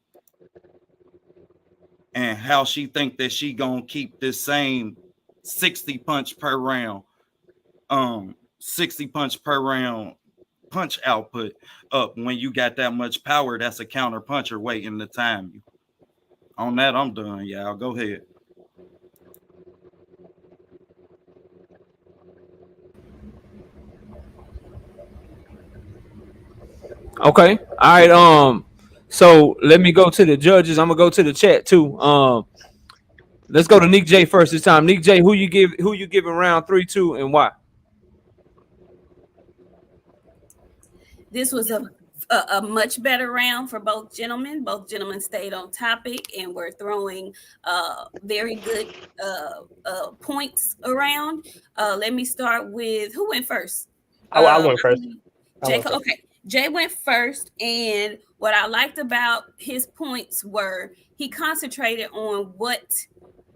And how she think that she gonna keep this same 60 punch per round, 60 punch per round punch output up when you got that much power. That's a counter puncher waiting to time you. On that, I'm done, y'all. Go ahead. Okay. All right. So let me go to the judges. I'm gonna go to the chat too. Let's go to Nik J first this time. Nik J, who you giving round 3 to and why? This was a much better round for both gentlemen. Both gentlemen stayed on topic and were throwing very good points around. Let me start with who went first? I went first. Jacob. Okay. Jay went first, and what I liked about his points were he concentrated on what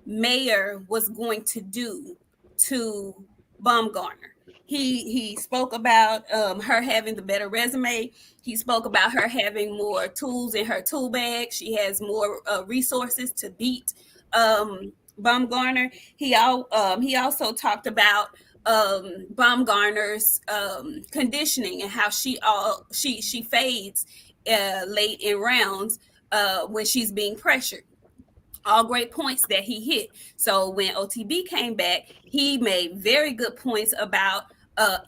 MAYER was going to do to Baumgardner. He spoke about her having the better resume. He spoke about her having more tools in her tool bag. She has more resources to beat Baumgardner. He also talked about Baumgardner's conditioning and how she fades late in rounds when she's being pressured. All great points that he hit. So when OTB came back, he made very good points about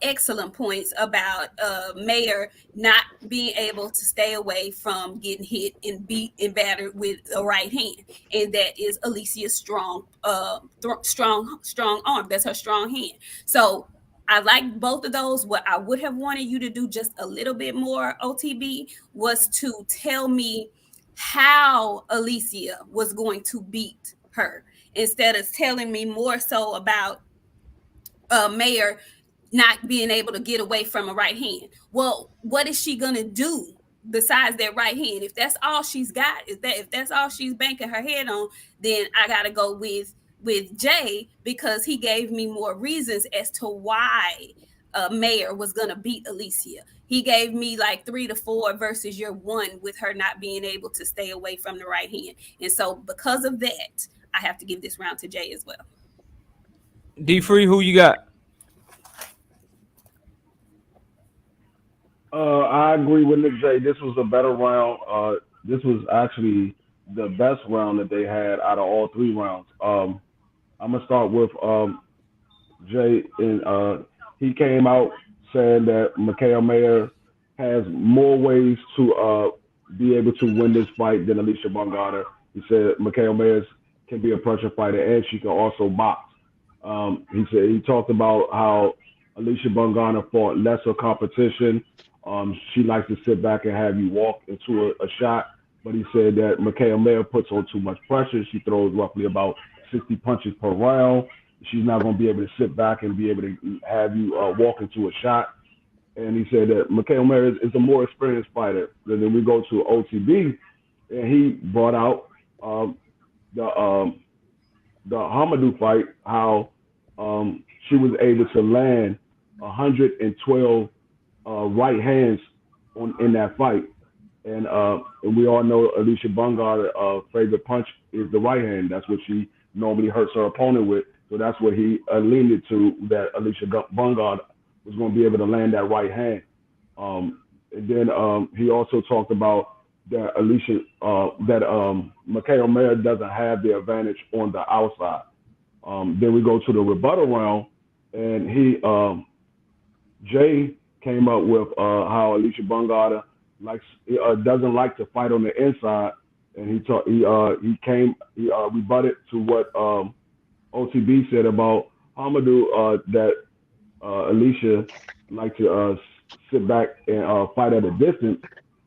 excellent points about MAYER not being able to stay away from getting hit and beat and battered with a right hand, and that is ALYCIA's strong arm. That's her strong hand. So I like both of those. What I would have wanted you to do just a little bit more, OTB, was to tell me how ALYCIA was going to beat her instead of telling me more so about MAYER not being able to get away from a right hand. Well, what is she gonna do besides that right hand? If that's all she's got, if that's all she's banking her head on, then I gotta go with Jay, because he gave me more reasons as to why MAYER was gonna beat ALYCIA. He gave me like 3 to 4 versus your 1 with her not being able to stay away from the right hand. And so because of that, I have to give this round to Jay as well. D Free, who you got? I agree with Nik J. This was a better round. This was actually the best round that they had out of all 3 rounds. I'm gonna start with Jay, and he came out saying that MIKAELA MAYER has more ways to be able to win this fight than ALYCIA Baumgardner. He said MIKAELA MAYER can be a pressure fighter and she can also box. He talked about how ALYCIA Baumgardner fought lesser competition. She likes to sit back and have you walk into a shot, but he said that MIKAELA MAYER puts on too much pressure. She throws roughly about 60 punches per round. She's not going to be able to sit back and be able to have you walk into a shot. And he said that MIKAELA MAYER is a more experienced fighter. And then we go to OTB, and he brought out the Hamadou fight, how she was able to land 112 right hands in that fight. And we all know ALYCIA Baumgardner's favorite punch is the right hand. That's what she normally hurts her opponent with. So that's what he alluded to, that ALYCIA Baumgardner was going to be able to land that right hand. And then he also talked about that MIKAELA MAYER doesn't have the advantage on the outside. Then we go to the rebuttal round, and Jay came up with how ALYCIA Baumgardner doesn't like to fight on the inside, and he rebutted to what OTB said about Hamadou, that ALYCIA like to sit back and fight at a distance,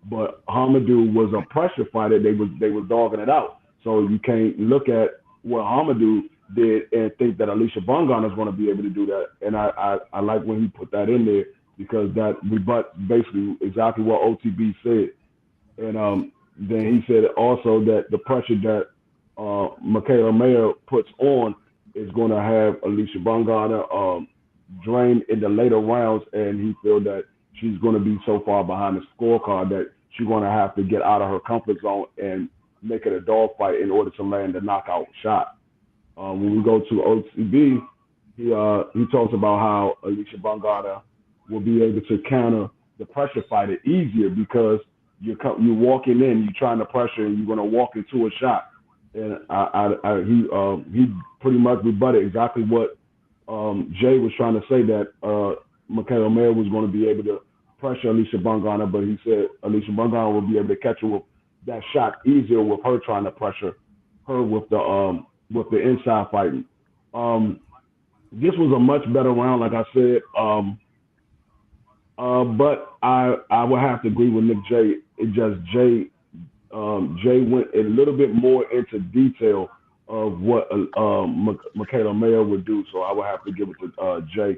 but Hamadou was a pressure fighter. They was dogging it out. So you can't look at what Hamadou did and think that ALYCIA Baumgardner is going to be able to do that. And I like when he put that in there because that rebuts basically exactly what OTB said. And then he said also that the pressure that MIKAELA MAYER puts on is going to have ALYCIA Baumgardner drained in the later rounds, and he feel that she's going to be so far behind the scorecard that she's going to have to get out of her comfort zone and make it a dogfight in order to land the knockout shot. When we go to OTB, he talks about how ALYCIA Baumgardner will be able to counter the pressure fighter easier because you're walking in, you're trying to pressure, and you're going to walk into a shot. And he pretty much rebutted exactly what Jay was trying to say, that MIKAELA MAYER was going to be able to pressure ALYCIA Baumgardner, but he said ALYCIA Baumgardner will be able to catch her with that shot easier with her trying to pressure her with the inside fighting. This was a much better round, like I said. But I would have to agree with Nik J. It just Jay went a little bit more into detail of what MIKAELA MAYER would do, so I would have to give it to Jay.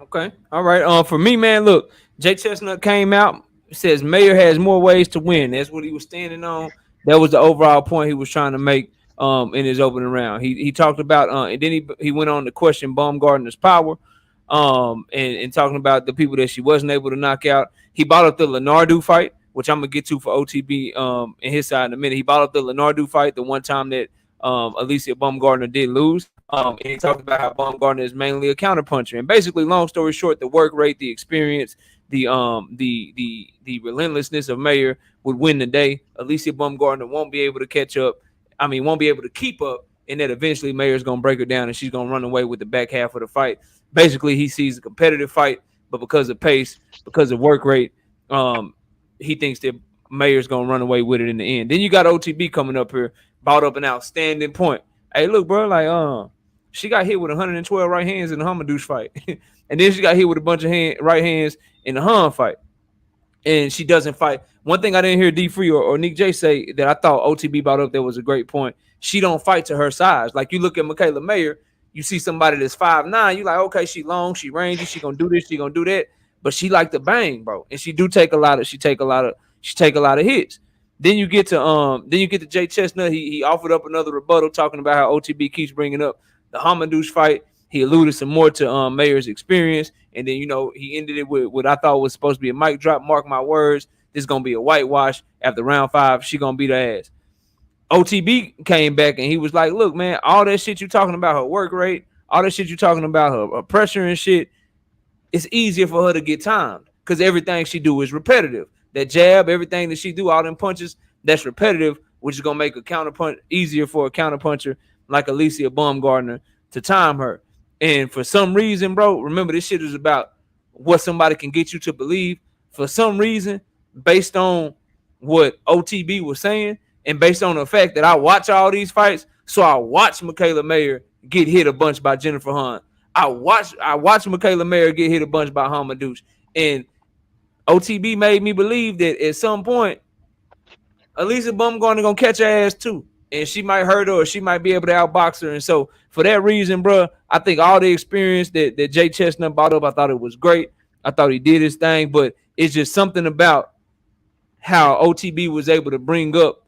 Okay, all right. For me, man, look, Jay Chestnut came out, says MAYER has more ways to win. That's what he was standing on. That was the overall point he was trying to make in his opening round. He talked about and then he went on to question Baumgardner's power. And talking about the people that she wasn't able to knock out. He brought up the Lenardu fight, which I'm gonna get to for OTB in his side in a minute. He brought up the Lenardu fight, the one time that ALYCIA Baumgardner did lose. And he talked about how Baumgardner is mainly a counterpuncher. And basically, long story short, the work rate, the experience, the relentlessness of MAYER would win the day. ALYCIA Baumgardner won't be able to catch up. I mean, won't be able to keep up, and that eventually MAYER's gonna break her down and she's gonna run away with the back half of the fight. Basically, he sees a competitive fight, but because of pace, because of work rate, he thinks that MAYER's gonna run away with it in the end. Then you got OTB coming up here, brought up an outstanding point. Hey, look, bro, like she got hit with 112 right hands in the Hamadouche fight, and then she got hit with a bunch of right hands in the Han fight, and she doesn't fight. One thing I didn't hear D Free or Nik J say that I thought OTB brought up that was a great point. She don't fight to her size. Like you look at MIKAELA MAYER. You see somebody that's 5'9", you like, okay, she long, she rangy, she gonna do this, she gonna do that, but she like to bang, bro, and she take a lot of hits. Then you get to Jay Chestnut. He offered up another rebuttal talking about how OTB keeps bringing up the Hamadouche fight. He alluded some more to MAYER's experience, and then he ended it with what I thought was supposed to be a mic drop. Mark my words, this is gonna be a whitewash after round 5. She gonna beat her ass. OTB came back and he was like, look, man, all that shit you talking about, her work rate, all that shit you talking about, her pressure and shit, it's easier for her to get timed because everything she do is repetitive. That jab, everything that she do, all them punches, that's repetitive, which is going to make a counterpunch easier for a counterpuncher like ALYCIA Baumgardner to time her. And for some reason, bro, remember this shit is about what somebody can get you to believe. For some reason, based on what OTB was saying, and based on the fact that I watch all these fights, so I watch MIKAELA MAYER get hit a bunch by Jennifer Hunt. I watch MIKAELA MAYER get hit a bunch by Hamadouche. And OTB made me believe that at some point, ALYCIA Baumgardner gonna catch her ass too. And she might hurt her or she might be able to outbox her. And so for that reason, bro, I think all the experience that Jay Chestnut brought up, I thought it was great. I thought he did his thing, but it's just something about how OTB was able to bring up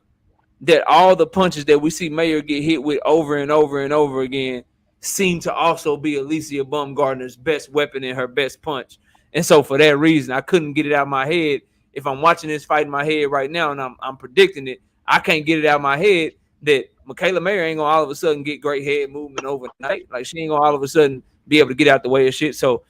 that all the punches that we see MAYER get hit with over and over and over again seem to also be ALYCIA Baumgardner's best weapon and her best punch. And so for that reason, I couldn't get it out of my head. If I'm watching this fight in my head right now and I'm predicting it, I can't get it out of my head that MIKAELA MAYER ain't gonna all of a sudden get great head movement overnight. Like she ain't gonna all of a sudden be able to get out the way of shit. So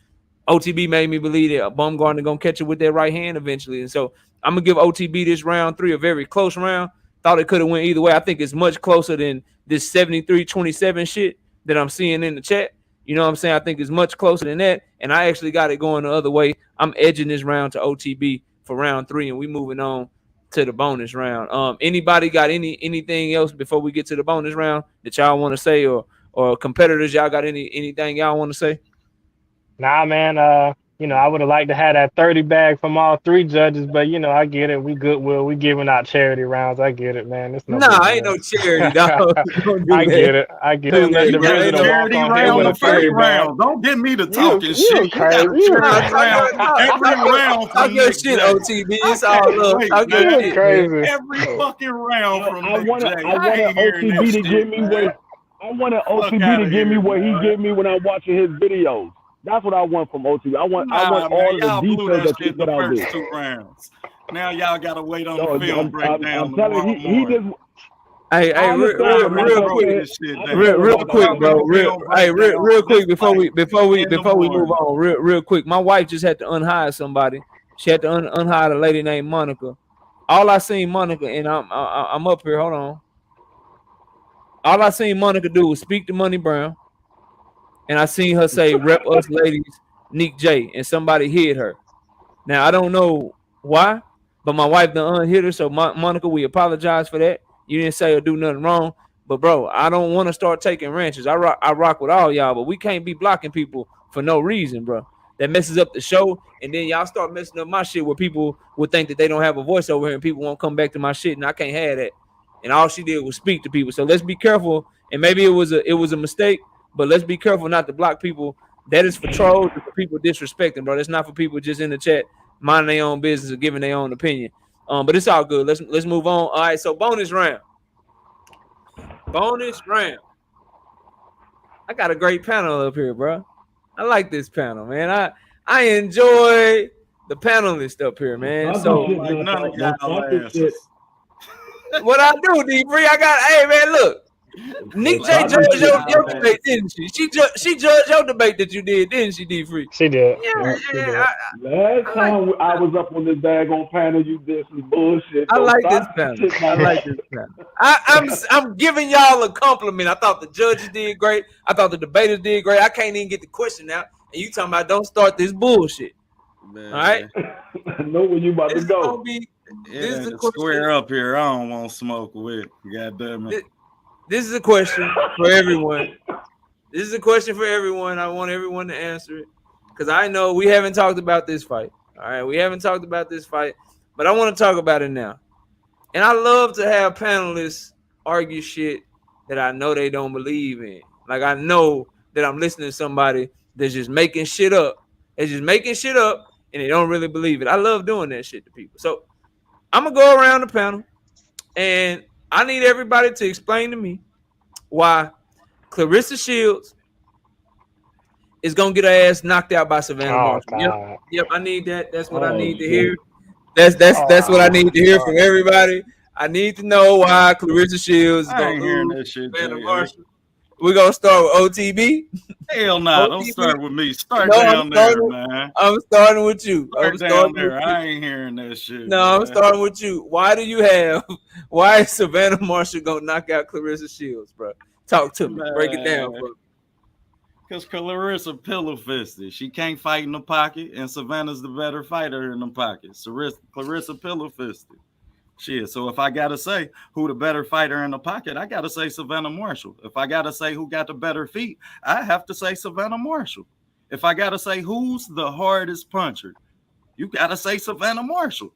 OTB made me believe that Baumgardner gonna catch it with that right hand eventually. And so I'm gonna give OTB this round 3 a very close round. Thought it could have went either way. I think it's much closer than this 73-27 shit that I'm seeing in the chat. You know what I'm saying? I think it's much closer than that. And I actually got it going the other way. I'm edging this round to OTB for round 3, and we moving on to the bonus round. Anybody got anything else before we get to the bonus round that y'all want to say, or competitors, y'all got anything y'all want to say? Nah, man. I would have liked to have that 30 bag from all three judges, but I get it. We goodwill. We giving out charity rounds. I get it, man. It's no big Ain't deal. no charity, dog. Don't do I that. get it. I get it. Do Let that. the Yeah, Got ain't a visitor no walk charity on here round with the a first 30 bag. round. Don't get me to You talking you shit. You got a crazy. You charity crazy. round every round talk from your Nik shit, J. OTB. I It's all can't love. wait, Talk your man. You shit, man. crazy. Every fucking round from I Nik wanted J. I ain't hearing that OTB to give shit, me man. I wanted Fuck OTB out to of give me here, what he man. gave me when I'm watching his videos. That's what I want from OTB. I want Nah, man, all of the y'all blew details that that you shit in put the out first there. 2 rounds. Now y'all gotta wait on No, the film breakdown I'm telling tomorrow you, he morning. just. Hey, I understand, Y'all but like really real I broke quick, said, this shit I down. understand what real y'all Y'all quick, talking cover bro. the about. film breakdown Real for this quick before fight we before we in the before we move morning. on, real quick. My wife just had to unhire somebody. She had to unhire a lady named Monica. All I seen Monica, and I'm up here. Hold on. All I seen Monica do was speak to Money Brown, and I seen her say "Rep us ladies, Nik J," and somebody hit her. Now I don't know why, but my wife done unhit her. So Monica, we apologize for that. You didn't say or do nothing wrong, but bro, I don't want to start taking ranches. I rock with all y'all, but we can't be blocking people for no reason, bro. That messes up the show, and then y'all start messing up my shit where people would think that they don't have a voice over here, and people won't come back to my shit, and I can't have that. And all she did was speak to people. So let's be careful. And maybe it was a mistake, but let's be careful not to block people. That is for trolls and for people disrespecting, bro. That's not for people just in the chat minding their own business or giving their own opinion. But it's all good. Let's move on. All right, so bonus round. Bonus round. I got a great panel up here, bro. I like this panel, man. I enjoy the panelists up here, man. Don't So start this Like shit, none of Don't y'all start this shit. asses. what I do, D3, hey man, look. Nik J Like none judged of your y'all debate, asses. didn't she? She judged your debate that you did, didn't she, D3? She did. Yeah, Yeah, she did. Last time I was up on this daggone panel, you did some bullshit. I Don't like start this this panel. shit I no like more. this panel. I'm giving y'all a compliment. I thought the judges did great. I thought the debaters did great. I can't even get the question out, and you talking about don't start this bullshit. Man. All right, I know where you about this to is go. gonna be. It This is ain't a a question. square up here. I don't want smoke with. God damn it. This is a question for everyone. This is a question for everyone. I want everyone to answer it because I know we haven't talked about this fight. All right, we haven't talked about this fight, but I want to talk about it now. And I love to have panelists argue shit that I know they don't believe in. Like I know that I'm listening to somebody that's just making shit up. They're just making shit up and they don't really believe it. I love doing that shit to people. So I'm gonna go around the panel and I need everybody to explain to me why Clarissa Shields is gonna get her ass knocked out by Savannah Oh Marshall. God. Yep, I need that. That's what I Oh need to shit. hear. That's what I need to hear Oh, from everybody. I need to know why Clarissa Shields is I gonna ain't hearing lose that shit, Savannah Jay. Marshall. We're gonna start with OTB. Hell nah, don't OTB. start with me. Start No, down there, man. I'm starting with you. Start down there. I ain't hearing that shit, No, man. I'm starting with you. Why is Savannah Marshall gonna knock out Clarissa Shields, bro? Talk to me. Break it down, bro. Because Clarissa pillow fisted. She can't fight in the pocket, and Savannah's the better fighter in the pocket. Clarissa pillow fisted. Shit. So if I gotta say who the better fighter in the pocket, I gotta say Savannah Marshall. If I gotta say who got the better feet, I have to say Savannah Marshall. If I gotta say who's the hardest puncher, you gotta say Savannah Marshall.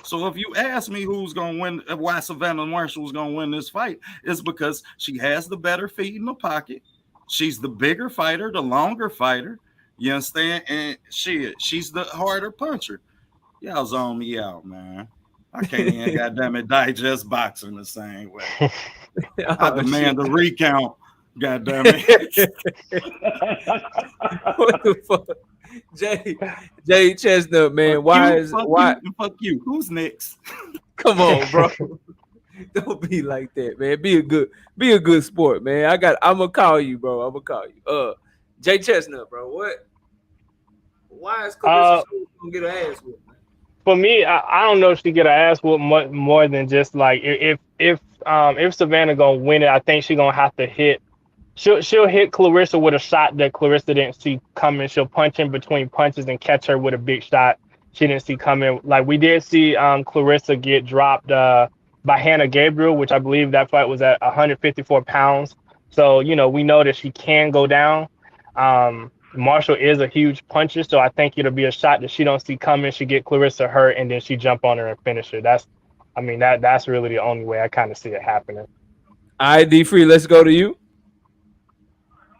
So if you ask me who's gonna win, why Savannah Marshall's gonna win this fight, it's because she has the better feet in the pocket. She's the bigger fighter, the longer fighter. You understand? And she's the harder puncher. Y'all zone me out, man. I can't even goddamn it digest boxing the same way. I demand a recount. Goddamn it. What the fuck? Jay Chestnut, man. Fuck you. Who's next? Come on, bro. Don't be like that, man. Be a good sport, man. I'm gonna call you, bro. I'm gonna call you. Jay Chestnut, bro. Why is Clarissa gonna get her ass whooped, man? For me, I don't know if she get her ass whooped much more than just like if Savannah gonna win it, I think she gonna have to hit. She'll hit Clarissa with a shot that Clarissa didn't see coming. She'll punch in between punches and catch her with a big shot she didn't see coming. Like we did see Clarissa get dropped by Hannah Gabriel, which I believe that fight was at 154 pounds. So we know that she can go down. Marshall is a huge puncher, so I think it'll be a shot that she don't see coming. She get Clarissa hurt, and then she jump on her and finish her. That's really the only way I kind of see it happening. All right, D Free, let's go to you.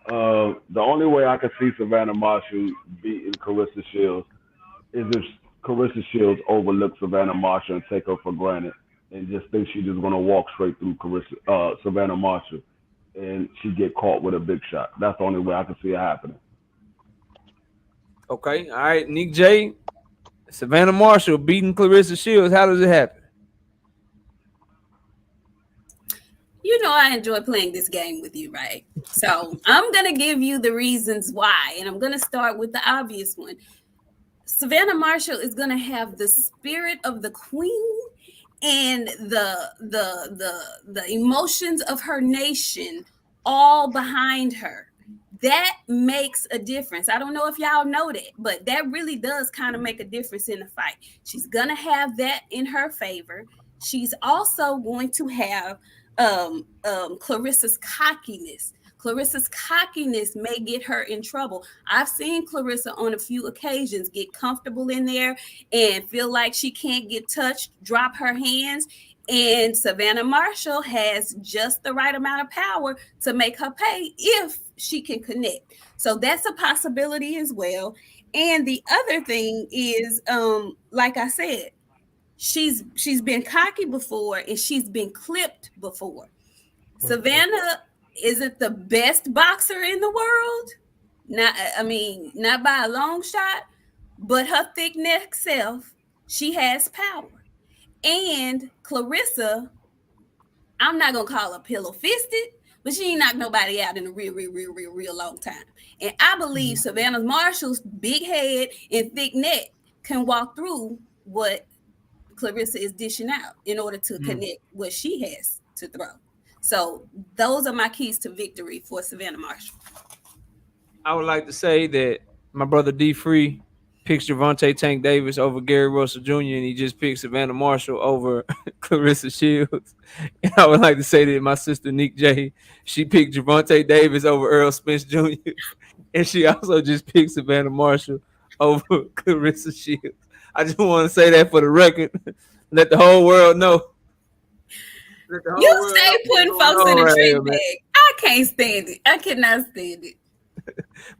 The only way I could see Savannah Marshall beating Carissa Shields is if Carissa Shields overlooks Savannah Marshall and take her for granted and just think she's just gonna walk straight through Savannah Marshall and she get caught with a big shot. That's the only way I can see it happening. Okay, all right, Nik J, Savannah Marshall beating Clarissa Shields. How does it happen? You know I enjoy playing this game with you, right? So I'm going to give you the reasons why, and I'm going to start with the obvious one. Savannah Marshall is going to have the spirit of the queen and the emotions of her nation all behind her. That makes a difference. I don't know if y'all know that, but that really does kind of make a difference in the fight. She's going to have that in her favor. She's also going to have Clarissa's cockiness. Clarissa's cockiness may get her in trouble. I've seen Clarissa on a few occasions get comfortable in there and feel like she can't get touched, drop her hands. And Savannah Marshall has just the right amount of power to make her pay if she can connect. So that's a possibility as well. And the other thing is, like I said, she's been cocky before and she's been clipped before. Savannah isn't the best boxer in the world. Not by a long shot, but her thick neck self, she has power. And Clarissa, I'm not gonna call her pillow fisted, but she ain't knocked nobody out in a real long time. And I believe Savannah Marshall's big head and thick neck can walk through what Clarissa is dishing out in order to connect what she has to throw. So those are my keys to victory for Savannah Marshall. I would like to say that my brother D Free picks Gervonta Tank Davis over Gary Russell Jr. and he just picked Savannah Marshall over Clarissa Shields. And I would like to say that my sister Nik J, she picked Gervonta Davis over Earl Spence Jr. and she also just picked Savannah Marshall over Clarissa Shields. I just want to say that for the record. Let the whole world know. You stay putting folks in a trick bag. I can't stand it. I cannot stand it.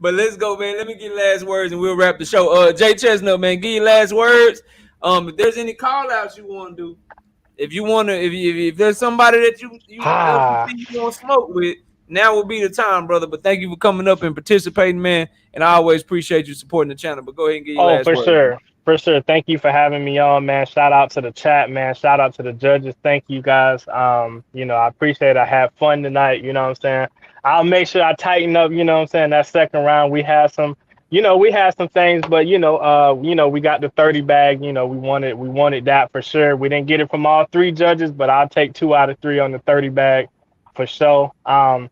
But let's go, man. Let me get last words and we'll wrap the show. Jay Chestnut, man, give your last words. If there's any call outs you want to do, if there's somebody that you want to smoke with, now will be the time, brother. But thank you for coming up and participating, man. And I always appreciate you supporting the channel. But go ahead and get your last words. For sure. Thank you for having me on, man. Shout out to the chat, man. Shout out to the judges. Thank you guys. I appreciate it. I had fun tonight. You know what I'm saying? I'll make sure I tighten up, you know what I'm saying? That second round, we had some things, but we got the 30 bag, we wanted that for sure. We didn't get it from all three judges, but I'll take 2 out of 3 on the 30 bag for sure. I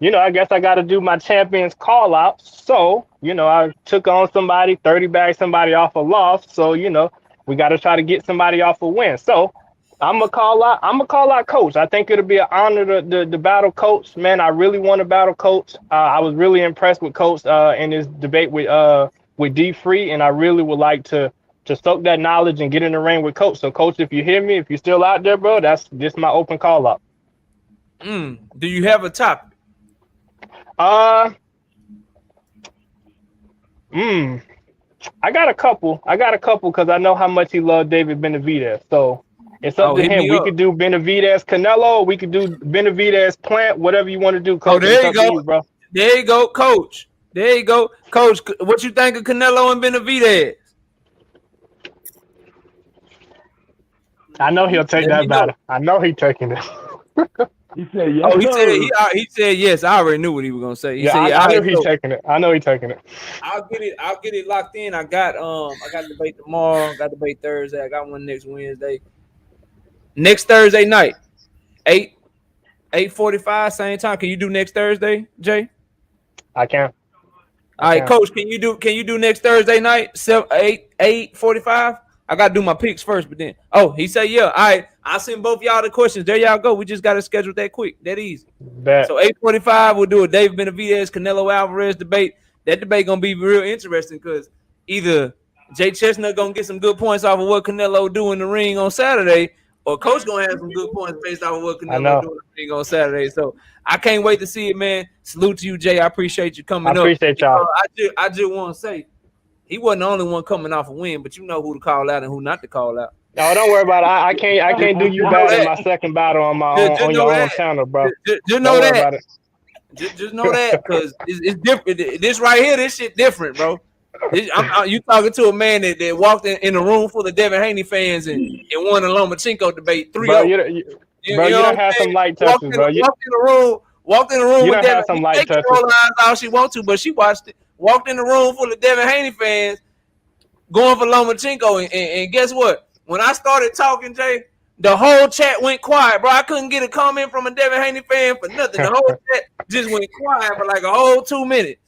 guess I got to do my champions call out. So, I took on somebody, 30 bag somebody off a loss. So, we got to try to get somebody off a win. So I'm gonna call out Coach. I think it'll be an honor to battle Coach. Man, I really want to battle Coach. I was really impressed with Coach in this debate with D Free, and I really would like to soak that knowledge and get in the ring with Coach. So, Coach, if you hear me, if you're still out there, bro, this my open call up. Do you have a topic? I got a couple because I know how much he loved David Benavidez. So it's up to him. We could do Benavidez Canelo. We could do Benavidez Plant. Whatever you want to do, Coach. There you go, bro. There you go, Coach. There you go, Coach. What you think of Canelo and Benavidez? I know he'll take that battle. I know he's taking it. He said yes. Oh, he said yes. I already knew what he was gonna say. I know he's taking it. I know he's taking it. I'll get it locked in. I got debate tomorrow. Got debate Thursday. I got one next Wednesday. Next Thursday night, 8:45, same time. Can you do next Thursday, Jay? I can. All right, Coach. Can you do next Thursday night, 8:45? I gotta do my picks first, but then he said yeah. All right, I'll send both y'all the questions. There y'all go. We just gotta schedule that quick, that easy. So 8:45, we'll do a David Benavidez Canelo Alvarez debate. that debate gonna be real interesting because either Jay Chestnut gonna get some good points off of what Canelo do in the ring on Saturday, or Coach gonna have some good points based off of what Canelo do in the ring on Saturday. So I can't wait to see it, man. Salute to you, Jay. I appreciate you coming up. I appreciate y'all. I just want to say he wasn't the only one coming off a win, but you know who to call out and who not to call out. No, don't worry about it. I can't do you bad in my second battle on my on your own channel, bro. Just know that. Just know that because it's different. This right here, this shit different, bro. You talking to a man that walked in a room full of Devin Haney fans and won a Lomachenko debate 3-0. You don't have some light touches, bro. Walked in the room with Devin. Some light touches. All she wants to, but she watched it. Walked in the room full of Devin Haney fans going for Lomachenko, and guess what? When I started talking, Jay, the whole chat went quiet, bro. I couldn't get a comment from a Devin Haney fan for nothing. The whole chat just went quiet for like a whole 2 minutes.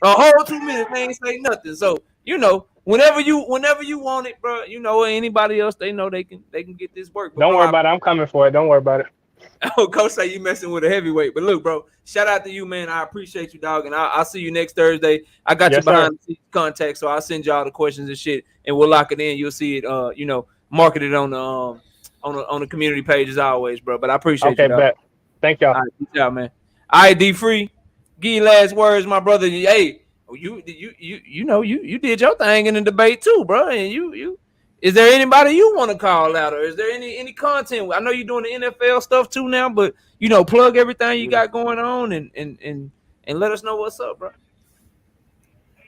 A whole 2 minutes, they ain't say nothing. So, you know, whenever you want it, bro, you know, anybody else, they know they can get this work. Don't worry about it. I'm coming for it. Don't worry about it. Oh, Coach say you messing with a heavyweight. But look, bro, shout out to you, man. I appreciate you, dog. And I'll see you next Thursday. I got you behind the scenes contact, so I'll send you all the questions and shit, and we'll lock it in. You'll see it, you know, marketed on the community page as always, bro. But I appreciate you, dog. Bet. Thank y'all. All right, peace out, man. All right, D Free. Give your last words, my brother. Hey, you know you did your thing in the debate too, bro. And you is there anybody you want to call out, or is there any content? I know you're doing the NFL stuff too now, but you know, plug everything you got going on and let us know what's up, bro.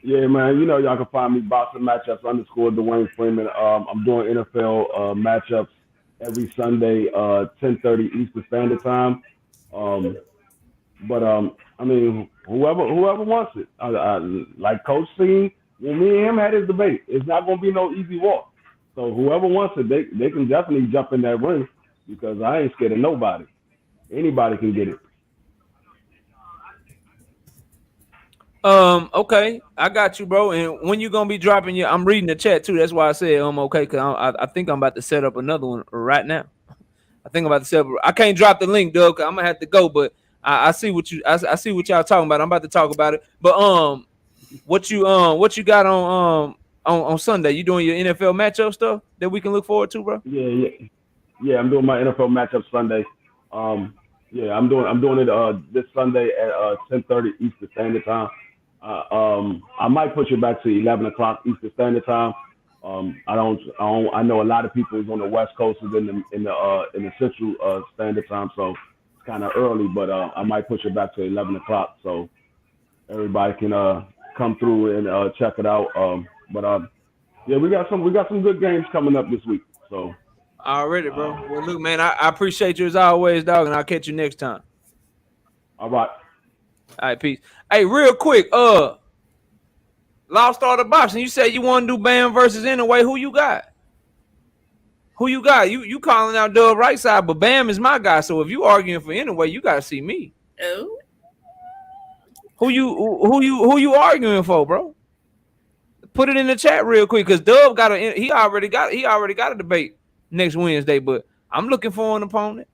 Yeah, man. You know, y'all can find me boxing matchups _Dwayne Freeman. I'm doing NFL matchups every Sunday, 10:30 Eastern Standard Time. But I mean, whoever wants it. Like Coach seen when me and him had his debate, it's not gonna be no easy walk. So whoever wants it, they can definitely jump in that ring because I ain't scared of nobody. Anybody can get it. Okay, I got you, bro. And when you gonna be dropping your? I'm reading the chat too. That's why I said okay, because I think I'm about to set up another one right now. I think I'm about to set up. I can't drop the link, Doug. Cause I'm gonna have to go, but I see what y'all talking about. I'm about to talk about it. But what you got on Sunday? You doing your NFL matchup stuff that we can look forward to, bro? Yeah. I'm doing my NFL matchup Sunday. Yeah, I'm doing it this Sunday at 10:30 Eastern Standard Time. I might push it back to 11 o'clock Eastern Standard Time. I know a lot of people is on the West Coast is in the Central Standard Time, so it's kind of early, but I might push it back to 11 o'clock so everybody can come through and check it out. Yeah, we got some good games coming up this week. So already, bro. Well, look, man, I appreciate you as always, dog, and I'll catch you next time. All right. All right, peace. Hey, real quick, Lost Starter Boxing, you said you want to do Bam versus Anyway. Who you got? You calling out Dub right side, but Bam is my guy. So if you arguing for Anyway, you gotta see me. Oh. Who you arguing for, bro? Put it in the chat real quick, because Dub he already got a debate next Wednesday, but I'm looking for an opponent.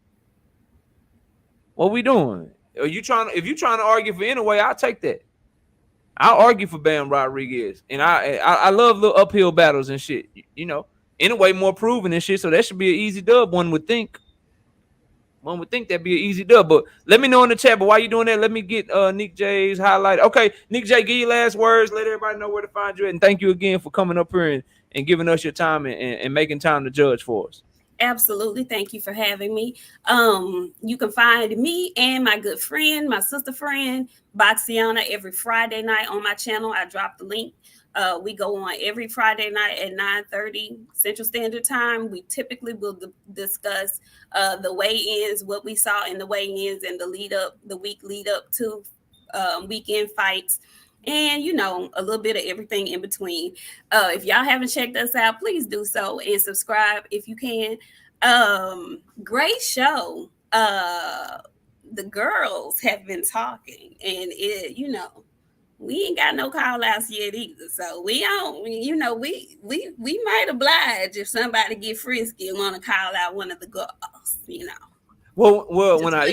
What we doing? If you trying to argue for Anyway, I'll take that. I'll argue for Bam Rodriguez, and I love little uphill battles and shit. You know, Anyway more proven and shit, so that should be an easy dub. One would think that'd be an easy dub. But let me know in the chat. But while you doing that, let me get Nik J's highlight. Okay, Nik J, give your last words. Let everybody know where to find you at, and thank you again for coming up here and giving us your time and making time to judge for us. Absolutely. Thank you for having me. You can find me and my good friend, my sister friend, Boxianna, every Friday night on my channel. I dropped the link. We go on every Friday night at 9:30 Central Standard Time. We typically will discuss the weigh-ins, what we saw in the weigh-ins and the week lead up to weekend fights. And, you know, a little bit of everything in between. If y'all haven't checked us out, please do so and subscribe if you can. Great show. The girls have been talking, and we ain't got no call outs yet either. So we might oblige if somebody get frisky and want to call out one of the girls, Well, when I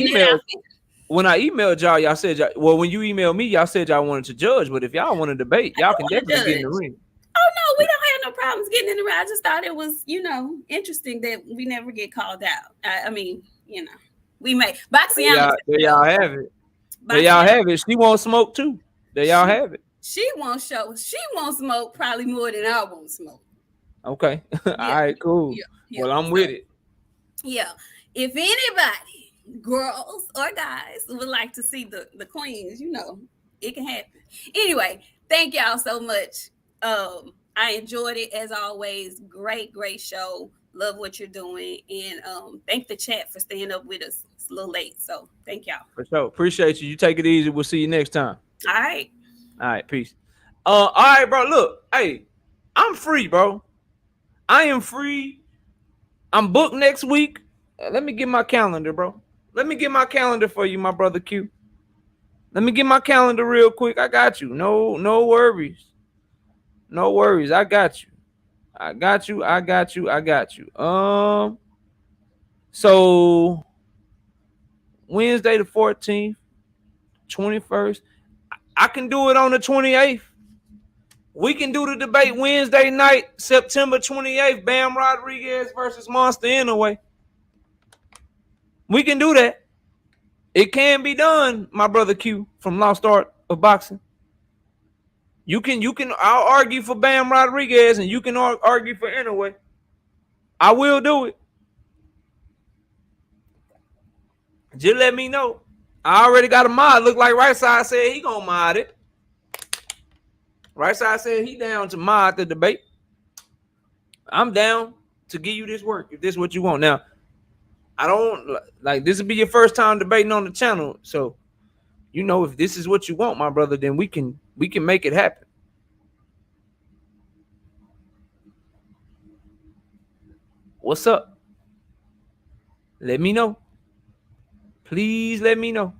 when I emailed y'all said well, when you emailed me, y'all said y'all wanted to judge, but if y'all want to debate, y'all can definitely get in the ring. Oh no, we don't have no problems getting in the ring. I just thought it was, interesting that we never get called out. I mean, we may. Boxianna. There y'all have it. There y'all have it. She won't smoke too. There y'all have it. She won't show. She won't smoke probably more than I won't smoke. Okay. All right, cool. Yeah. Well, I'm with it. Yeah. If anybody, girls or guys, would like to see the queens, it can happen. Anyway, thank y'all so much. I enjoyed it as always. Great show. Love what you're doing. And thank the chat for staying up with us. It's a little late. So thank y'all. For sure. Appreciate you. You take it easy. We'll see you next time. All right. Peace. All right, bro. Look, hey, I'm free, bro. I am free. I'm booked next week. Let me get my calendar, bro. Let me get my calendar for you, my brother Q. Let me get my calendar real quick. I got you. No worries. No worries. I got you. So Wednesday the 14th, 21st. I can do it on the 28th. We can do the debate Wednesday night, September 28th, Bam Rodriguez versus Monster Inouye. We can do that. It can be done, my brother Q from Lost Art of Boxing. I'll argue for Bam Rodriguez and you can argue for Inouye. I will do it. Just let me know. I already got a mod. Look like Right Side said he gonna mod it. Right Side said he down to mod the debate. I'm down to give you this work if this is what you want. Now, I don't like this will be your first time debating on the channel. So, if this is what you want, my brother, then we can make it happen. What's up? Let me know. Please let me know.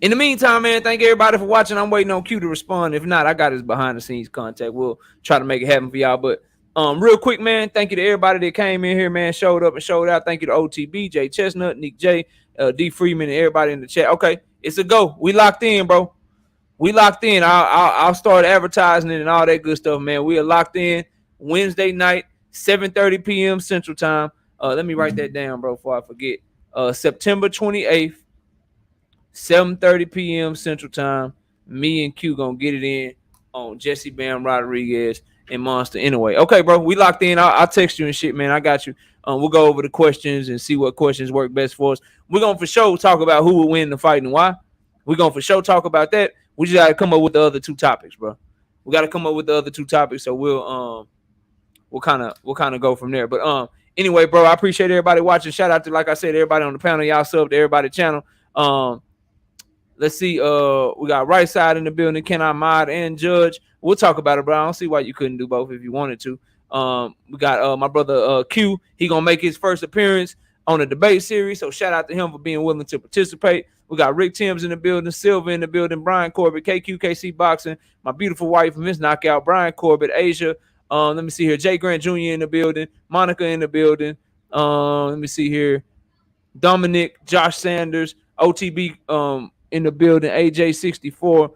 In the meantime, man, thank everybody for watching. I'm waiting on Q to respond. If not, I got his behind the scenes contact. We'll try to make it happen for y'all. But real quick, man, thank you to everybody that came in here, man, showed up and showed out. Thank you to OTB, J Chestnut, Nik J, D Freeman, and everybody in the chat. Okay, it's a go. We locked in, bro. We locked in. I'll start advertising it and all that good stuff, man. We are locked in Wednesday night, 7:30 p.m. Central Time. Let me write that down, bro, before I forget. September 28th, 7:30 p.m. Central Time. Me and Q gonna get it in on Jesse Bam Rodriguez and Monster Inouye. Okay, bro, we locked in. I'll text you and shit, man. I got you. We'll go over the questions and see what questions work best for us. We're gonna for sure talk about who will win the fight and why. We're gonna for sure talk about that. We just gotta come up with the other two topics, bro. We gotta come up with the other two topics, so we'll kind of go from there. But anyway, bro, I appreciate everybody watching. Shout out to, like I said, everybody on the panel. Y'all sub to everybody channel. Let's see. We got Right Side in the building. Can I mod and judge? We'll talk about it, bro. I don't see why you couldn't do both if you wanted to. We got my brother Q. He gonna make his first appearance on the debate series. So shout out to him for being willing to participate. We got Rick Timms in the building, Silva in the building, Brian Corbett, KQKC Boxing, my beautiful wife, Miss Knockout, Brian Corbett, Asia. Let me see here. Jay Grant Jr. in the building, Monica in the building. Let me see here. Dominic, Josh Sanders, OTB in the building, AJ64,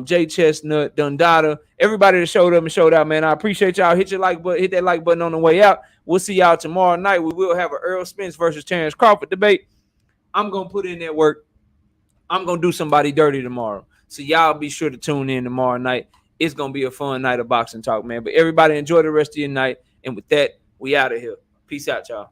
Jay Chestnut, Dundada, everybody that showed up and showed out, man. I appreciate y'all. Hit that like button on the way out. We'll see y'all tomorrow night. We will have an Earl Spence versus Terrence Crawford debate. I'm gonna put in that work. I'm gonna do somebody dirty tomorrow. So y'all be sure to tune in tomorrow night. It's gonna be a fun night of boxing talk, man. But everybody enjoy the rest of your night. And with that, we out of here. Peace out, y'all.